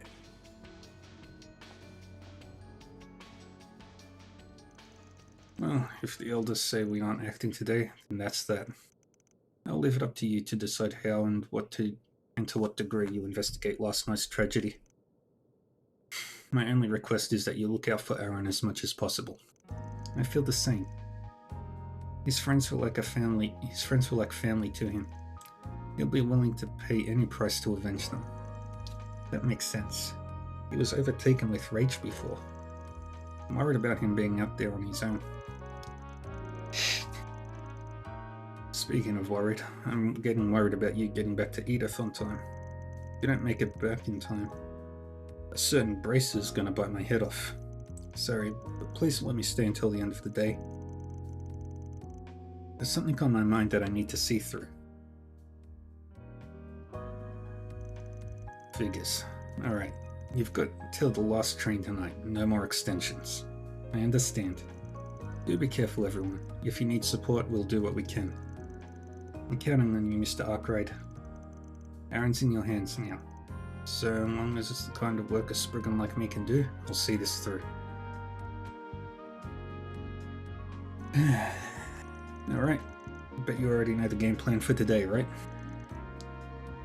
Well, if the elders say we aren't acting today, then that's that. I'll leave it up to you to decide how and to what degree you investigate last night's tragedy. My only request is that you look out for Aaron as much as possible. I feel the same. His friends were like family to him. He'll be willing to pay any price to avenge them. That makes sense. He was overtaken with rage before. I'm worried about him being out there on his own. Speaking of worried, I'm getting worried about you getting back to Edith on time. If you don't make it back in time, a certain bracer's gonna bite my head off. Sorry, but please let me stay until the end of the day. There's something on my mind that I need to see through. Figures. Alright, you've got till the last train tonight, no more extensions. I understand. Do be careful, everyone. If you need support, we'll do what we can. I'm counting on you, Mr. Arkwright. Aaron's in your hands now. So long as it's the kind of work a Spriggan like me can do, I'll see this through. Alright, bet you already know the game plan for today, right?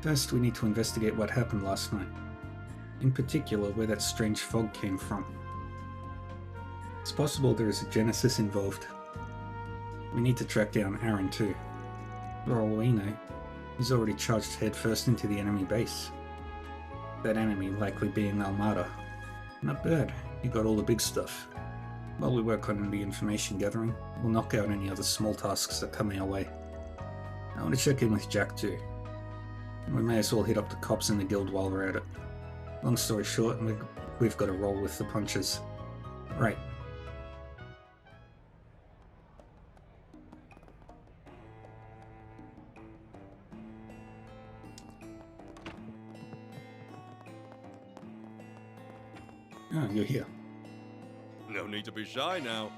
First, we need to investigate what happened last night. In particular, where that strange fog came from. It's possible there is a Genesis involved. We need to track down Aaron too. For all we know, he's already charged headfirst into the enemy base. That enemy likely being Armada. Not bad, you got all the big stuff. While we work on the information gathering, we'll knock out any other small tasks that come our way. I want to check in with Jack too. We may as well hit up the cops in the guild while we're at it. Long story short, we've got to roll with the punches. Right. Oh, you're here. No need to be shy now.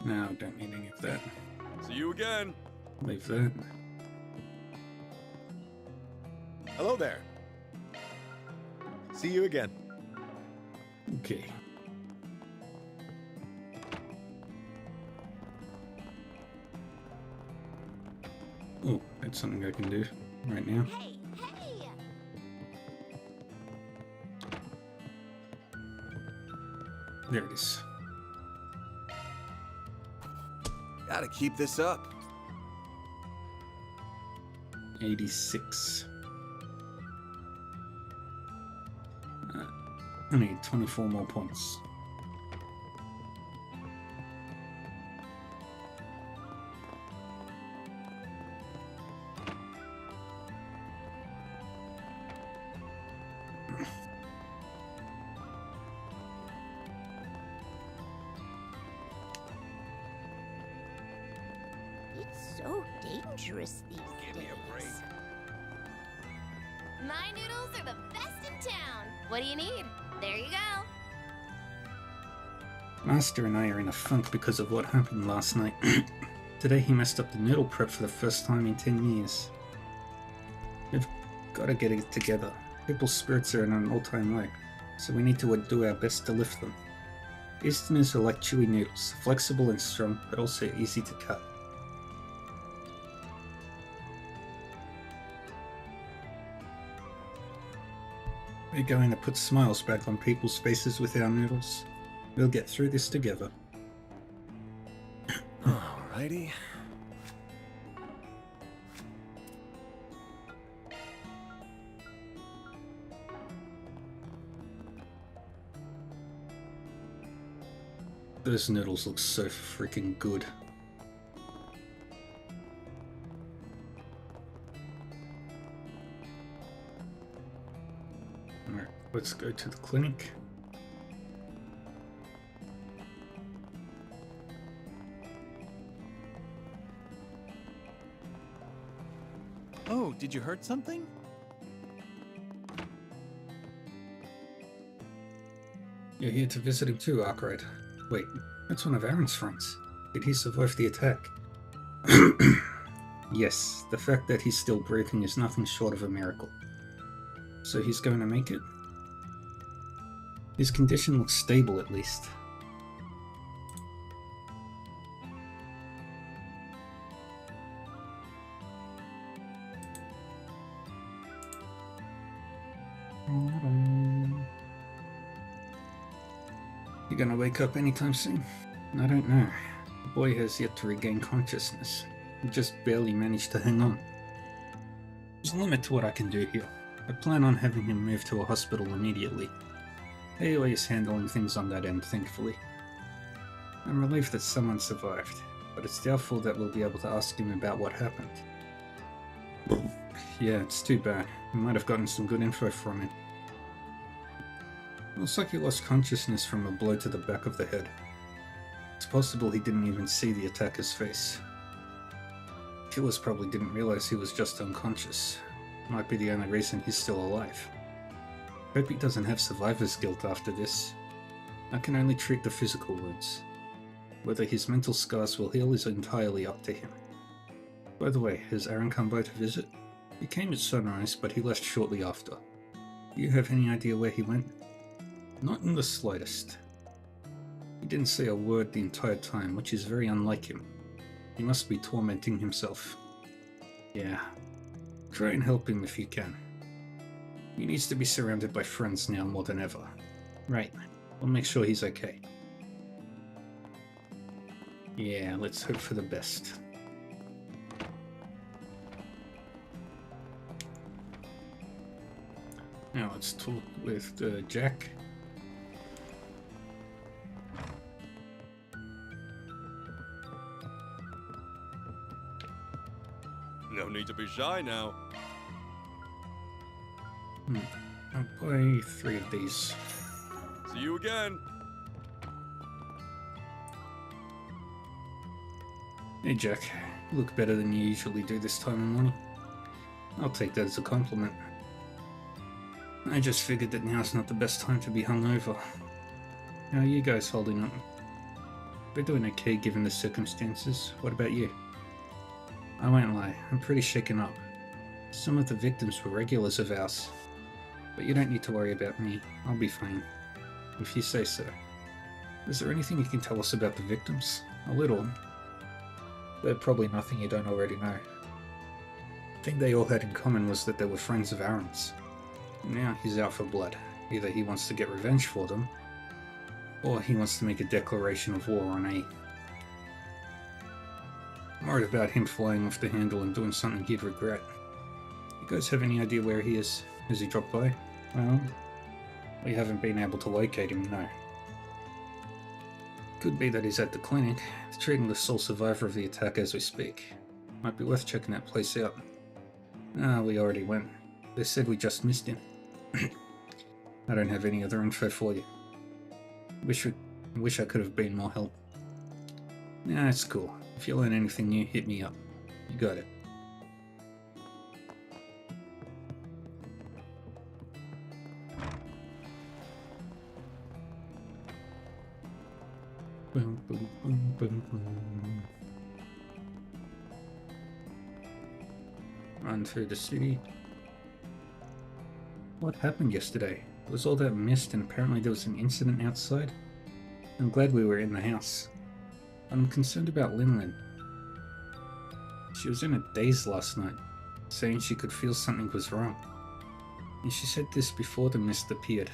No, don't need any of that. See you again. Leave that. Hello there. See you again. Okay. Oh, that's something I can do right now. Hey, hey! There it is. Gotta keep this up. 86. I need 24 more points. so dangerous these days. My noodles are the best in town. What do you need? There you go. Master and I are in a funk because of what happened last night. Today he messed up the noodle prep for the first time in 10 years. We've got to get it together. People's spirits are in an all-time low, so we need to do our best to lift them. Easterners are like chewy noodles, flexible and strong, but also easy to cut. We're going to put smiles back on people's faces with our noodles. We'll get through this together. Alrighty. Those noodles look so freaking good. Alright, let's go to the clinic. Oh, did you hurt something? You're here to visit him too, Arkwright. Wait, that's one of Aaron's friends. Did he survive the attack? Yes, the fact that he's still breathing is nothing short of a miracle. So he's going to make it? His condition looks stable at least. You gonna wake up anytime soon? I don't know. The boy has yet to regain consciousness. He just barely managed to hang on. There's a limit to what I can do here. I plan on having him moved to a hospital immediately. AOA is handling things on that end, thankfully. I'm relieved that someone survived, but it's doubtful that we'll be able to ask him about what happened. Yeah, it's too bad. We might have gotten some good info from him. Looks like he lost consciousness from a blow to the back of the head. It's possible he didn't even see the attacker's face. Killers probably didn't realize he was just unconscious. Might be the only reason he's still alive. Hope he doesn't have survivor's guilt after this. I can only treat the physical wounds. Whether his mental scars will heal is entirely up to him. By the way, has Aaron come by to visit? He came at sunrise, but he left shortly after. Do you have any idea where he went? Not in the slightest. He didn't say a word the entire time, which is very unlike him. He must be tormenting himself. Yeah. Try and help him if you can. He needs to be surrounded by friends now more than ever. Right. We'll make sure he's okay. Yeah, let's hope for the best. Now let's talk with Jack. No need to be shy now. I'll buy 3 of these. See you again. Hey Jack, you look better than you usually do this time of morning. I'll take that as a compliment. I just figured that now's not the best time to be hungover. How are you guys holding up? We're doing okay given the circumstances. What about you? I won't lie, I'm pretty shaken up. Some of the victims were regulars of ours. But you don't need to worry about me. I'll be fine. If you say so. Is there anything you can tell us about the victims? A little. But probably nothing you don't already know. The thing they all had in common was that they were friends of Aaron's. Now he's out for blood. Either he wants to get revenge for them, or he wants to make a declaration of war on A. I'm worried about him flying off the handle and doing something he'd regret. You guys have any idea where he is? Has he dropped by? Well, we haven't been able to locate him, no. Could be that he's at the clinic, treating the sole survivor of the attack as we speak. Might be worth checking that place out. We already went. They said we just missed him. I don't have any other info for you. Wish I could have been more help. Nah, it's cool. If you learn anything new, hit me up. You got it. Boom, boom, boom, boom, boom. Run through the city. What happened yesterday? There was all that mist and apparently there was an incident outside. I'm glad we were in the house. I'm concerned about Lin. She was in a daze last night, saying she could feel something was wrong. And she said this before the mist appeared.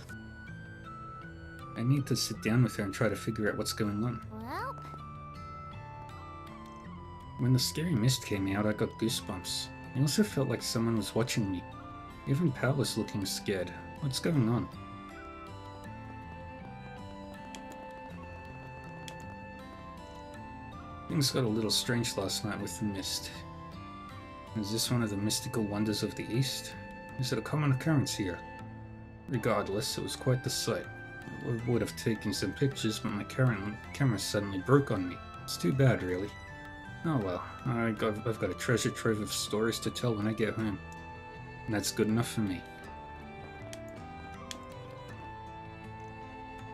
I need to sit down with her and try to figure out what's going on. Well, When the scary mist came out, I got goosebumps. I also felt like someone was watching me. Even Pal was looking scared. What's going on? Things got a little strange last night with the mist. Is this one of the mystical wonders of the East? Is it a common occurrence here? Regardless, it was quite the sight. I would have taken some pictures, but my camera suddenly broke on me. It's too bad, really. Oh well, I've got a treasure trove of stories to tell when I get home. And that's good enough for me.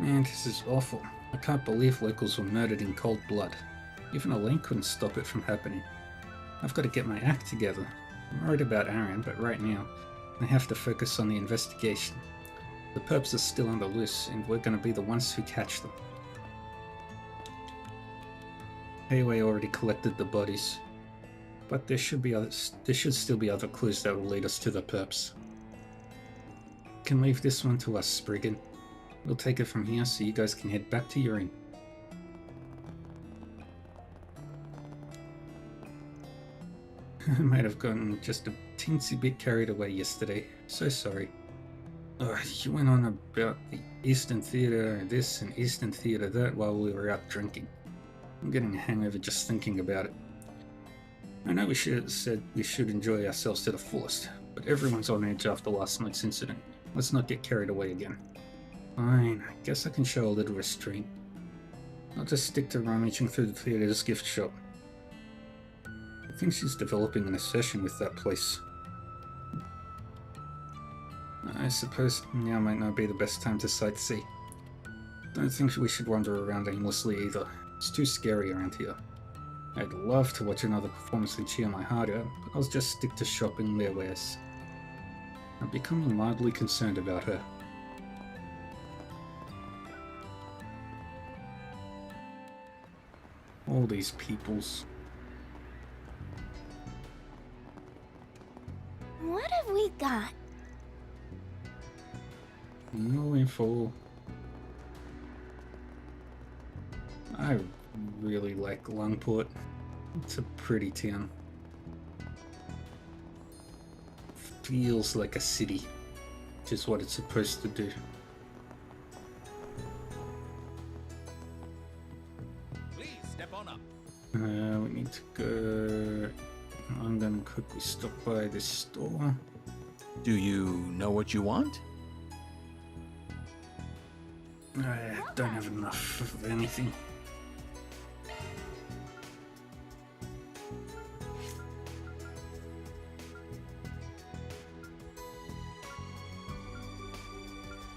Man, this is awful. I can't believe locals were murdered in cold blood. Even Elaine couldn't stop it from happening. I've got to get my act together. I'm worried about Aaron, but right now, I have to focus on the investigation. The perps are still on the loose, and we're going to be the ones who catch them. Hayway already collected the bodies, but there should still be other clues that will lead us to the perps. Can leave this one to us, Spriggan. We'll take it from here so you guys can head back to your inn. I might have gotten just a teensy bit carried away yesterday. So sorry. You went on about the Eastern Theatre this and Eastern Theatre that while we were out drinking. I'm getting a hangover just thinking about it. I know we should have said we should enjoy ourselves to the fullest, but everyone's on edge after last night's incident. Let's not get carried away again. Fine, I guess I can show a little restraint. I'll just stick to rummaging through the theatre's gift shop. I think she's developing an obsession with that place. I suppose now might not be the best time to sightsee. Don't think we should wander around aimlessly either. It's too scary around here. I'd love to watch another performance and cheer my heart out, but I'll just stick to shopping their wares. I'm becoming mildly concerned about her. All these peoples. what have we got? No info. I really like Longport. It's a pretty town. Feels like a city, which is what it's supposed to do. Please step on up. We need to go. I'm gonna quickly stop by this store. Do you know what you want? I don't have enough of anything.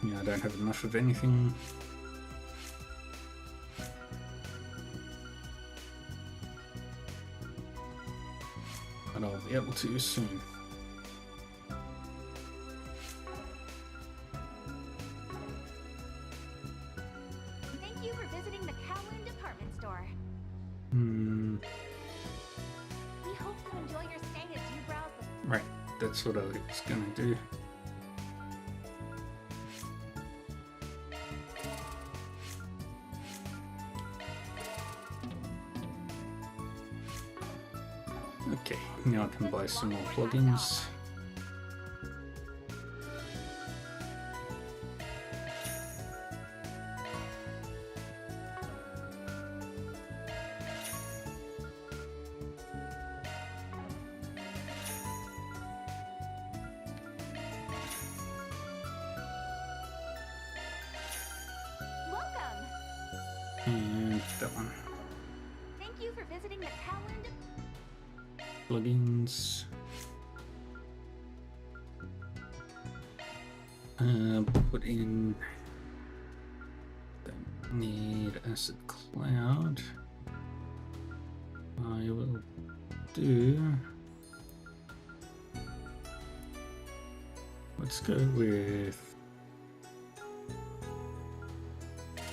Yeah, I don't have enough of anything. But I'll be able to soon. Thank you for visiting the Kowloon department store. We hope you enjoy your stay as you browse the... Right, that's what I was gonna do. Okay, now I can buy some more plugins. Welcome! And that one. Thank you for visiting the Kowloon Plugins. Put in. Don't need Acid Cloud. I will do. Let's go with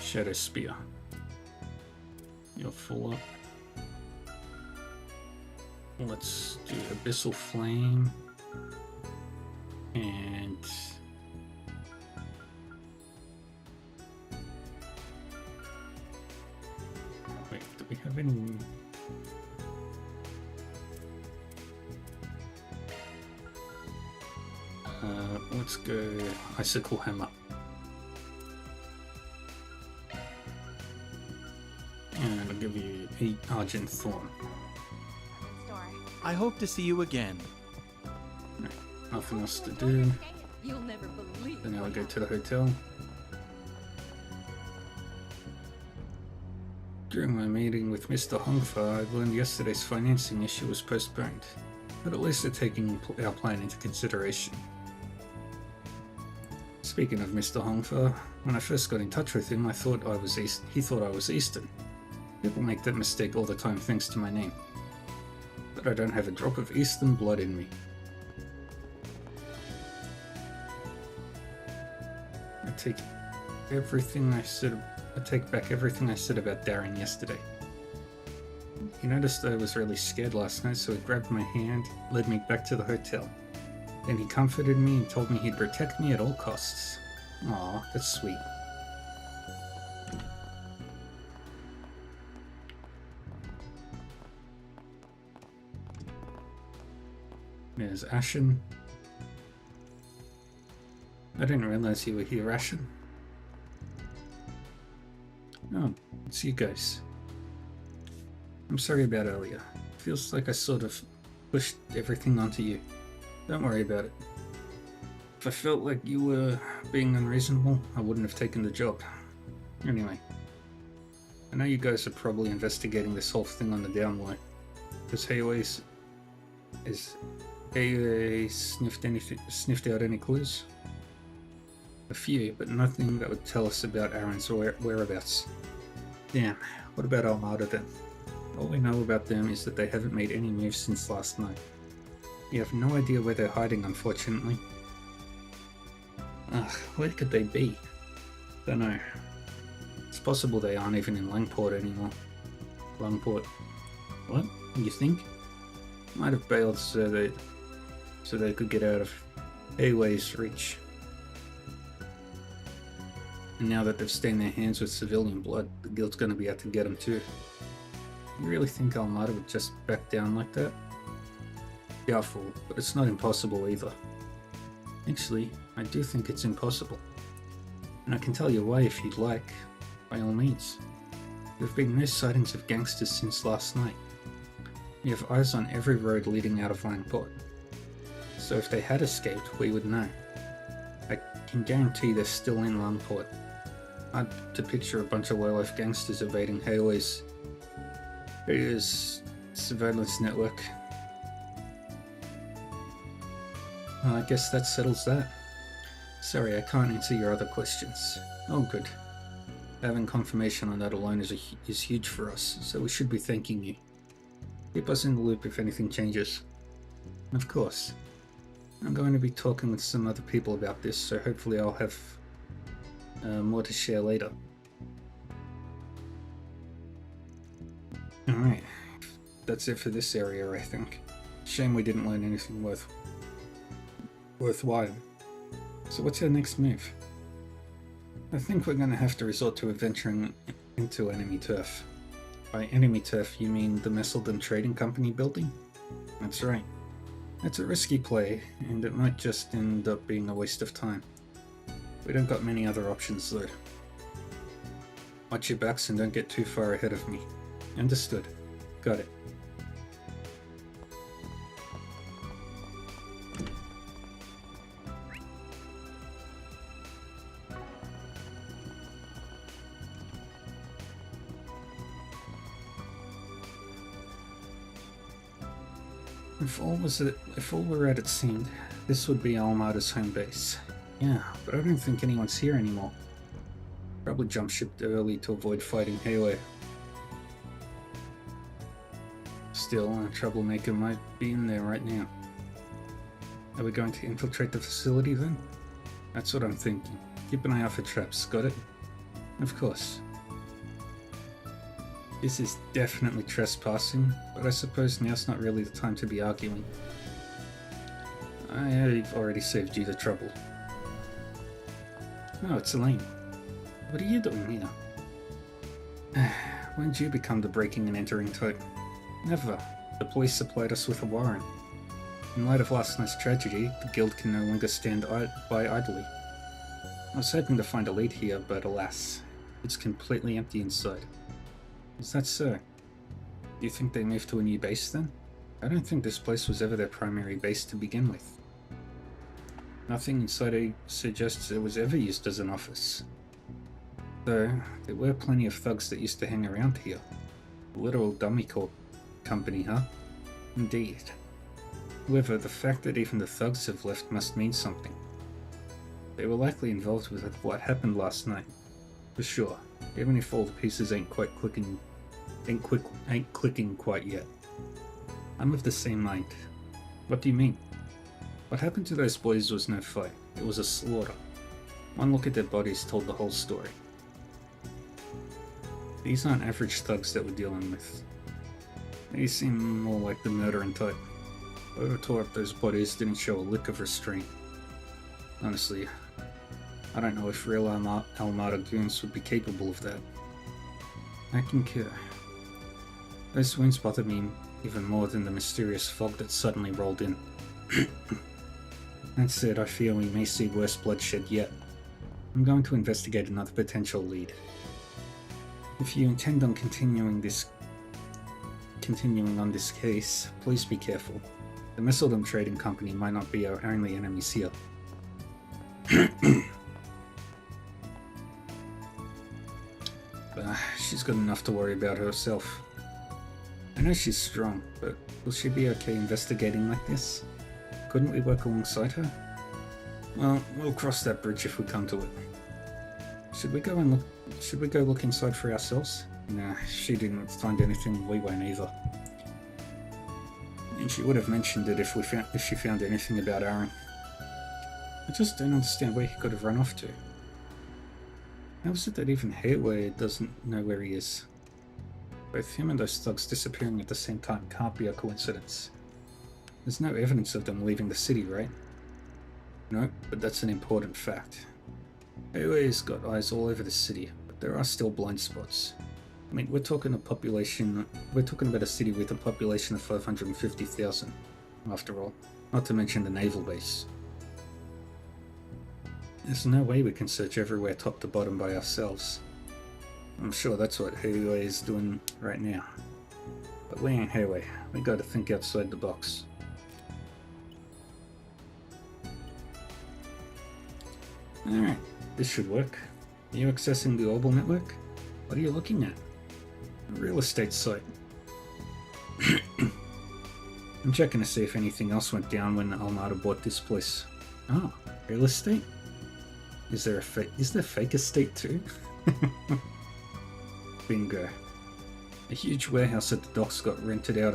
Shadow Spear. You're full up. Let's do Abyssal Flame and wait, do we have any? Let's go Icicle Hammer. And I'll give you 8 Argent Thorn. I hope to see you again. Right, nothing else to do. You'll never believe. Then I'll go to the hotel. During my meeting with Mr. Hongfa, I learned yesterday's financing issue was postponed, but at least they're taking our plan into consideration. Speaking of Mr. Hongfa, when I first got in touch with him, he thought I was Eastern. People make that mistake all the time thanks to my name. But I don't have a drop of Eastern blood in me. I take back everything I said about Darren yesterday. He noticed I was really scared last night, so he grabbed my hand, led me back to the hotel. Then he comforted me and told me he'd protect me at all costs. Aw, that's sweet. There's Ashen. I didn't realize you were here, Ashen. Oh, it's you guys. I'm sorry about earlier. Feels like I sort of pushed everything onto you. Don't worry about it. If I felt like you were being unreasonable, I wouldn't have taken the job. Anyway, I know you guys are probably investigating this whole thing on the down low. Has Heiwei sniffed out any clues? A few, but nothing that would tell us about Aaron's whereabouts. Damn, what about Armada then? All we know about them is that they haven't made any moves since last night. You have no idea where they're hiding, unfortunately. Ugh, where could they be? Don't know. It's possible they aren't even in Langport anymore. Langport. What? You think? Might have bailed so they could get out of Heiwei's reach. And now that they've stained their hands with civilian blood, the guild's gonna be out to get them too. You really think Almada would just back down like that? Doubtful, but it's not impossible either. Actually, I do think it's impossible. And I can tell you why if you'd like, by all means. There have been no sightings of gangsters since last night. We have eyes on every road leading out of Langport. So if they had escaped, we would know. I can guarantee they're still in Langport. Hard to picture a bunch of low-life gangsters evading Heiwei's surveillance network. Well, I guess that settles that. Sorry, I can't answer your other questions. Oh, good. Having confirmation on that alone is huge for us, so we should be thanking you. Keep us in the loop if anything changes. Of course. I'm going to be talking with some other people about this, so hopefully I'll have more to share later. Alright, that's it for this area, I think. Shame we didn't learn anything worthwhile. So what's our next move? I think we're going to have to resort to venturing into enemy turf. By enemy turf, you mean the Messeldon Trading Company building? That's right. It's a risky play, and it might just end up being a waste of time. We don't got many other options though. Watch your backs and don't get too far ahead of me. Understood. Got it. If all were as it seemed, this would be Almada's home base. Yeah, but I don't think anyone's here anymore. Probably jumped ship early to avoid fighting Hayway. Still, a troublemaker might be in there right now. Are we going to infiltrate the facility then? That's what I'm thinking. Keep an eye out for traps, got it? Of course. This is definitely trespassing, but I suppose now's not really the time to be arguing. I've already saved you the trouble. Oh, it's Elaine. What are you doing here? When did you become the breaking and entering type? Never. The police supplied us with a warrant. In light of last night's tragedy, the guild can no longer stand by idly. I was hoping to find a lead here, but alas, it's completely empty inside. Is that so? Do you think they moved to a new base then? I don't think this place was ever their primary base to begin with. Nothing inside suggests it was ever used as an office. Though, there were plenty of thugs that used to hang around here. A literal dummy company, huh? Indeed. However, the fact that even the thugs have left must mean something. They were likely involved with what happened last night. For sure, even if all the pieces ain't clicking quite yet. I'm of the same mind. What do you mean? What happened to those boys was no fight. It was a slaughter. One look at their bodies told the whole story. These aren't average thugs that we're dealing with. They seem more like the murdering type. Whoever tore up those bodies didn't show a lick of restraint. Honestly, I don't know if real Almada goons would be capable of that. I concur. Those wounds bothered me even more than the mysterious fog that suddenly rolled in. That said, I fear we may see worse bloodshed yet. I'm going to investigate another potential lead. If you intend on continuing on this case, please be careful. The Mistledom Trading Company might not be our only enemies here. She's got enough to worry about herself. I know she's strong, but will she be okay investigating like this? Couldn't we work alongside her? Well, we'll cross that bridge if we come to it. Should we go look inside for ourselves? Nah, she didn't find anything, we won't either. And she would have mentioned it if she found anything about Aaron. I just don't understand where he could have run off to. How is it that even Hayway doesn't know where he is? Both him and those thugs disappearing at the same time can't be a coincidence. There's no evidence of them leaving the city, right? No, but that's an important fact. Hayway's got eyes all over the city, but there are still blind spots. I mean, we're talking about a city with a population of 550,000, after all, not to mention the naval base. There's no way we can search everywhere top to bottom by ourselves. I'm sure that's what Hayway is doing right now. But we ain't Hayway, we gotta think outside the box. Alright, this should work. Are you accessing the Orbital network? What are you looking at? A real estate site. I'm checking to see if anything else went down when Almada bought this place. Oh, real estate? Is there fake estate too? Bingo. A huge warehouse at the docks got rented out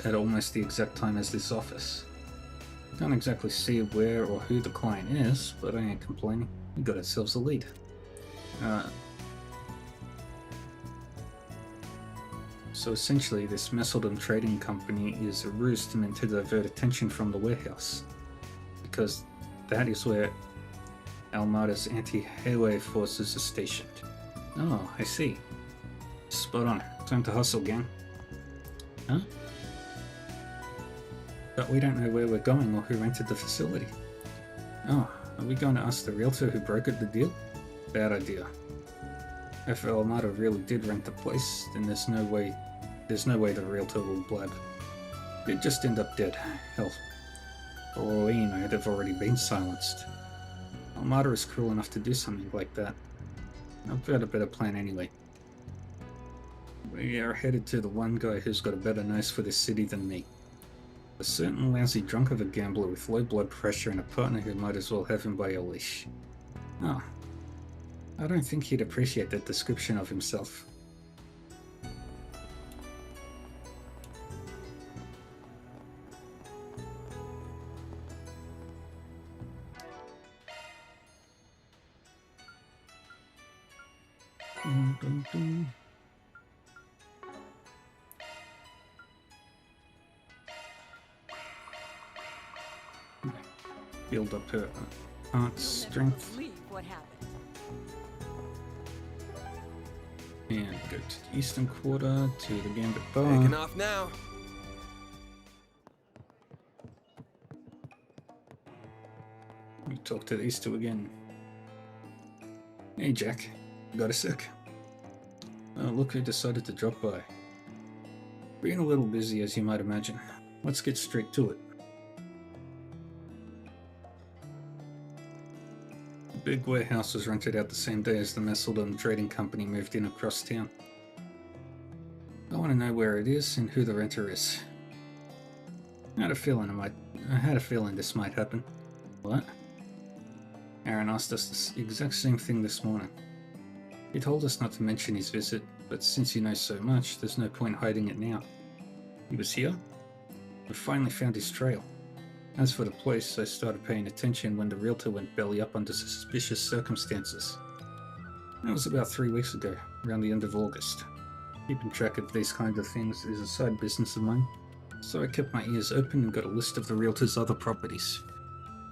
at almost the exact time as this office. Can't exactly see where or who the client is, but I ain't complaining. We got ourselves a lead. So essentially, this Mistledom Trading Company is a ruse meant to divert attention from the warehouse, because that is where Almada's anti-Hayway forces are stationed. Oh, I see. Spot on. Time to hustle, gang. Huh? But we don't know where we're going or who rented the facility. Oh, are we going to ask the realtor who brokered the deal? Bad idea. If Almada really did rent the place, then there's no way the realtor will blab. It'd just end up dead. Hell, for all we know, they've already been silenced. Almada is cruel enough to do something like that. I've got a better plan anyway. We are headed to the one guy who's got a better nose for this city than me. A certain lousy drunk of a gambler with low blood pressure and a partner who might as well have him by a leash. Oh. I don't think he'd appreciate that description of himself. Build up her aunt's strength. Believe what happened. And go to the eastern quarter to the Gambit Bar. Taking off now. We talk to these two again. Hey Jack, got a sec? Oh, look who decided to drop by. Being a little busy, as you might imagine. Let's get straight to it. The big warehouse was rented out the same day as the Messeldon Trading Company moved in across town. I want to know where it is and who the renter is. I had a feeling this might happen. What? Aaron asked us the exact same thing this morning. He told us not to mention his visit, but since he knows so much, there's no point hiding it now. He was here? We finally found his trail. As for the place, I started paying attention when the realtor went belly up under suspicious circumstances. That was about 3 weeks ago, around the end of August. Keeping track of these kinds of things is a side business of mine, so I kept my ears open and got a list of the realtor's other properties.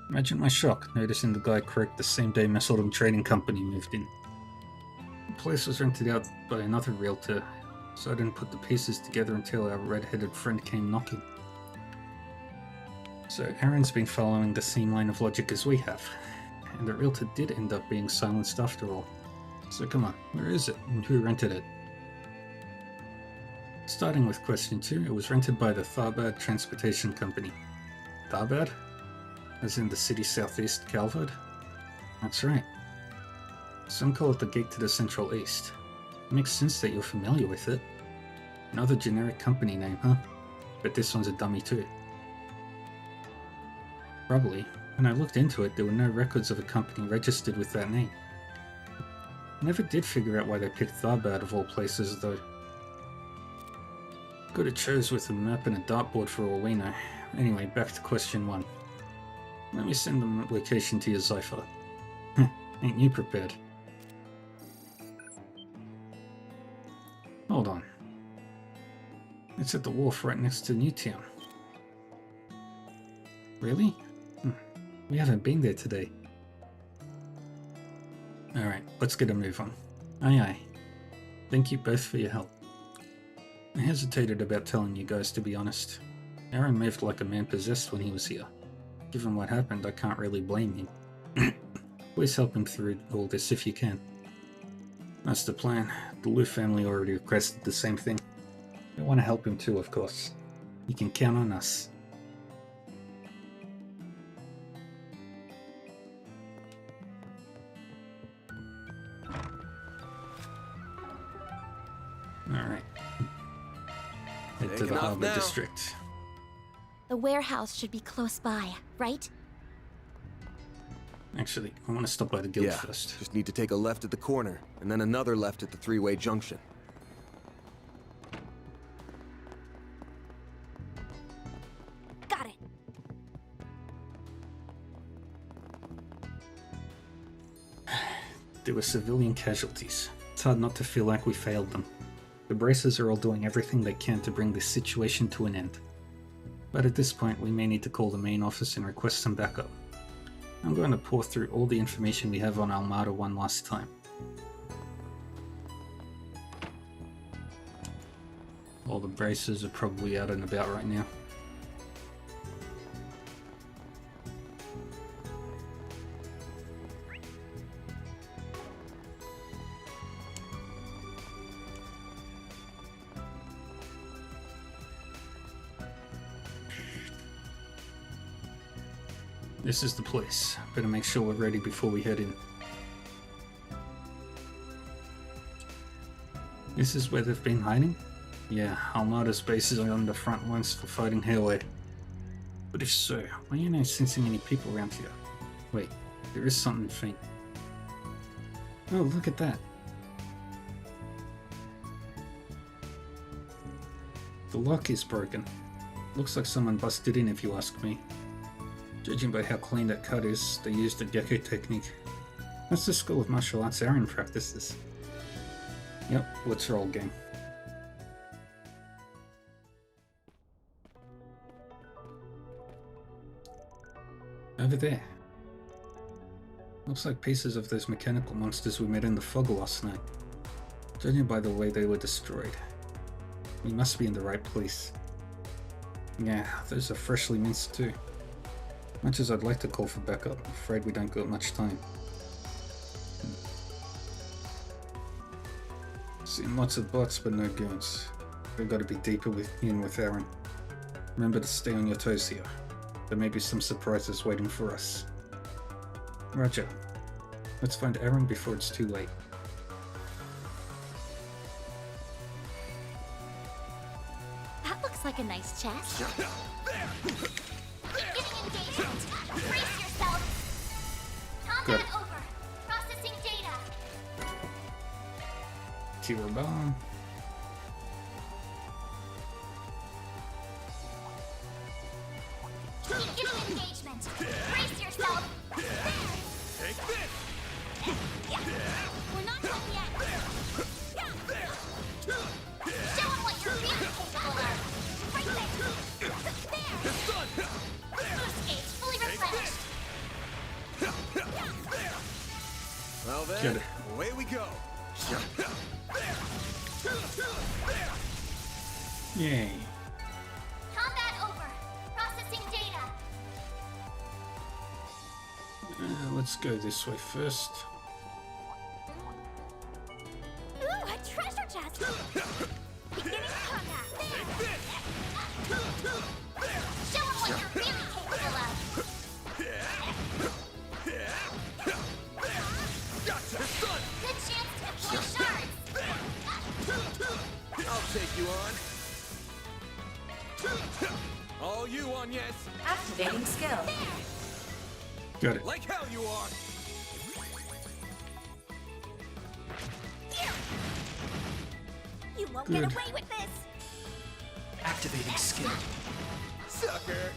Imagine my shock noticing the guy correct the same day Messeldon Trading Company moved in. The place was rented out by another realtor, so I didn't put the pieces together until our red-headed friend came knocking. So Aaron's been following the same line of logic as we have, and the realtor did end up being silenced after all. So come on, where is it and who rented it? Starting with question 2, it was rented by the Tharbad Transportation Company. Tharbad? As in the city southeast, Calvard? That's right. Some call it the gate to the Central East. It makes sense that you're familiar with it. Another generic company name, huh? But this one's a dummy too. Probably. When I looked into it, there were no records of a company registered with that name. I never did figure out why they picked Tharbad of all places, though. Could have chose with a map and a dartboard for all we know. Anyway, back to question 1. Let me send the location to your Zypher. Ain't you prepared? Hold on. It's at the wharf right next to Newtown. Really? We haven't been there today. Alright, let's get a move on. Aye aye. Thank you both for your help. I hesitated about telling you guys, to be honest. Aaron moved like a man possessed when he was here. Given what happened, I can't really blame him. Please help him through all this if you can. That's the plan. The Liu family already requested the same thing. I want to help him too, of course. You can count on us. Alright. Head to the Harbor District. The warehouse should be close by, right? Actually, I want to stop by the guild first. Just need to take a left at the corner, and then another left at the three-way junction. Got it. There were civilian casualties. It's hard not to feel like we failed them. The Bracers are all doing everything they can to bring this situation to an end. But at this point, we may need to call the main office and request some backup. I'm going to pour through all the information we have on Almada one last time. All the Bracers are probably out and about right now. This is the place. Better make sure we're ready before we head in. This is where they've been hiding? Yeah, Almada's bases are on the front lines for fighting Hayway. But if so, why ain't I sensing any people around here? Wait, there is something faint. Oh, look at that. The lock is broken. Looks like someone busted in, if you ask me. Judging by how clean that cut is, they used a gecko technique. That's the school of martial arts Aaron practices. Yep, let's roll, gang. Over there. Looks like pieces of those mechanical monsters we met in the fog last night. Judging by the way they were destroyed. We must be in the right place. Yeah, those are freshly minced too. Much as I'd like to call for backup, I'm afraid we don't got much time. Seen lots of bots, but no goons. We've got to be deeper in with Aaron. Remember to stay on your toes here. There may be some surprises waiting for us. Roger. Let's find Aaron before it's too late. That looks like a nice chest. Beginning engagement. Brace yourself. Combat over. Processing data. T-Row bomb. Beginning engagement. Brace yourself. Take this! We're not done yet. Show them what you're really capable of. Right there. There. Boost gauge fully replenished. Well Get then, it. away we go. Yay. Combat over. Processing data. Let's go this way first. Ooh, a treasure chest. Beginning combat. Show them what you're really capable of. Good chance to deploy shards. I'll take you on. All you on, yes. Activating skill. Got it. Like hell you are. You won't Good. get away with this. Activating skill. Sucker.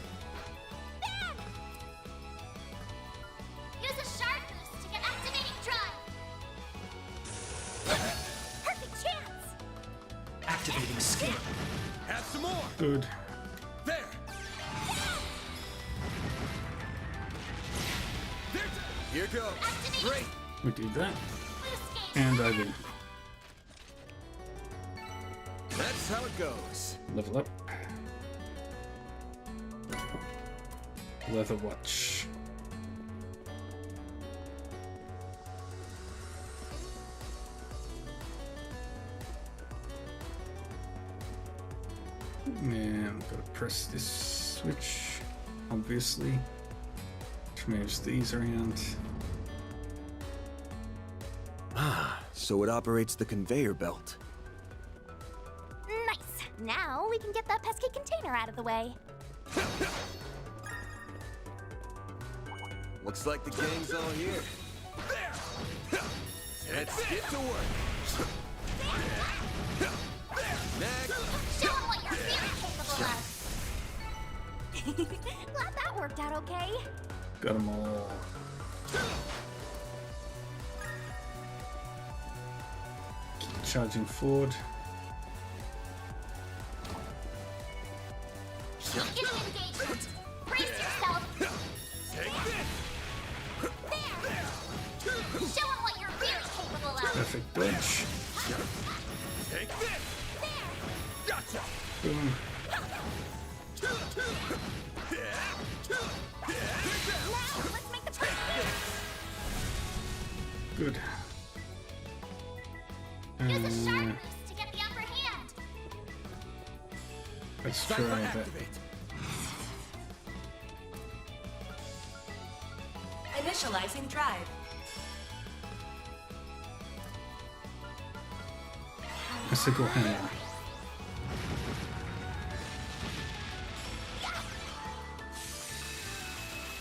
Use a shard boost to get activating drive. Perfect chance. Activating skill. Have some more. Good. There. Here goes. Great. We do that. Boost gauge. And I win. That's how it goes. Level up. Leather watch. And I'm gonna press this switch, obviously, which moves these around. Ah, so it operates the conveyor belt. Nice. Now we can get that pesky container out of the way. Looks like the gang's all here. Let's get to work. Next. Show them what you're really capable of. Glad that worked out okay. Got them all. Keep charging forward. Beginning engagement. Brace yourself. There. Show them what you're really capable of. Perfect dodge. Take this. There. Gotcha. Boom. Now let's make the first move. Good. Use a shard boost to get the upper hand. Let's try that. Initializing drive. Bicycle hammer.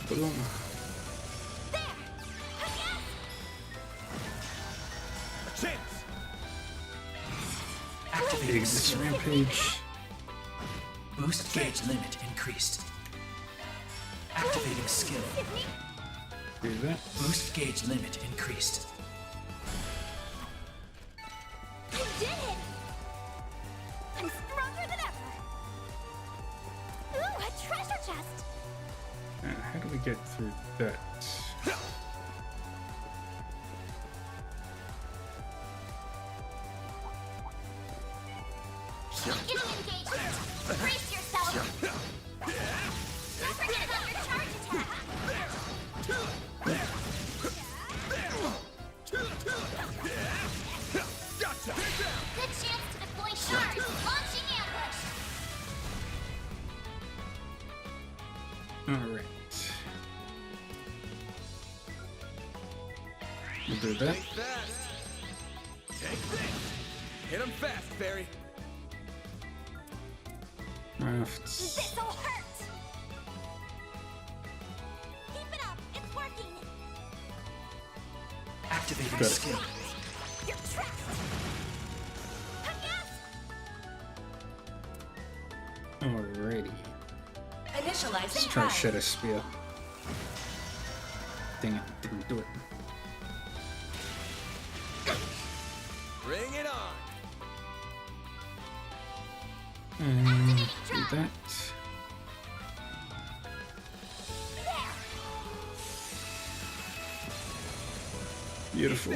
Boom. Chance! Activating this rampage. Boost gauge limit increased. Activating skill. Do that. Boost gauge limit increased. I did it! I'm stronger than ever! Ooh, a treasure chest! How do we get through that? Getting engagement! Brace yourself! Don't forget about your charge attack! Gotcha! Good chance to deploy charge! Launching ambush! Alright. We'll do that. Take that! Take this! Hit him fast, Barry! Rafts. This'll hurt! Keep it up! It's working! Activating Got it. skill. You're trapped! Alrighty. Initialize Let's try Shadow Spear. Dang it, didn't do it. Bring it on! And do that. Beautiful.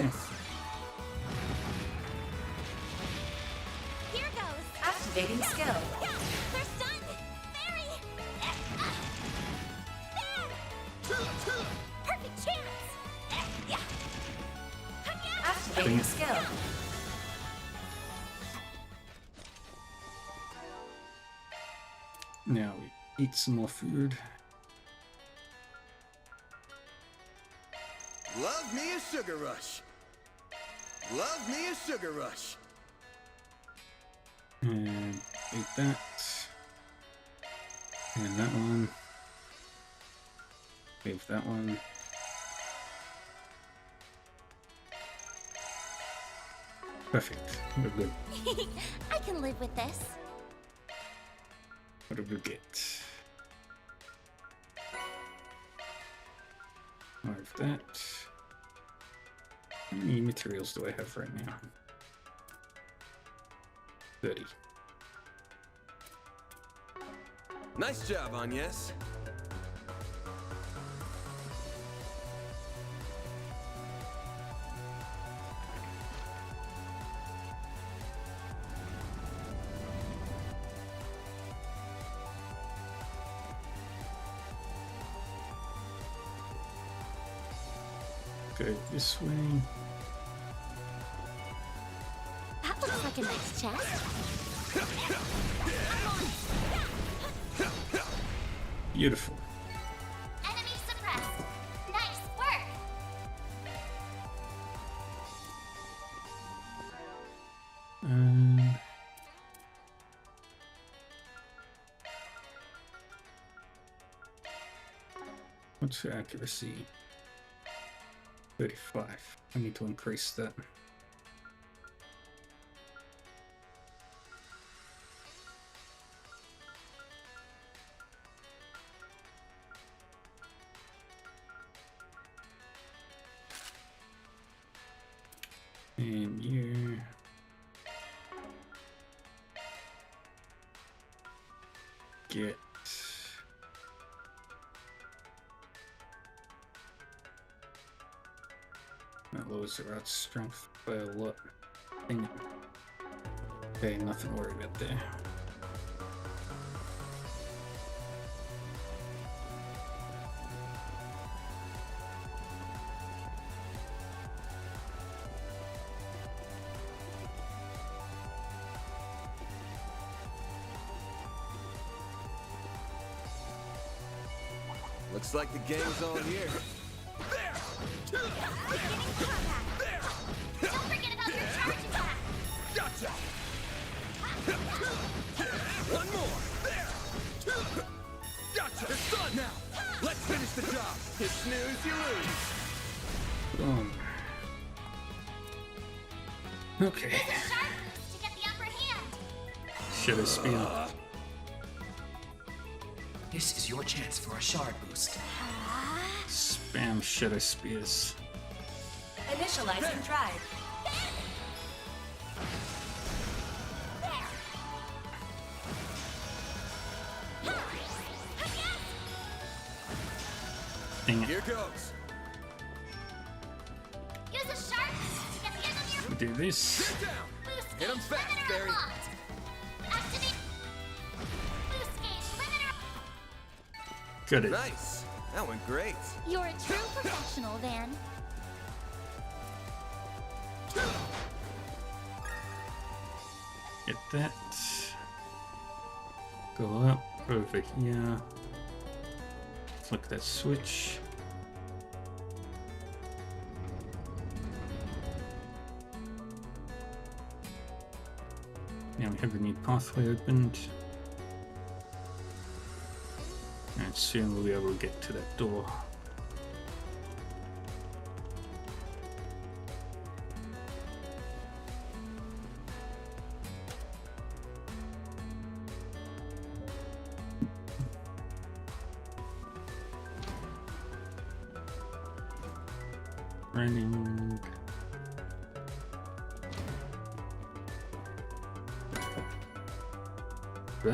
Here goes! Activating skill. Yeah, they're stunned! Barry! There! Perfect chance! Yeah. Activating skill. Now we eat some more food. Love me a sugar rush. Love me a sugar rush. And eat that. And that one. Save that one. Perfect. We're good. I can live with this. What did we get? More of that. How many materials do I have right now? 30. Nice job, Agnes. Go this way. That looks like a nice chest. Beautiful. Enemy suppressed. Nice work. What's your accuracy? 35. I need to increase that. And you get that lowers your out strength by a lot. Dang it. Okay, nothing to worry about there. Looks like the gang's all here. Beginning combat. Don't forget about your charge attack. Gotcha! One more! There! Gotcha! It's done now! Let's finish the job! Boom. Okay. Sharp boost to get the upper hand. Shadow Spear. This is your chance for a shard boost. Spam Shadow Spears. Initializing drive. Dang it. Here goes. Use a sharp boost to get the end of your Do this. Get down. boost Hit him gauge fast, limiter Barry. unlocked. Activate boost gauge limiter. Got it. Nice. That went great. You're a true professional, Van. Get that. Go up over here. Flick that switch. Now we have a new pathway opened. And soon we'll be able to get to that door. Running. Good.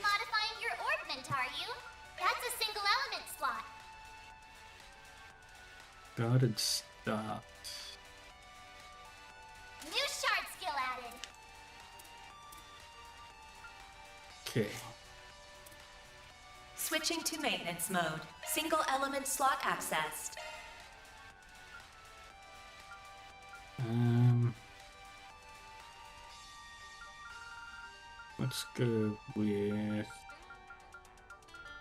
Modifying your orbment, are you? That's a single element slot. Guarded start. New shard skill added. Okay. Switching to maintenance mode. Single element slot accessed. Let's go with.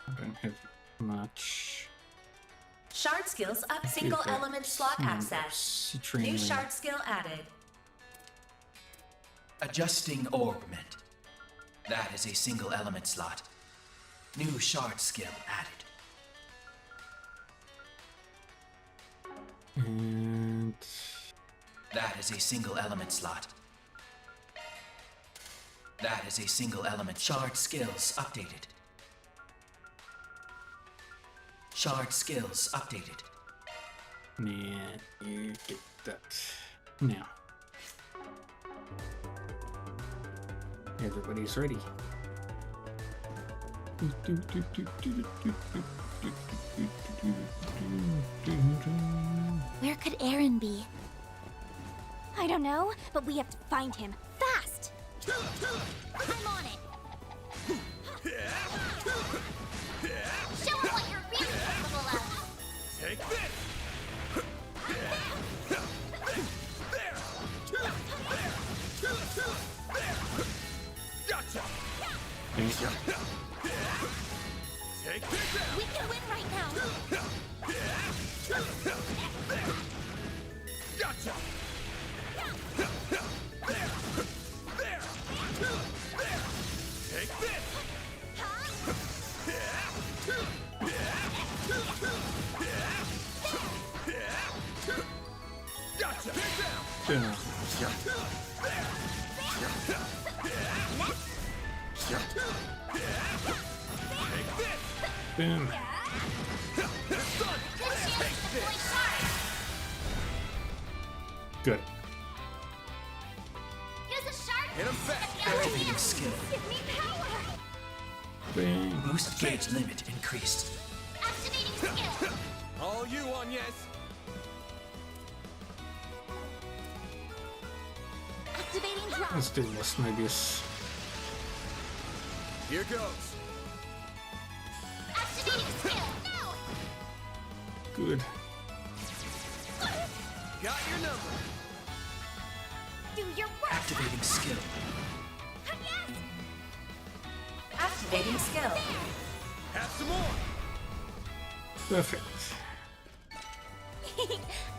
I don't have much. Shard skills up. Single element slot accessed. New shard skill added. Adjusting orbment. That is a single element slot. New shard skill added. And that is a single element slot. That is a single element. Shard skills updated. Shard skills updated. Yeah, you get that. Now. Everybody's ready. Where could Aaron be? I don't know, but we have to find him fast. I'm on it. Show him what you're really capable of. Take this. Gotcha. Take this out. We can win right now. Gotcha. Take this. Gotcha. Get down. Boom. Good. Use a sharp Hit him fast. Activating skill. Give me power. Bang. Boost gauge limit increased. Activating skill. All you on, yes. Activating drop. Let's do this, Mobius. Here goes. Activating skill. Now. Good. Got your number. Do your work. Activating skill. Yes. Activating skill. Have some more. Perfect.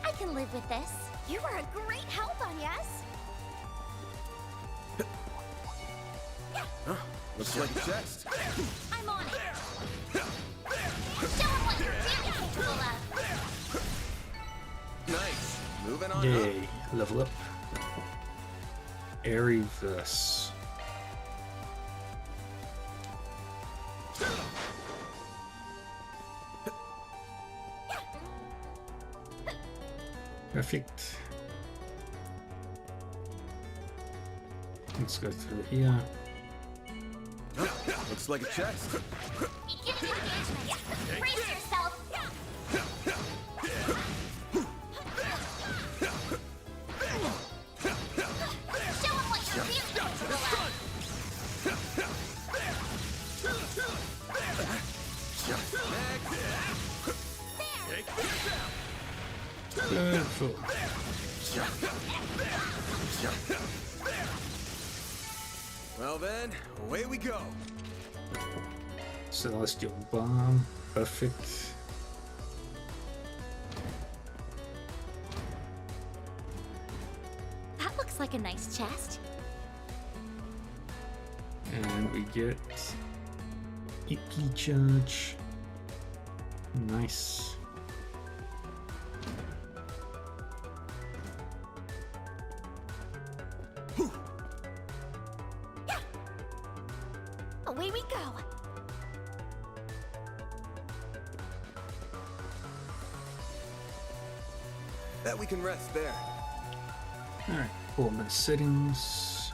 I can live with this. You were a great help on yes. Huh? Looks like a chest. I'm on it. moving on Yay, level up. Airyverse. Perfect. Let's go through here. Looks like a chest. Beginning engagement. Brace yourself. Show 'em what you're really capable of. Beautiful. Well then, away we go. Celestial Bomb. Perfect. That looks like a nice chest. And we get Icky Charge. Nice. Away we go. Bet we can rest there. Alright, performance settings.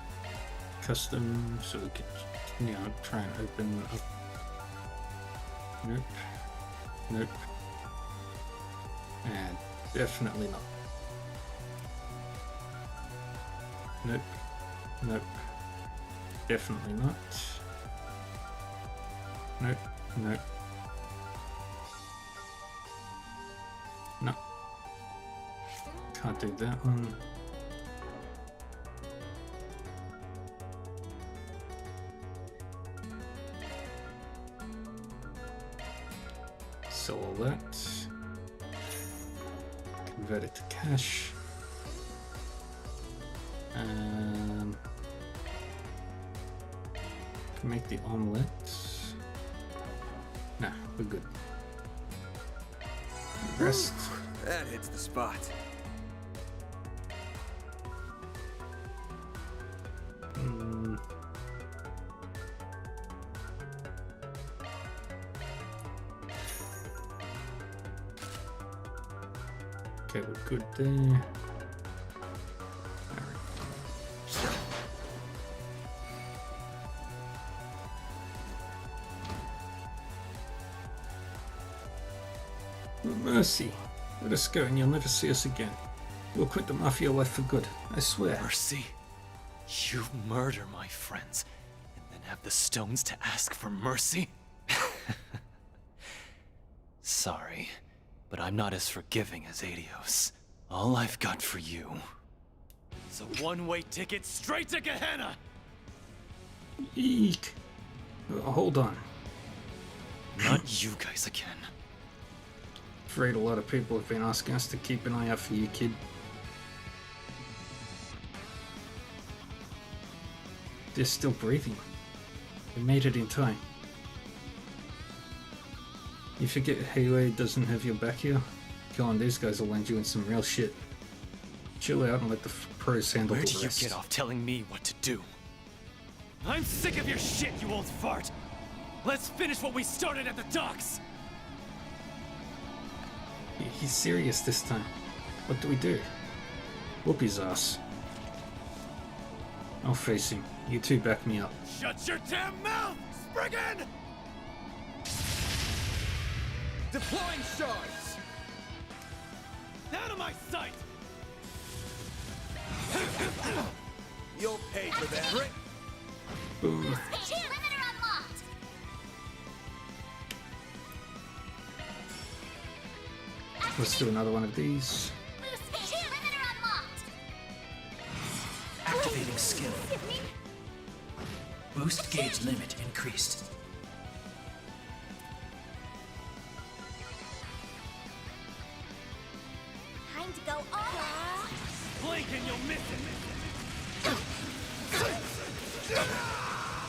Custom, so we can, try and open up. Nope. Nope. And definitely not. Nope. Nope. Definitely not. Nope. Nope. No. Can't do that one. Sell all that. Convert it to cash. Can make the omelette. Nah, we're good. Rest. That hits the spot. Okay, we're good there. Mercy. Let us go and you'll never see us again. We'll quit the Mafia life for good, I swear. Mercy? You murder my friends, and then have the stones to ask for mercy? Sorry, but I'm not as forgiving as Adios. All I've got for you is a one-way ticket straight to Gehenna! Eek. Hold on. Not you guys again. Afraid a lot of people have been asking us to keep an eye out for you, kid. They're still breathing. They made it in time. You forget Heywei doesn't have your back here? Come on, these guys will land you in some real shit. Chill out and let the pros handle the Where rest. do you get off telling me what to do? I'm sick of your shit, you old fart! Let's finish what we started at the docks! He's serious this time. What do we do? Whoop his ass. I'll face him. You two back me up. Shut your damn mouth, Spriggan! Deploying shards! Out of my sight! You'll pay for that. Boom. Cheer limiter unlocked. Let's do another one of these. Cheer limiter unlocked. Activating skill. Boost gauge limit increased. Time to go all. Blink and you'll miss it!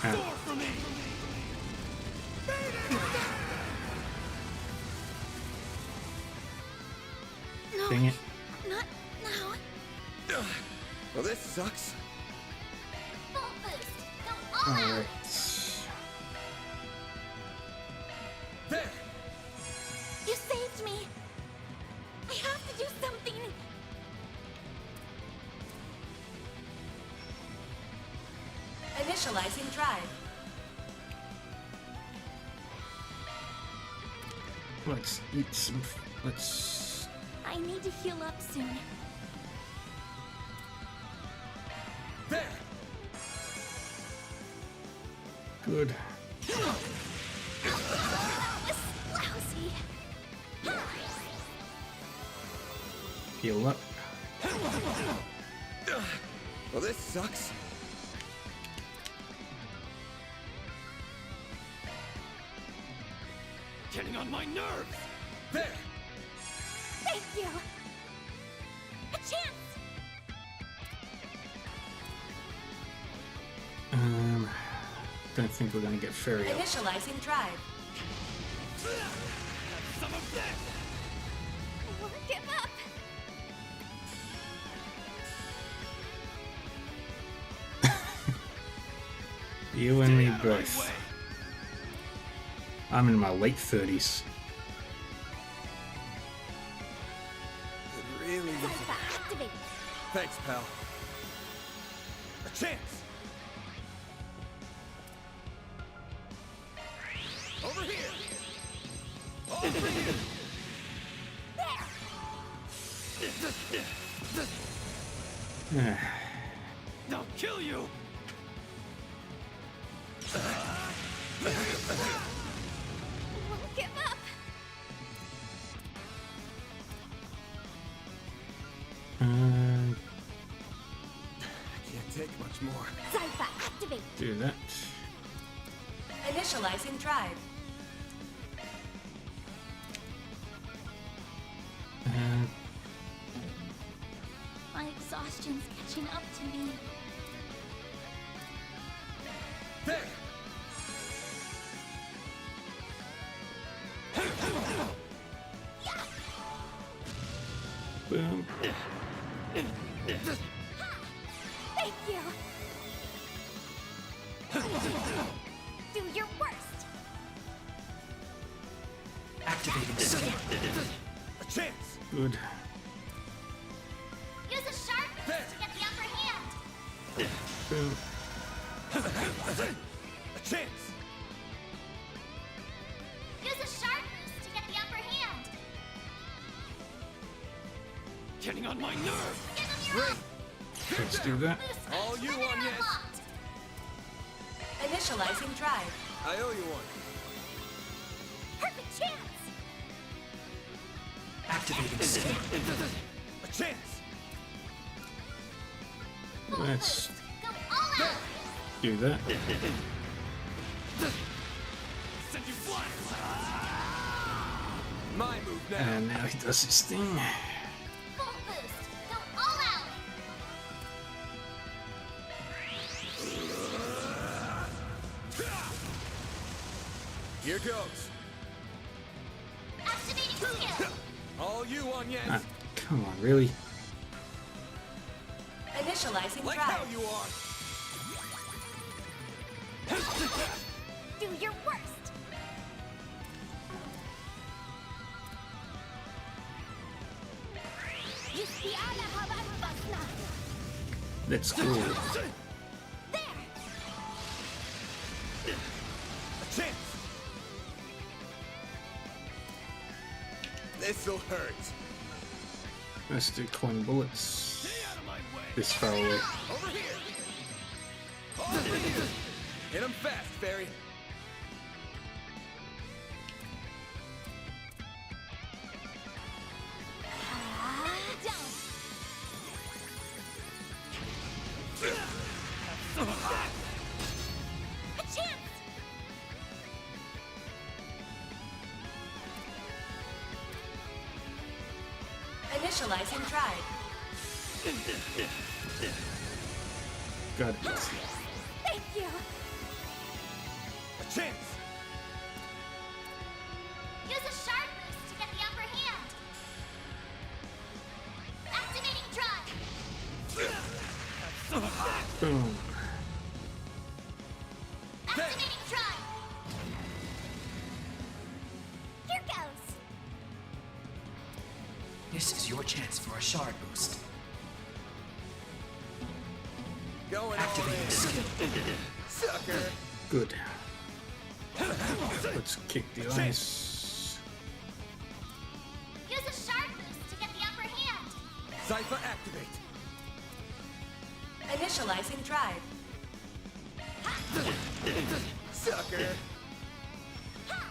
Door for me! Dang it. Not now. this sucks. Full boost. Go all out. Alright. There! You saved me. I have to do something. Initializing drive. Let's eat some. Let's. I need to heal up soon. There! Good. That was lousy. Heal up. Well, this sucks. Getting on my nerves! There! Thank you. A chance. Don't think we're gonna get ferry up. Initializing drive. Some of this! I won't give up. You and me both. I'm in my late 30s. It really is. Activate. Thanks, pal. A chance! Over here! I'll kill you! I won't give up. I can't take much more. Zypha, activate. Do that. Initializing drive. My exhaustion's catching up to me. There! Boom. Thank you. Do your worst. Activating skill. A chance! Good. Use a sharp boost to get the upper hand. Boom. A chance! Use a sharp boost to get the upper hand. Getting on my nerves! Give them your all. Let's do that. All you on, yes! Unlocked. Initializing drive. I owe you one. Perfect chance. Activating skill. A chance! Let's Go all out. do that. Send you flying! My move now. And now he does his thing. Full boost. Go all out. Here goes. Activating skill. All you on, yes! Ah, come on, really? Initializing Like drive. how you are! Do your worst. Let's go. There. A chance! This'll hurt. Let's do coin bullets. This far away. Over here! Hit him fast, Fairy. A chance. Initializing drive. Got it. Thank you. A chance! Use a sharp boost to get the upper hand. Activating drive. Boom. Activating drive. Here goes. This is your chance for a shard boost. Going Activating all in. skill. Sucker. Good. Let's kick the ice. Use a shard boost to get the upper hand. Cypher activate. Initializing drive. Sucker.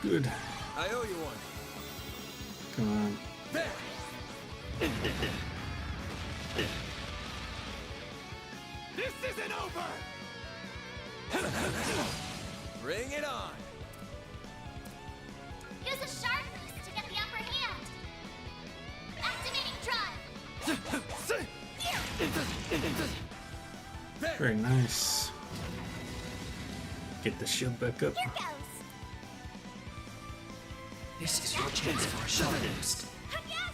Good. I owe you one. Come on. There. This isn't over. Bring it on. Use a shard boost to get the upper hand. Activating drive. Very nice. Get the shield back up. Here goes. This is your chance for a shard boost. Yes.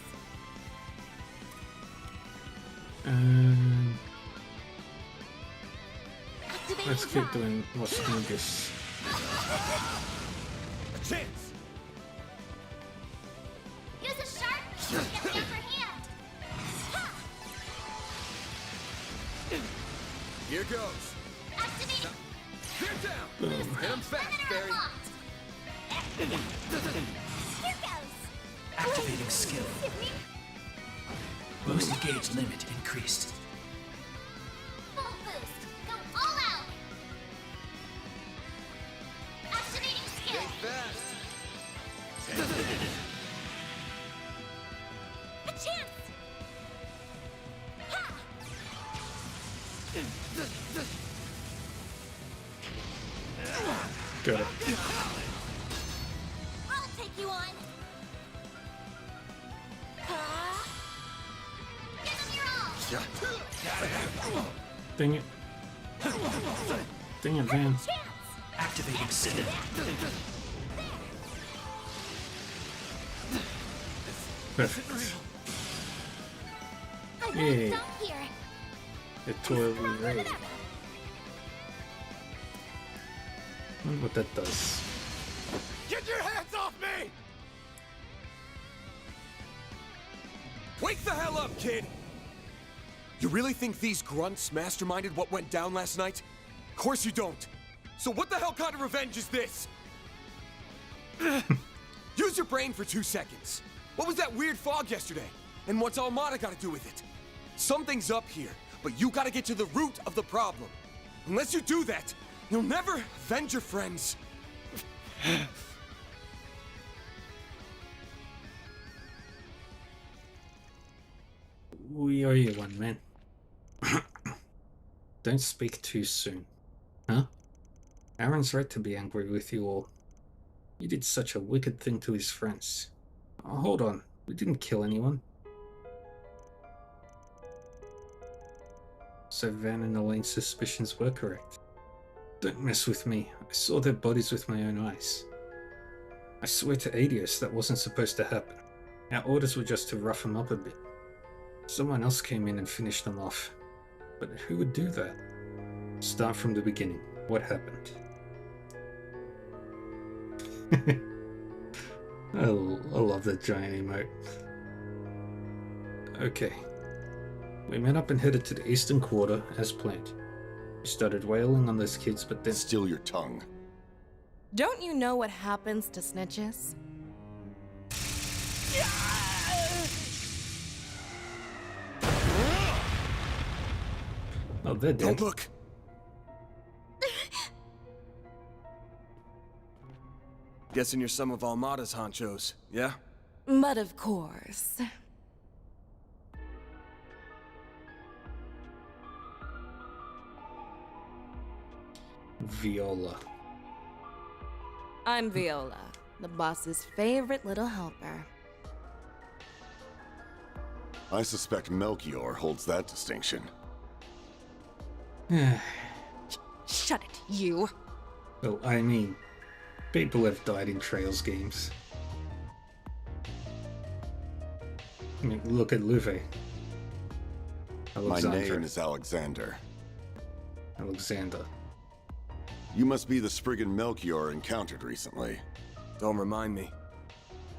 Let's keep doing what's this. A chance. Use a shard boost to get the upper hand. Here goes. Activating. Get down. Boom. Hit him fast, Barry. Here goes. Activating skill. Boost gauge limit increased. Full boost. Go all out. Activating skill. Stay fast. A chance. Ha! Got it. I'll take you on. Give them your all. Dang it. Dang it, man. Activating skill. Perfect. I got Yeah. it done here. The toil we raid. Wonder what that does. Get your hands off me! Wake the hell up, kid! You really think these grunts masterminded what went down last night? Of course you don't. So what the hell kind of revenge is this? Use your brain for 2 seconds. What was that weird fog yesterday? And what's Armada got to do with it? Something's up here, but you got to get to the root of the problem. Unless you do that, you'll never avenge your friends. We owe you one, man. Don't speak too soon. Huh? Aaron's right to be angry with you all. You did such a wicked thing to his friends. Oh, hold on. We didn't kill anyone. So Van and Elaine's suspicions were correct. Don't mess with me. I saw their bodies with my own eyes. I swear to Adios that wasn't supposed to happen. Our orders were just to rough them up a bit. Someone else came in and finished them off. But who would do that? Start from the beginning. What happened? I love that giant emote. Okay. We met up and headed to the eastern quarter as planned. We started wailing on those kids, but then... Still your tongue. Don't you know what happens to snitches? Oh, they're dead. Don't look! Guessing you're some of Almada's honchos, yeah? But of course. Viola. I'm Viola, the boss's favorite little helper. I suspect Melchior holds that distinction. Shut it, you. Well, I mean, people have died in Trails games. I mean, look at Luve. My name is Alexander. Alexander. You must be the Spriggan Melchior encountered recently. Don't remind me.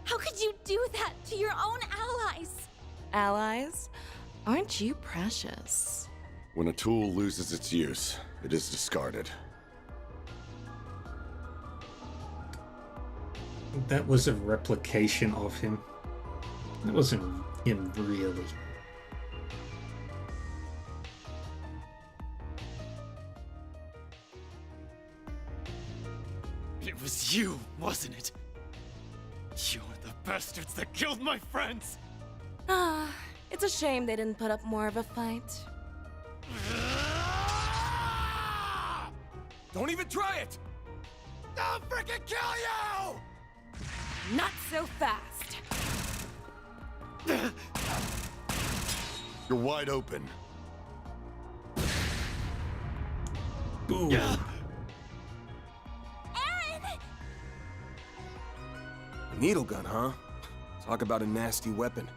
How could you do that to your own allies? Allies? Aren't you precious? When a tool loses its use, it is discarded. That was a replication of him. That wasn't him really. It was you, wasn't it? You're the bastards that killed my friends! Ah, it's a shame they didn't put up more of a fight. Don't even try it! I'll freaking kill you! Not so fast. You're wide open. Boom. Aaron! A needle gun, huh? Talk about a nasty weapon.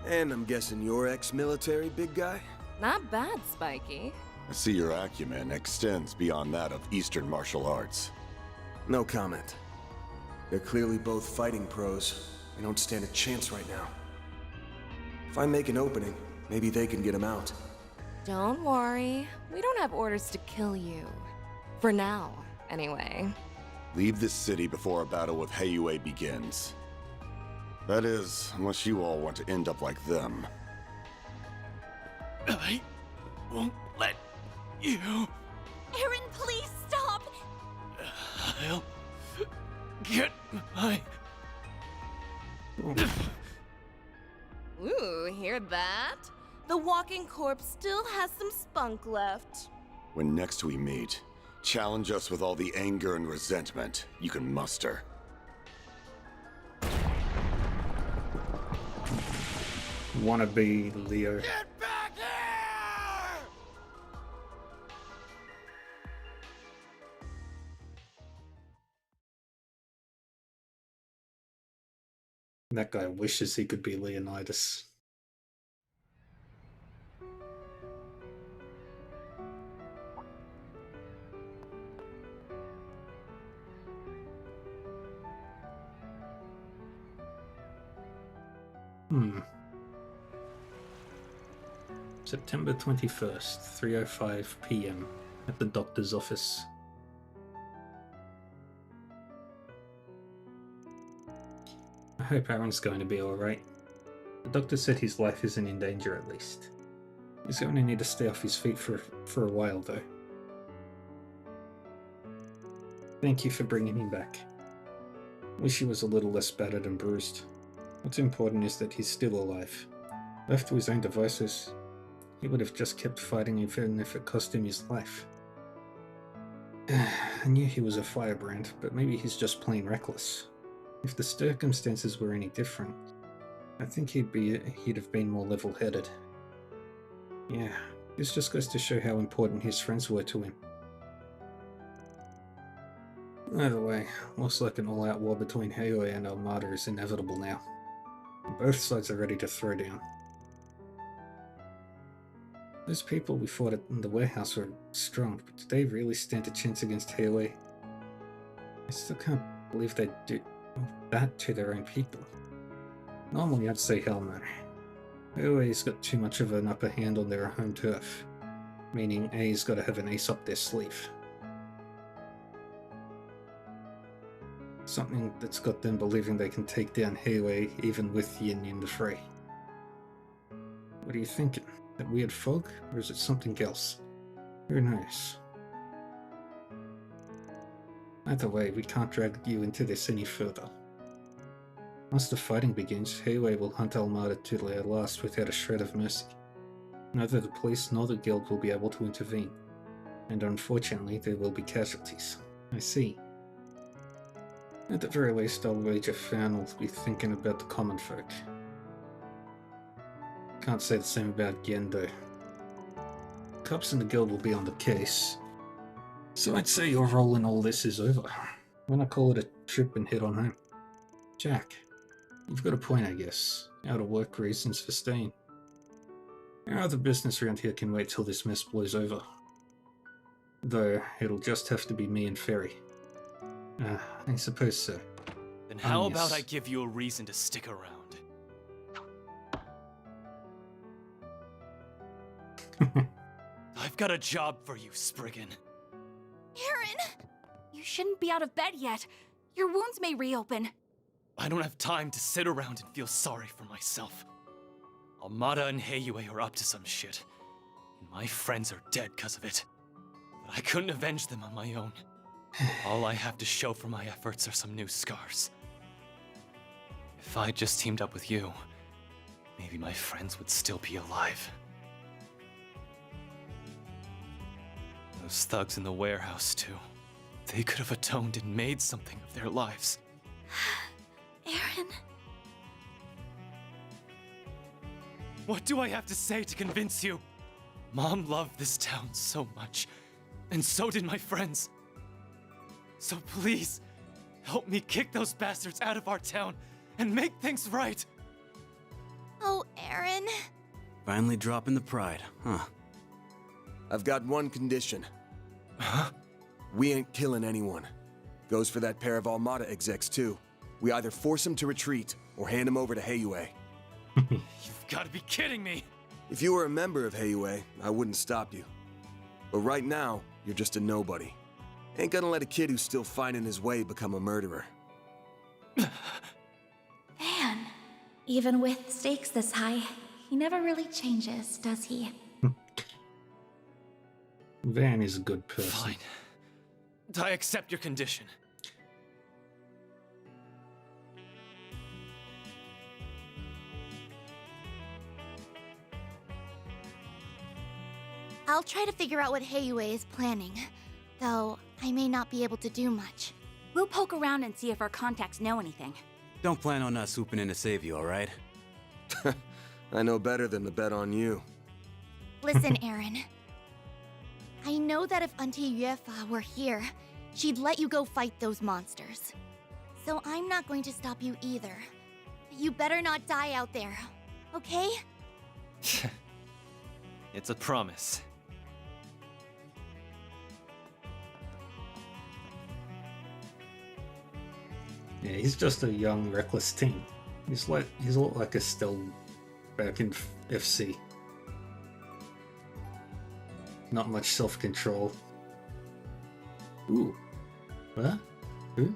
And I'm guessing you're ex-military, big guy? Not bad, Spiky. I see your acumen extends beyond that of Eastern martial arts. No comment. They're clearly both fighting pros. They don't stand a chance right now. If I make an opening, maybe they can get him out. Don't worry. We don't have orders to kill you. For now, anyway. Leave this city before a battle with Heiyue begins. That is, unless you all want to end up like them. I won't let you. Aaron, please stop! I'll get my... Ooh, hear that? The walking corpse still has some spunk left. When next we meet, challenge us with all the anger and resentment you can muster. Wanna be Leo. Get back here! That guy wishes he could be Leonidas. September 21st, 3:05 p.m. at the doctor's office. I hope Aaron's going to be alright. The doctor said his life isn't in danger at least. He's going to need to stay off his feet for a while though. Thank you for bringing him back. Wish he was a little less battered and bruised. What's important is that he's still alive. Left to his own devices, he would have just kept fighting even if it cost him his life. I knew he was a firebrand, but maybe he's just plain reckless. If the circumstances were any different, I think he'd have been more level-headed. Yeah, this just goes to show how important his friends were to him. Either way, looks like an all-out war between Heiyue and Armada is inevitable now. Both sides are ready to throw down. Those people we fought in the warehouse were strong, but did they really stand a chance against Heiyue? I still can't believe they'd do that to their own people. Normally I'd say hell no. Heijue's got too much of an upper hand on their home turf, meaning A's gotta have an ace up their sleeve. Something that's got them believing they can take down Heiyue even with Yin in the fray. What are you thinking? That weird fog? Or is it something else? Who knows? Either way, we can't drag you into this any further. Once the fighting begins, Heiyue will hunt Armada to their last without a shred of mercy. Neither the police nor the guild will be able to intervene, and unfortunately there will be casualties. I see. At the very least, I'll wager Fan will be thinking about the common folk. Can't say the same about Gendo. Cops in the guild will be on the case. So I'd say your role in all this is over. Why not call it a trip and head on home? Jack, you've got a point, I guess. Out of work reasons for staying. Our other business around here can wait till this mess blows over. Though, it'll just have to be me and Ferry. I suppose so. Then how Yes. about I give you a reason to stick around? I've got a job for you, Spriggan. Aaron! You shouldn't be out of bed yet. Your wounds may reopen. I don't have time to sit around and feel sorry for myself. Almada and Heiyue are up to some shit, and my friends are dead because of it. But I couldn't avenge them on my own. All I have to show for my efforts are some new scars. If I just teamed up with you, maybe my friends would still be alive. Those thugs in the warehouse, too. They could have atoned and made something of their lives. Aaron... What do I have to say to convince you? Mom loved this town so much, and so did my friends. So please, help me kick those bastards out of our town and make things right. Oh, Aaron. Finally dropping the pride, huh? I've got one condition. Huh? We ain't killing anyone. Goes for that pair of Almada execs, too. We either force them to retreat or hand them over to Heiyue. You've got to be kidding me! If you were a member of Heiyue, I wouldn't stop you. But right now, you're just a nobody. Ain't gonna let a kid who's still finding his way become a murderer. Man, even with stakes this high, he never really changes, does he? Van is a good person. Fine. I accept your condition. I'll try to figure out what Heiyue is planning, though I may not be able to do much. We'll poke around and see if our contacts know anything. Don't plan on us swooping in to save you, alright? I know better than to bet on you. Listen, Aaron. I know that if Auntie Yuefa were here, she'd let you go fight those monsters. So I'm not going to stop you either. You better not die out there, okay? It's a promise. Yeah, he's just a young, reckless teen. He's a lot like Estelle back in FC. Not much self-control. Ooh. What? Who?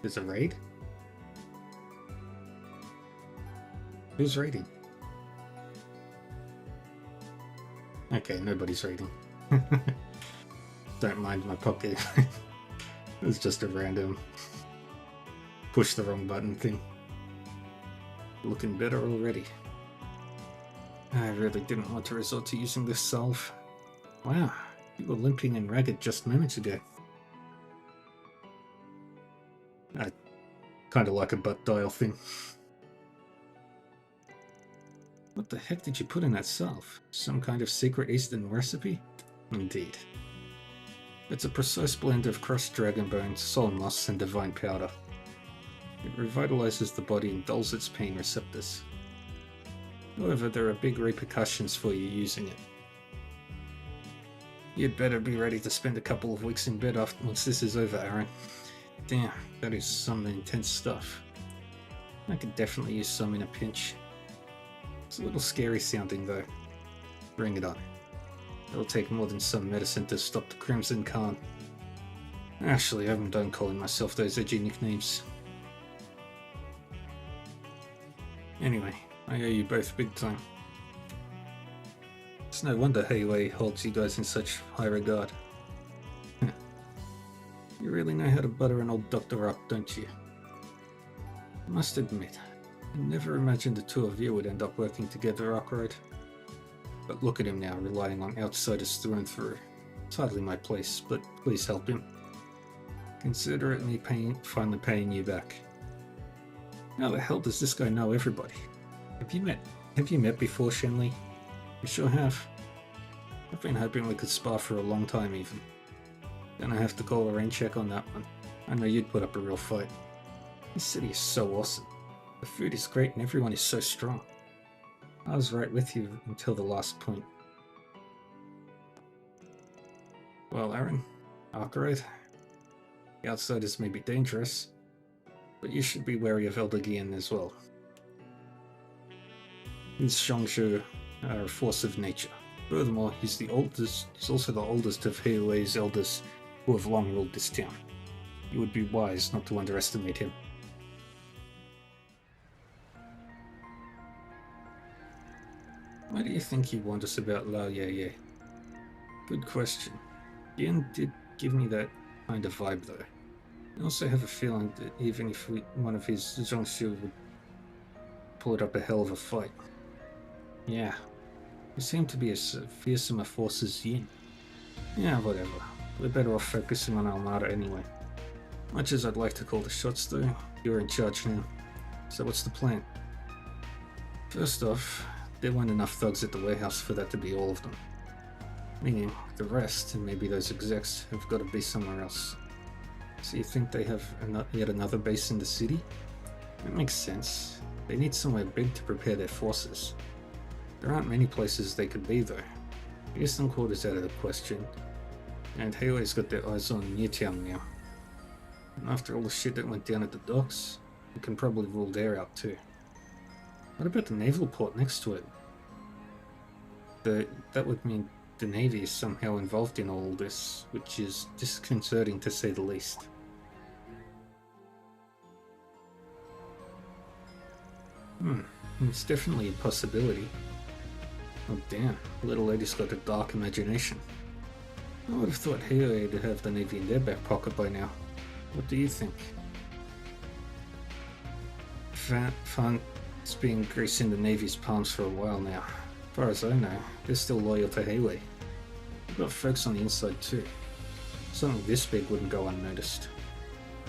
There's a raid? Who's raiding? Okay, nobody's raiding. Don't mind my pocket. It's just a random push the wrong button thing. Looking better already. I really didn't want to resort to using this salve. Wow, you were limping and ragged just moments ago. I kind of like a butt dial thing. What the heck did you put in that salve? Some kind of secret Eastern recipe? Indeed. It's a precise blend of crushed dragon bones, soul moss, and divine powder. It revitalizes the body and dulls its pain receptors. However, there are big repercussions for you using it. You'd better be ready to spend a couple of weeks in bed once this is over, Aaron. Damn, that is some intense stuff. I could definitely use some in a pinch. It's a little scary sounding though. Bring it on. It'll take more than some medicine to stop the Crimson Khan. Actually, I haven't done calling myself those edgy nicknames. Anyway, I owe you both big time. It's no wonder Heiyue holds you guys in such high regard. You really know how to butter an old doctor up, don't you? I must admit, I never imagined the two of you would end up working together, Arkwright. But look at him now, relying on outsiders through and through. It's hardly my place, but please help him. Consider it me finally paying you back. How the hell does this guy know everybody? Have you met before, Shenli? You sure have. I've been hoping we could spar for a long time even. Gonna have to call a rain check on that one. I know you'd put up a real fight. This city is so awesome. The food is great and everyone is so strong. I was right with you until the last point. Well, Aaron, Arkwright, the outsiders may be dangerous, but you should be wary of Elder Gian as well. These Shongshu are a force of nature. Furthermore, he's also the oldest of Heiuei's elders who have long ruled this town. You would be wise not to underestimate him. Why do you think he warned us about Lao Ye? Good question. Gian did give me that kind of vibe though. I also have a feeling that even if one of his Zhongshu would pull it up a hell of a fight. Yeah, we seem to be as fearsome a force as Yin. Yeah, whatever. We're better off focusing on Almada anyway. Much as I'd like to call the shots though, you're in charge now. So what's the plan? First off, there weren't enough thugs at the warehouse for that to be all of them. Meaning, the rest, and maybe those execs, have got to be somewhere else. So you think they have yet another base in the city? That makes sense. They need somewhere big to prepare their forces. There aren't many places they could be though. Eastern Quarter's out of the question, and Heiuei's got their eyes on Newtown now. And after all the shit that went down at the docks, we can probably rule there out too. What about the naval port next to it? That would mean the Navy is somehow involved in all this, which is disconcerting to say the least. It's definitely a possibility. Oh damn, little lady's got a dark imagination. I would have thought Heiuei would have the Navy in their back pocket by now. What do you think? It's been greasing the Navy's palms for a while now. As far as I know, they're still loyal to Heiuei. We've got folks on the inside too. Something this big wouldn't go unnoticed.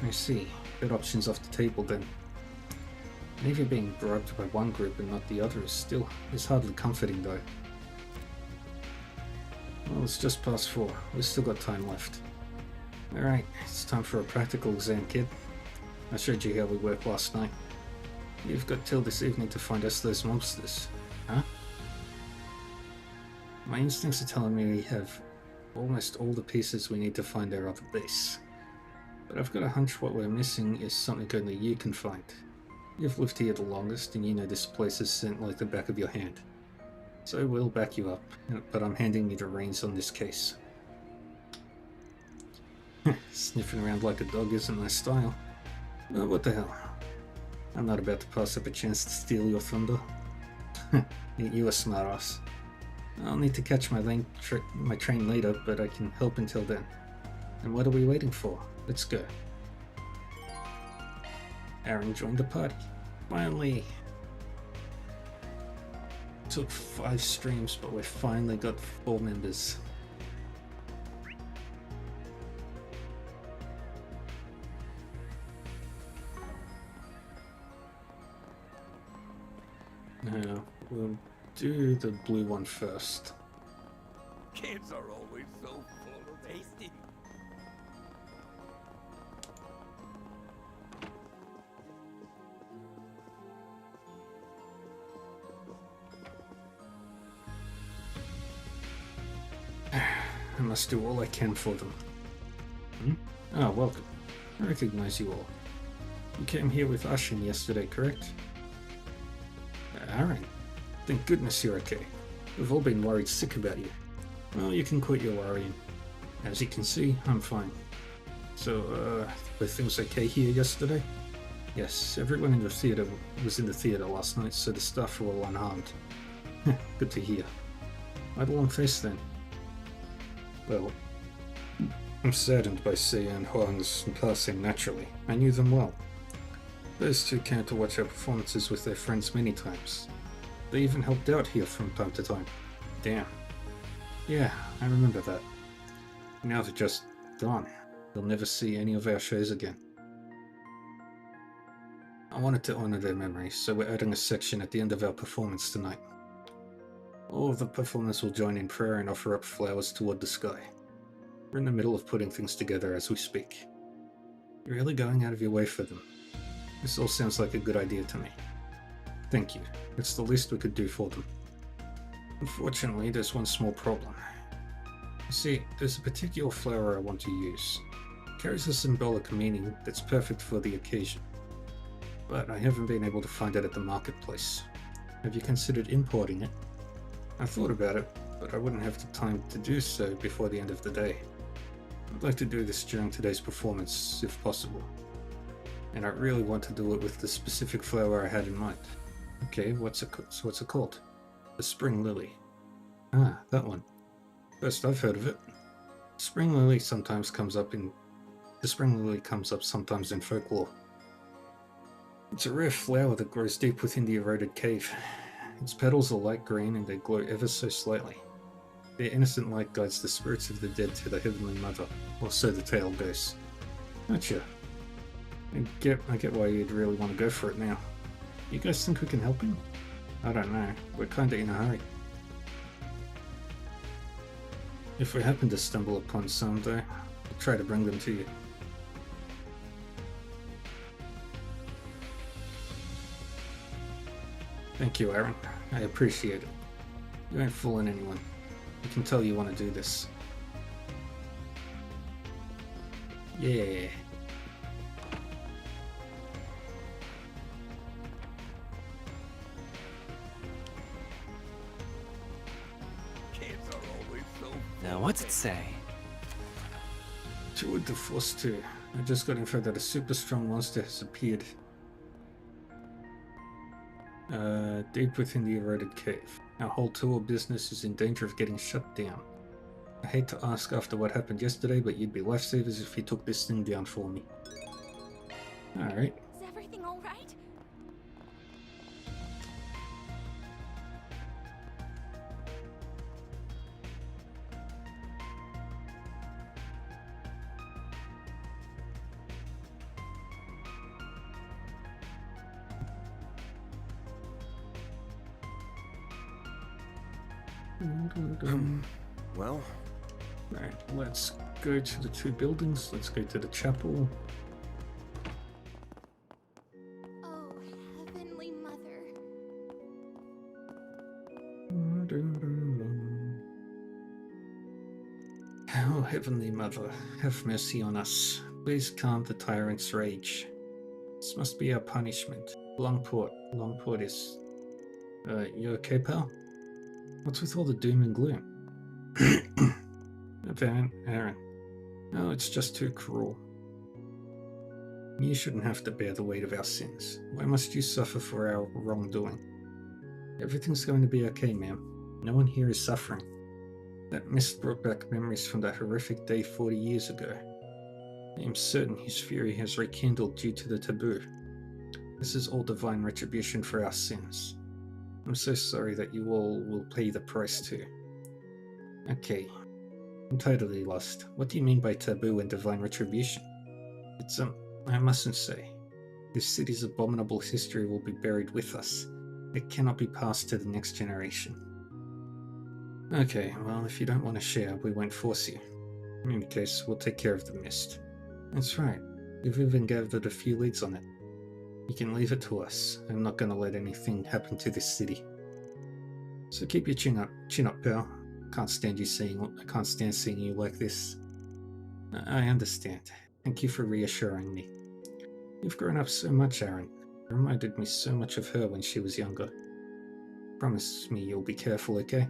I see. That option's off the table then. Navy being bribed by one group and not the other is hardly comforting though. Well, it's just past 4. We've still got time left. Alright, it's time for a practical exam, kid. I showed you how we worked last night. You've got till this evening to find us those monsters. Huh? My instincts are telling me we have almost all the pieces we need to find our other base. But I've got a hunch what we're missing is something only you can find. You've lived here the longest and you know this place is sent like the back of your hand. So we'll back you up, but I'm handing you the reins on this case. Sniffing around like a dog isn't my style. But what the hell? I'm not about to pass up a chance to steal your thunder. You a smartass. I'll need to catch my train later, but I can help until then. And what are we waiting for? Let's go. Aaron joined the party. Finally. Took 5 streams, but we finally got 4 members. Now, we'll do the blue one first. Kids are always so full of hasty. I must do all I can for them. Ah, welcome. I recognize you all. You came here with Ashin yesterday, correct? Aaron, thank goodness you're okay. We've all been worried sick about you. Well, you can quit your worrying. As you can see, I'm fine. So, were things okay here yesterday? Yes, everyone in the theater was in the theater last night, so the staff were all unharmed. Good to hear. Why the long face then? Well, I'm saddened by Sei and Huang's passing naturally. I knew them well. Those two came to watch our performances with their friends many times. They even helped out here from time to time. Damn. Yeah, I remember that. Now they're just gone. They'll never see any of our shows again. I wanted to honor their memory, so we're adding a section at the end of our performance tonight. All of the performers will join in prayer and offer up flowers toward the sky. We're in the middle of putting things together as we speak. You're really going out of your way for them. This all sounds like a good idea to me. Thank you. It's the least we could do for them. Unfortunately, there's one small problem. You see, there's a particular flower I want to use. It carries a symbolic meaning that's perfect for the occasion. But I haven't been able to find it at the marketplace. Have you considered importing it? I thought about it, but I wouldn't have the time to do so before the end of the day. I'd like to do this during today's performance, if possible. And I really want to do it with the specific flower I had in mind. Okay, what's it called? The Spring Lily. Ah, that one. First I've heard of it. The Spring Lily comes up sometimes in folklore. It's a rare flower that grows deep within the eroded cave. Its petals are light green and they glow ever so slightly. Their innocent light guides the spirits of the dead to the Heavenly Mother, or so the tale goes. Gotcha. I get why you'd really want to go for it now. You guys think we can help him? I don't know. We're kinda in a hurry. If we happen to stumble upon some, though, I'll try to bring them to you. Thank you, Aaron. I appreciate it. You ain't fooling anyone. I can tell you want to do this. Yeah. Now, what's it say? Toward the Force 2. I just got info that a super strong monster has appeared. Deep within the eroded cave. Our whole tour business is in danger of getting shut down. I hate to ask after what happened yesterday, but you'd be lifesavers if you took this thing down for me. Alright. Is everything all right? Well, Alright, let's go to the two buildings. Let's go to the chapel. Oh, Heavenly Mother. Oh, Heavenly Mother, have mercy on us. Please calm the tyrant's rage. This must be our punishment. Longport is... you okay, pal? What's with all the doom and gloom? Aaron. No, it's just too cruel. You shouldn't have to bear the weight of our sins. Why must you suffer for our wrongdoing? Everything's going to be okay, ma'am. No one here is suffering. That mist brought back memories from that horrific day 40 years ago. I am certain his fury has rekindled due to the taboo. This is all divine retribution for our sins. I'm so sorry that you all will pay the price too. Okay. I'm totally lost. What do you mean by taboo and divine retribution? It's I mustn't say. This city's abominable history will be buried with us. It cannot be passed to the next generation. Okay, well, if you don't want to share, we won't force you. In any case, we'll take care of the mist. That's right. We've even gathered a few leads on it. You can leave it to us. I'm not gonna let anything happen to this city. So keep your chin up, pal. I can't stand seeing you like this. I understand. Thank you for reassuring me. You've grown up so much, Aaron. You reminded me so much of her when she was younger. Promise me you'll be careful, okay?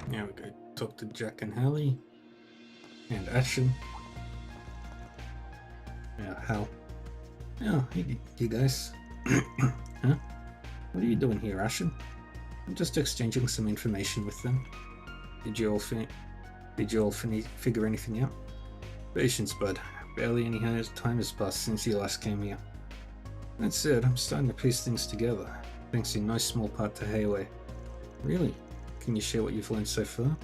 Now we go talk to Jack and Hallie. And Ashen. Yeah, Hal. Oh, hey, you guys. Huh? What are you doing here, Ashen? I'm just exchanging some information with them. Did you all figure anything out? Patience, bud. Barely any time has passed since you last came here. That said, I'm starting to piece things together, thanks in no small part to Hayway. Really? Can you share what you've learned so far?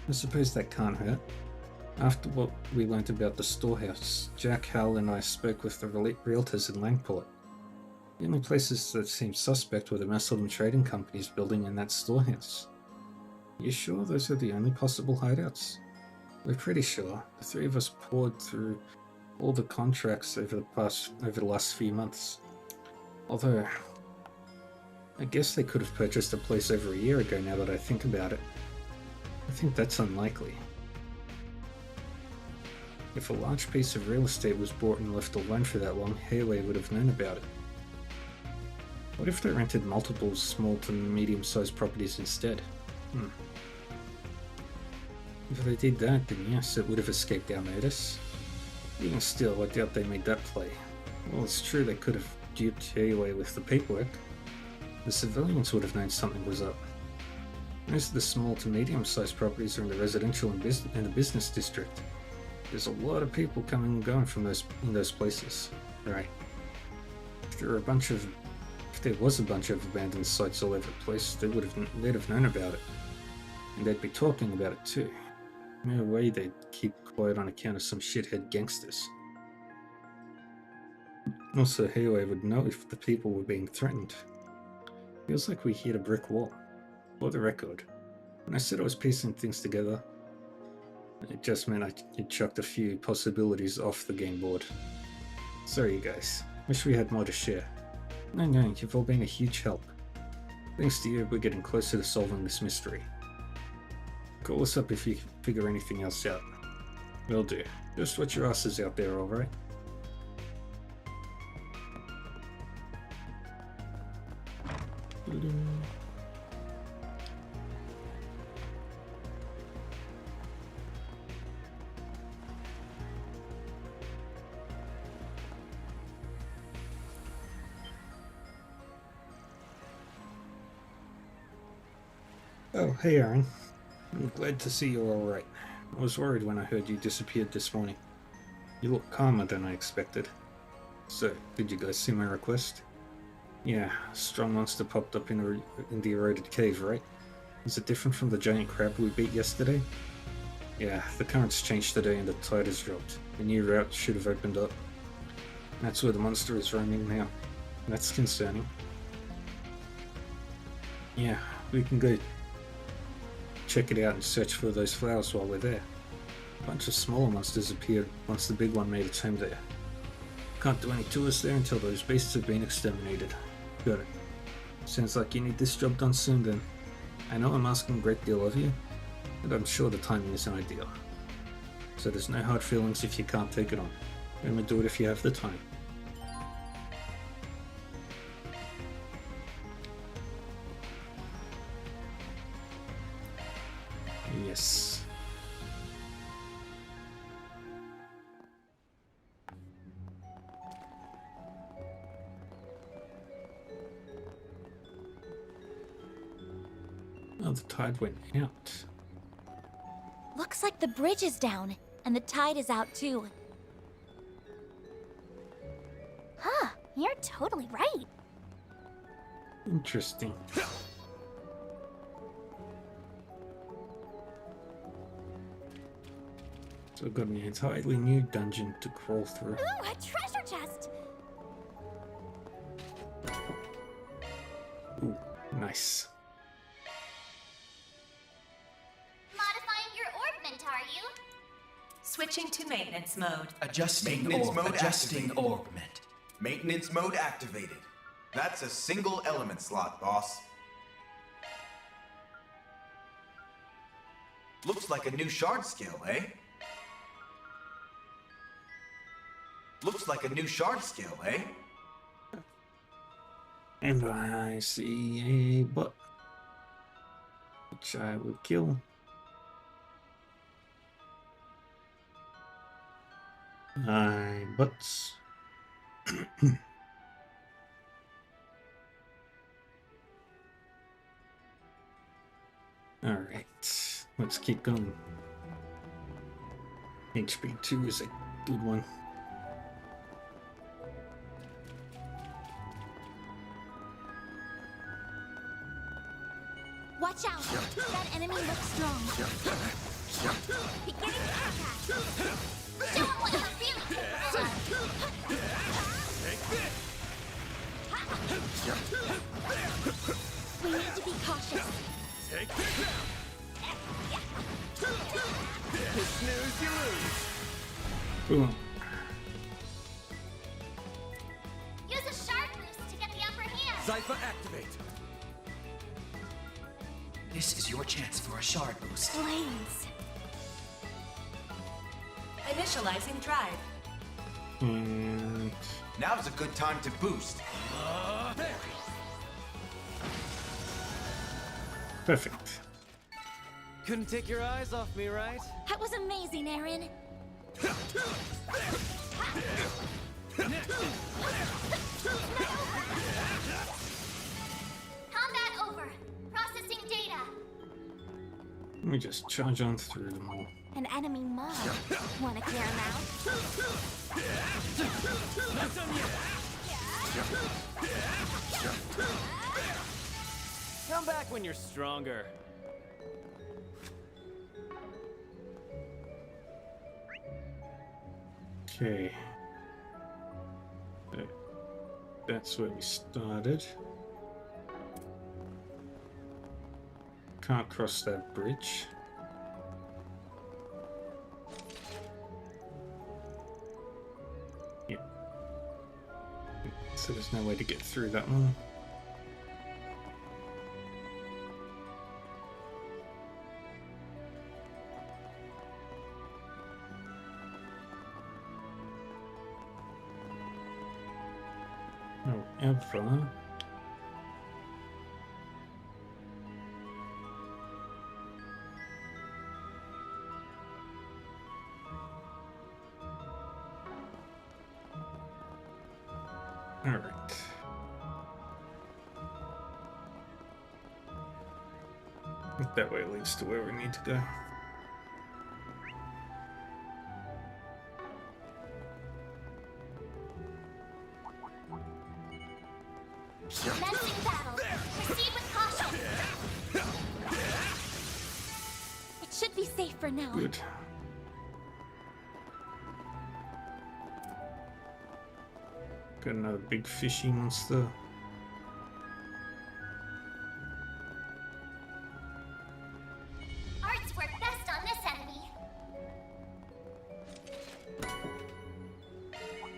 I suppose that can't hurt. After what we learnt about the storehouse, Jack, Hal, and I spoke with the realtors in Langport. The only places that seemed suspect were the Messeldon trading company's building and that storehouse. You sure those are the only possible hideouts? We're pretty sure. The three of us poured through all the contracts over the last few months. Although, I guess they could have purchased a place over a year ago now that I think about it. I think that's unlikely. If a large piece of real estate was bought and left alone for that long, Hayway would have known about it. What if they rented multiple small to medium-sized properties instead? If they did that, then yes, it would have escaped our notice. Even still, I doubt they made that play. Well, it's true they could have duped Hayway with the paperwork. The civilians would have known something was up. Most of the small to medium-sized properties are in the residential and the business district. There's a lot of people coming and going from those places. Right. If there was a bunch of abandoned sites all over the place, they'd have known about it. And they'd be talking about it too. No way they'd keep quiet on account of some shithead gangsters. Also, Hayway would know if the people were being threatened. Feels like we hit a brick wall. For the record, when I said I was piecing things together, it just meant I had chucked a few possibilities off the game board. Sorry you guys, wish we had more to share. No, you've all been a huge help. Thanks to you, we're getting closer to solving this mystery. Call us up if you figure anything else out. Will do. Just watch your asses out there, alright? Oh, hey Aaron. I'm glad to see you're alright. I was worried when I heard you disappeared this morning. You look calmer than I expected. So, did you guys see my request? Yeah, a strong monster popped up in the eroded cave, right? Is it different from the giant crab we beat yesterday? Yeah, the currents changed today and the tide has dropped. A new route should have opened up. That's where the monster is roaming now. That's concerning. Yeah, we can go check it out and search for those flowers while we're there. A bunch of smaller monsters appeared once the big one made its home there. Can't do any tours there until those beasts have been exterminated. Got it. Sounds like you need this job done soon then. I know I'm asking a great deal of you, but I'm sure the timing isn't ideal. So there's no hard feelings if you can't take it on. Only do it if you have the time. Yes. Oh, the tide went out. Looks like the bridge is down, and the tide is out too. Huh, you're totally right. Interesting. So I've got an entirely new dungeon to crawl through. Ooh, a treasure chest! Ooh, nice. Modifying your orbment, are you? Switching to maintenance mode. Adjusting orbment. Maintenance mode activated. That's a single element slot, boss. Looks like a new shard skill, eh? Looks like a new shard skill, eh? And I see a butt, which I will kill. Butts. Alright, let's keep going. HP 2 is a good one. Watch out! That enemy looks strong. Beginning attack. Show 'em what you're really capable of. We need to be cautious. Take this out. You snooze, you lose. Boom. Use a shard boost to get the upper hand. Zypher activate. This is your chance for a shard boost. Flames. Initializing drive. And Now's a good time to boost. perfect. Couldn't take your eyes off me, right? That was amazing, Aaron. Combat over. Processing data. Let me just charge on through them all. An enemy mob. Wanna clear him out? Come back when you're stronger. Okay. That's where we started. Can't cross that bridge. Yeah. So there's no way to get through that one. However, all right. That way leads to where we need to go. Commencing battle. Proceed with caution. It should be safe for now. Good. Got another big fishy monster. Arts work best on this enemy.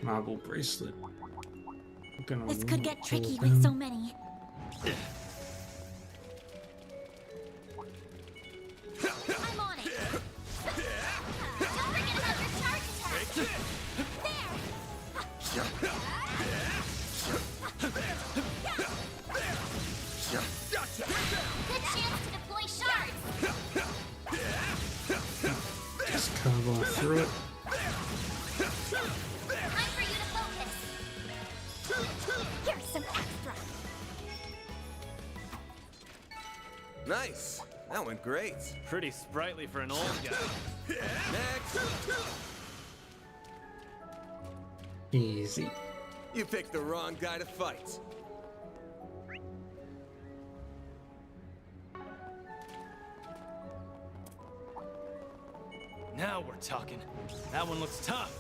Marble bracelet. This could get tricky with so many. I'm on it. Don't forget about your charge attack. Good chance to deploy shards. Just carve on through it. Time for you to focus. Here's some extra. Nice. That went great. Pretty sprightly for an old guy. Next. Easy. You picked the wrong guy to fight. Now we're talking. That one looks tough.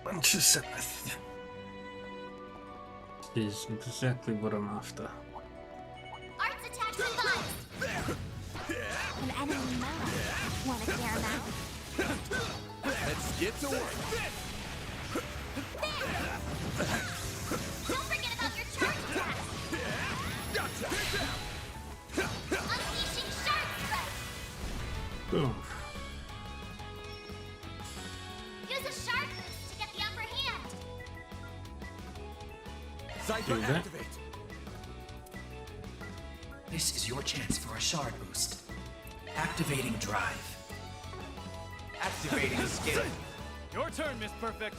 Bunch of Sabbath. Is exactly what I'm after. Arts attack device. An enemy mob. Wanna clear him out? Let's get to work. Don't forget about your charge attack. Gotcha. Unleashing shark strike. Boom. Use a shard boost to get the upper hand. Zypher Do that. activate. This is your chance for a shard boost. Activating drive. Activating skill. Your turn, Miss Perfect.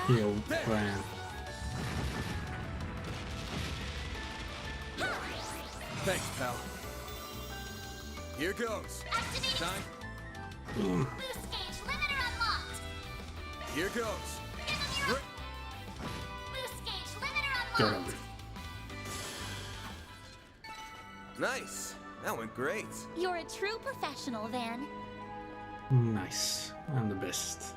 Heal plan. Thanks, pal. Here goes. Activating Time. Boom. boost gauge limiter unlocked. Here goes. Give him your boost gauge limiter Got him. Nice. That went great. You're a true professional, Van. Nice. I'm the best.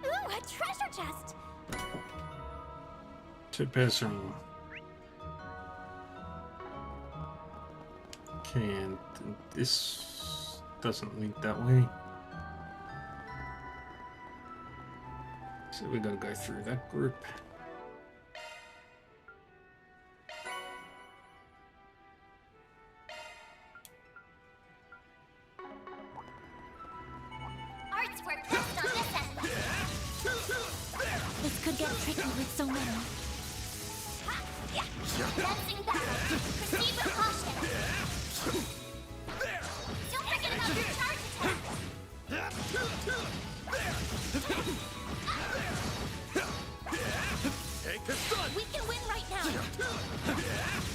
Ooh, a treasure chest! Two person. Okay, and this doesn't lead that way. So we gotta go through that group. Art's work best on this end. This could get tricky with so many. Ha! Yeah. Dancing battle. Proceed with caution. Don't forget about your charge attack. Take the sun. We can win right now.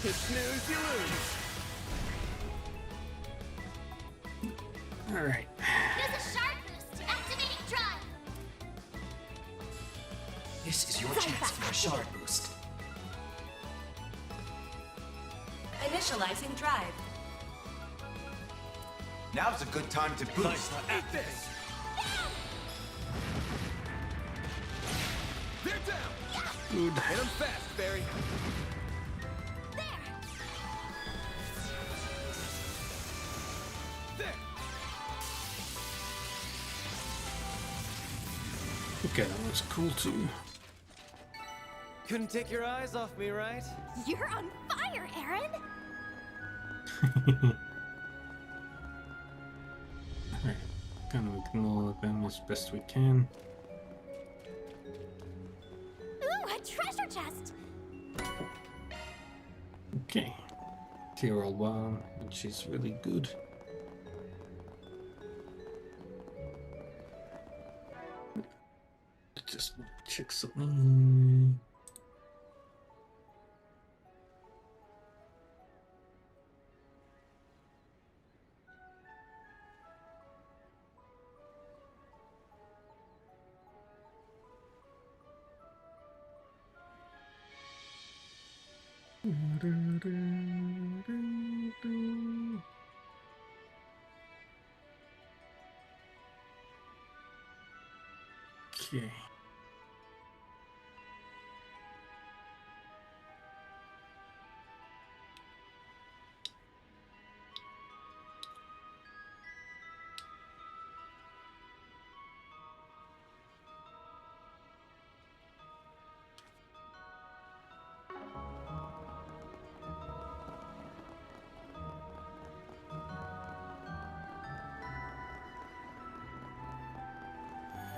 You snooze, you lose. All right. Use a shard boost. Activating drive. This is your chance for a shard boost. Initializing drive. Now's a good time to boost. Eat this. They're down. Good. Hit them fast, Barry. There. Okay, that was cool too. Couldn't take your eyes off me, right? You're on fire, Aaron. Alright, gonna ignore them as best we can. Ooh, a treasure chest. Okay. Tier roll 1, which is really good. Just check something. Okay.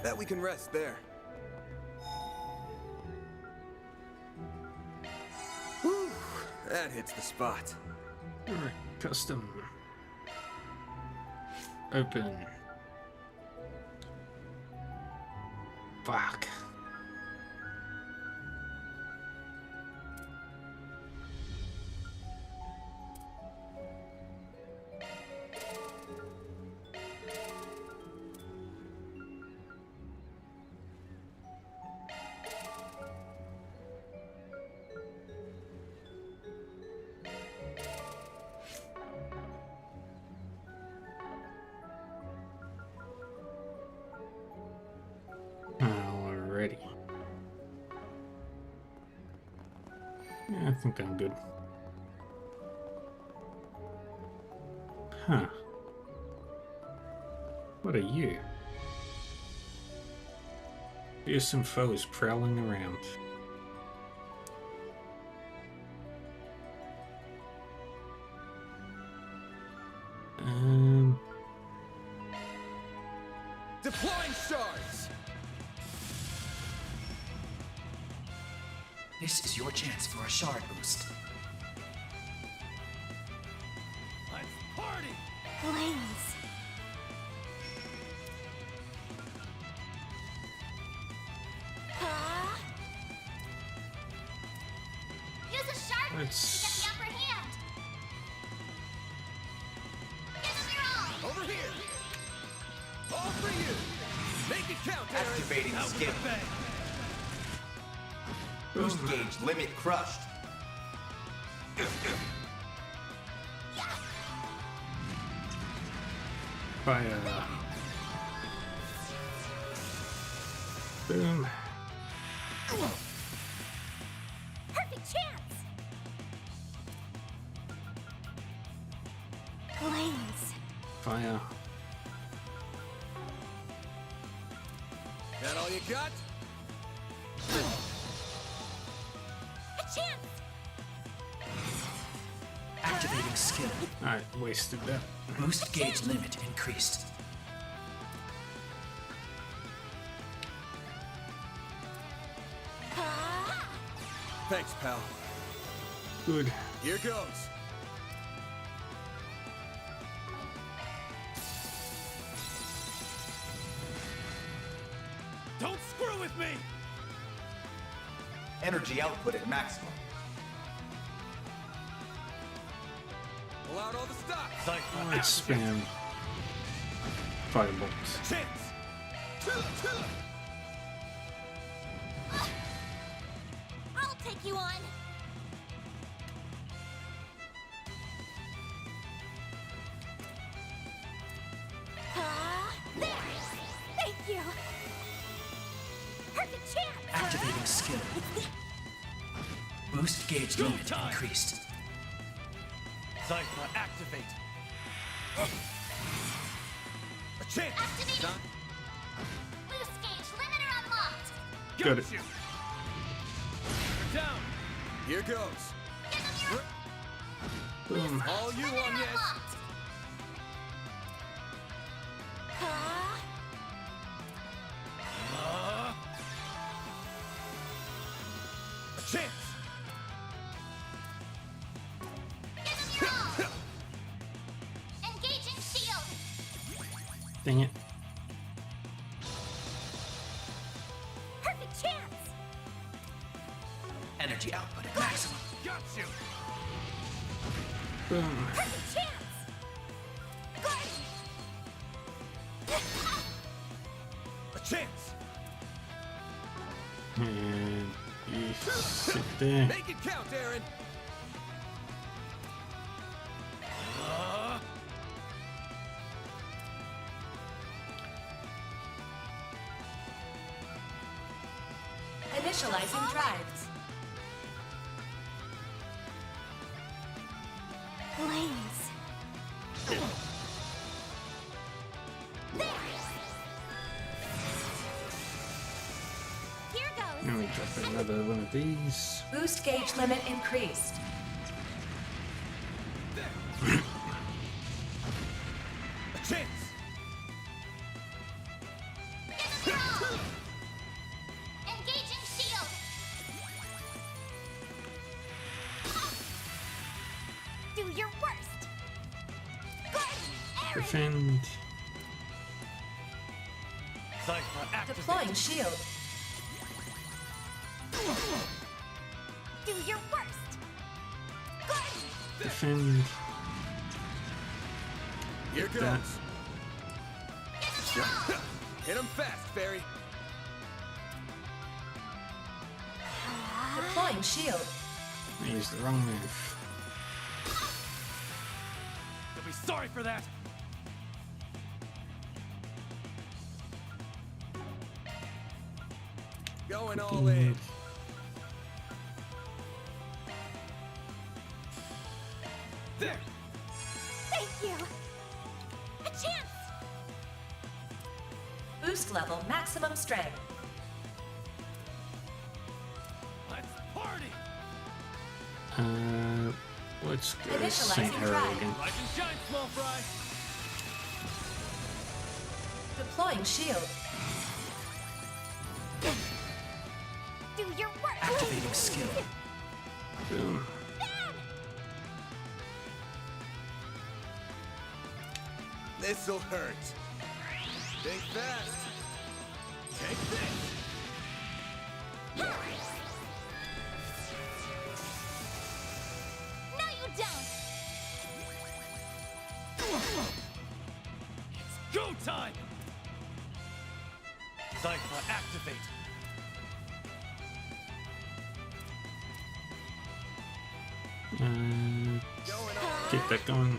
Bet we can rest there. Whew, that hits the spot. Alright, custom. Open. Fuck. Alrighty. Yeah, I think I'm good. Huh. What are you? Fearsome foes prowling around. Deploying shards. This is your chance for a shard boost. Let's party. Flames. Use a shard boost to get the upper hand. Give them your all. Over here. for you! Make it count, Aaron! Activating Out with skill. the bang. Boost gauge limit crushed. Fire. Boom. Perfect chance! Blaze. Fire. That all you got? A chance! Activating skill. I wasted that. Boost gauge limit increased. Thanks, pal. Good. Here goes. Don't screw with me! Energy output at maximum. Pull out all the stops. Let's spam fireballs. Chance! I'll take you on. There! Thank you! Perfect chance! Activating skill. Boost gauge limit increased. Cypher, activate. A chance! Activating! Boost gauge limiter unlocked! Got it. Down. Here goes. Boom. All you on, yes. A chance. Engaging shield! Dang it. Perfect chance! Energy output at maximum. Got you. Boom. Perfect chance! A chance. And you sit there. Make it count, Aaron. Initializing drives. Blaze. Here goes. Now we drop another one of these. Boost gauge limit increased. A chance. Engaging shield. Do your worst. Good. Aaron. Defend. Cypher, activate. Deploying shield. Do your worst. Good. Defend. Here Get that. goes. Hit him fast, Fairy. Deploying shield. I used the wrong move. You'll be sorry for that. Going all in. There. Thank you. A chance. Boost level maximum strength. Let's party. Let's go Initializing Saint Hero drive. again. Rise and shine, small fry. Deploying shield. Do your worst. Activating skill. Boom. This'll hurt. Think fast. Take this. No, you don't. It's go time. Cypher, activate! Keep that going.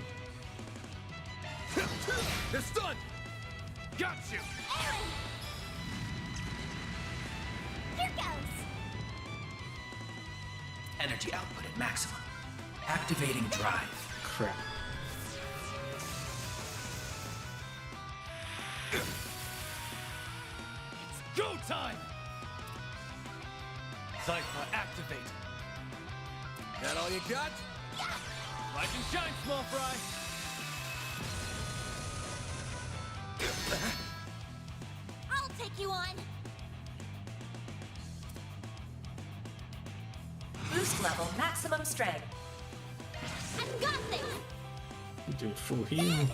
They're stunned! Got you! Aaron! Here goes! Energy output at maximum. Activating drive. Crap. It's go time! Cypher, activate! That all you got? Rise and shine, small fry! I'll take you on! Boost level maximum strength. I've got this! You do full heal.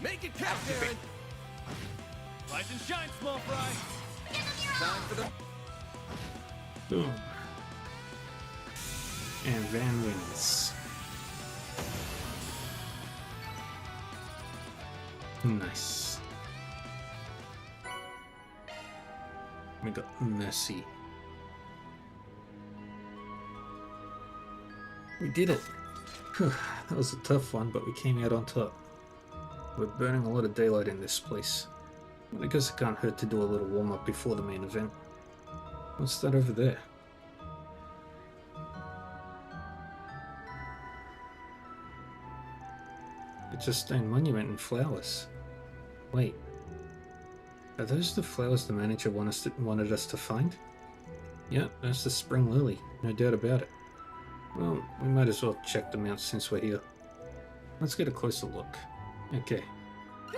Make it count, Aaron! Rise and shine, small fry! Time for the... Boom. And Van wins. Nice. We got Mercy. We did it. Whew, that was a tough one, but we came out on top. We're burning a lot of daylight in this place. But I guess it can't hurt to do a little warm-up before the main event. What's that over there? It's a stone monument and flowers. Wait. Are those the flowers the manager wanted us to find? Yep, that's the spring lily, no doubt about it. Well, we might as well check them out since we're here. Let's get a closer look. Okay.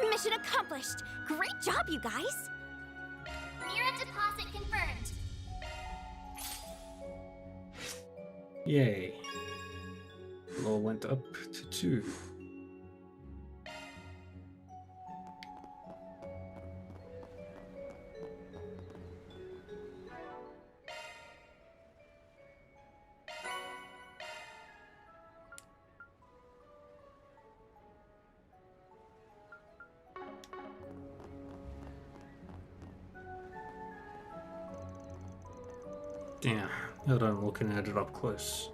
Mission accomplished! Great job, you guys! Mira deposit confirmed. Yay. Law went up to 2. Damn, now that I'm looking at it up close.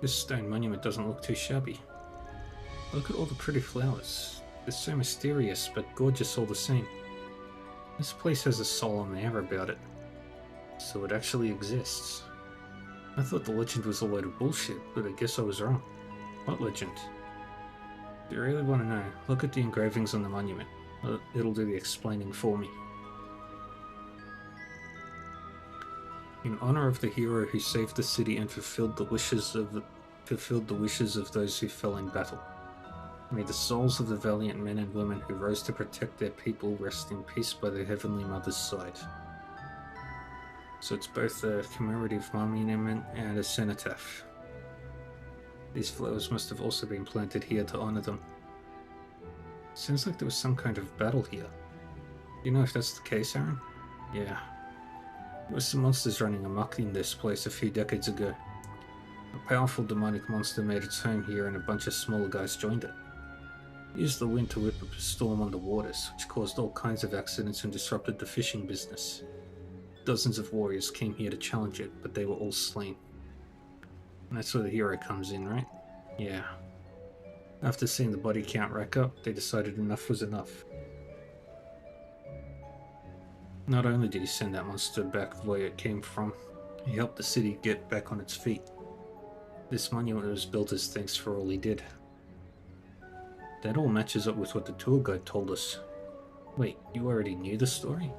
This stone monument doesn't look too shabby. Look at all the pretty flowers. They're so mysterious, but gorgeous all the same. This place has a solemn air about it. So it actually exists. I thought the legend was a load of bullshit, but I guess I was wrong. What legend? If you really want to know, look at the engravings on the monument. It'll do the explaining for me. In honor of the hero who saved the city and fulfilled the wishes of those who fell in battle. May the souls of the valiant men and women who rose to protect their people rest in peace by their Heavenly Mother's side. So it's both a commemorative monument and a cenotaph. These flowers must have also been planted here to honor them. Sounds like there was some kind of battle here. Do you know if that's the case, Aaron? Yeah. There were some monsters running amok in this place a few decades ago. A powerful demonic monster made its home here and a bunch of smaller guys joined it. It used the wind to whip up a storm on the waters, which caused all kinds of accidents and disrupted the fishing business. Dozens of warriors came here to challenge it, but they were all slain. And that's where the hero comes in, right? Yeah. After seeing the body count rack up, they decided enough was enough. Not only did he send that monster back where it came from, he helped the city get back on its feet. This monument was built as thanks for all he did. That all matches up with what the tour guide told us. Wait, you already knew the story?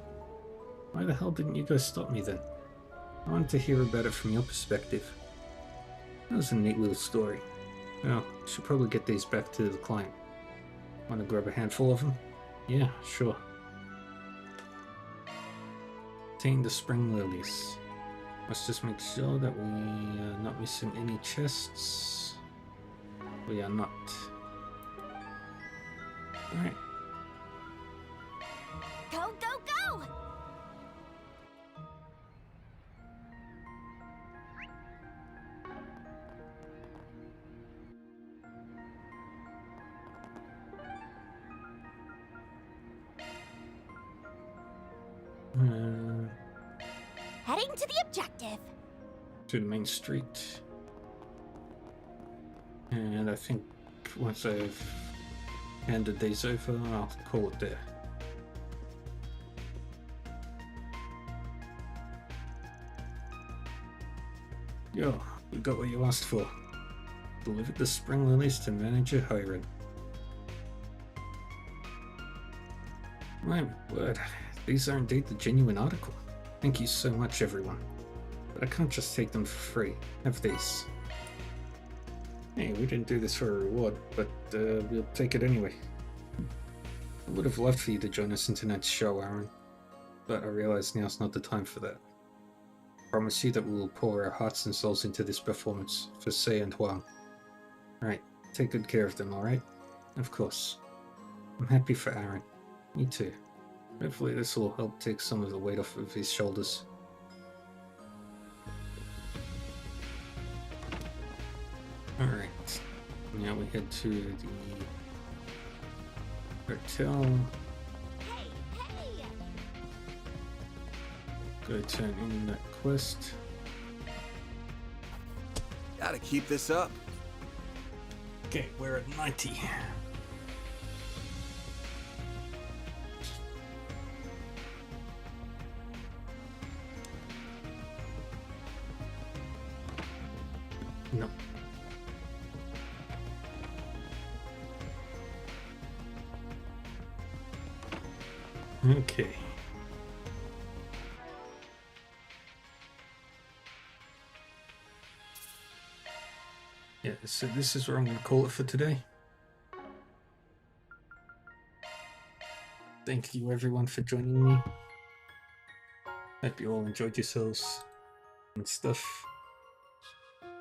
Why the hell didn't you guys stop me then? I wanted to hear about it from your perspective. That was a neat little story. Well, I should probably get these back to the client. Want to grab a handful of them? Yeah, sure. Obtain the spring lilies. Let's just make sure that we are not missing any chests. We are not. Alright. Go, go, go! Heading to the objective. To the main street. And I think once I've handed these over, I'll call it there. Yo, you got what you asked for. Delivered the spring lilies to manager Hiron. My word, these are indeed the genuine article. Thank you so much, everyone. But I can't just take them for free. Have these. Hey, we didn't do this for a reward, but we'll take it anyway. I would have loved for you to join us in tonight's show, Aaron, but I realize now's not the time for that. I promise you that we will pour our hearts and souls into this performance for Sei and Huang. Right, take good care of them, alright? Of course. I'm happy for Aaron. Me too. Hopefully this will help take some of the weight off of his shoulders. Alright, now we head to the hotel. Go turn in that quest. Gotta keep this up. Okay, we're at 90. No. Okay. Yeah, so this is where I'm going to call it for today. Thank you everyone for joining me. Hope you all enjoyed yourselves and stuff.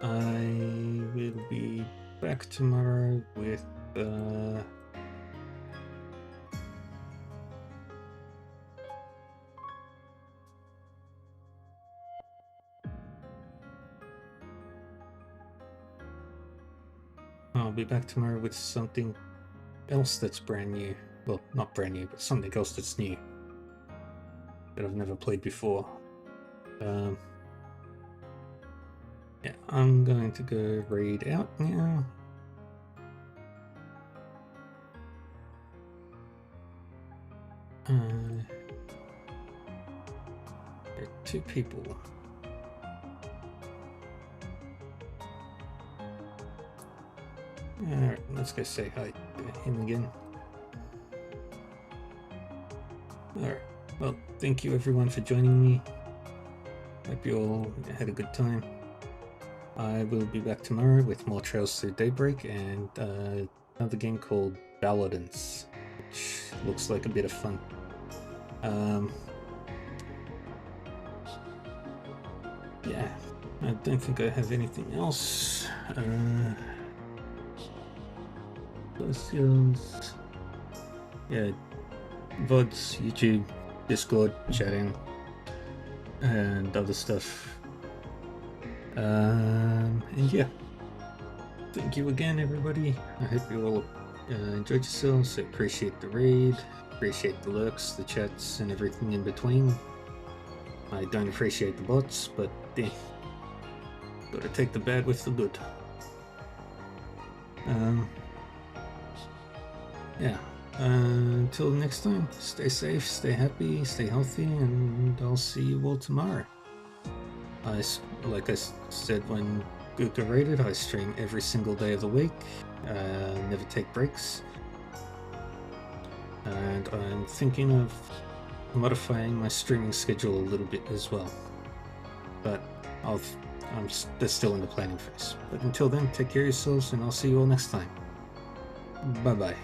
I will be back tomorrow with I'll be back tomorrow with something else that's brand new. Well, not brand new, but something else that's new that I've never played before. Yeah, I'm going to go raid out now. There are 2 people. Alright, let's go say hi to him again. Alright, well, thank you everyone for joining me. Hope you all had a good time. I will be back tomorrow with more Trails Through Daybreak and another game called Paladins, which looks like a bit of fun. Yeah, I don't think I have anything else. Socials. Yeah, VODs, YouTube, Discord, chatting, and other stuff. And yeah, thank you again, everybody. I hope you all enjoyed yourselves. I appreciate the raid, appreciate the lurks, the chats, and everything in between. I don't appreciate the bots, but gotta take the bad with the good. Yeah, until next time, stay safe, stay happy, stay healthy, and I'll see you all tomorrow. Like I said when Guka raided, I stream every single day of the week, never take breaks, and I'm thinking of modifying my streaming schedule a little bit as well, but that's still in the planning phase. But until then, take care of yourselves, and I'll see you all next time. Bye bye.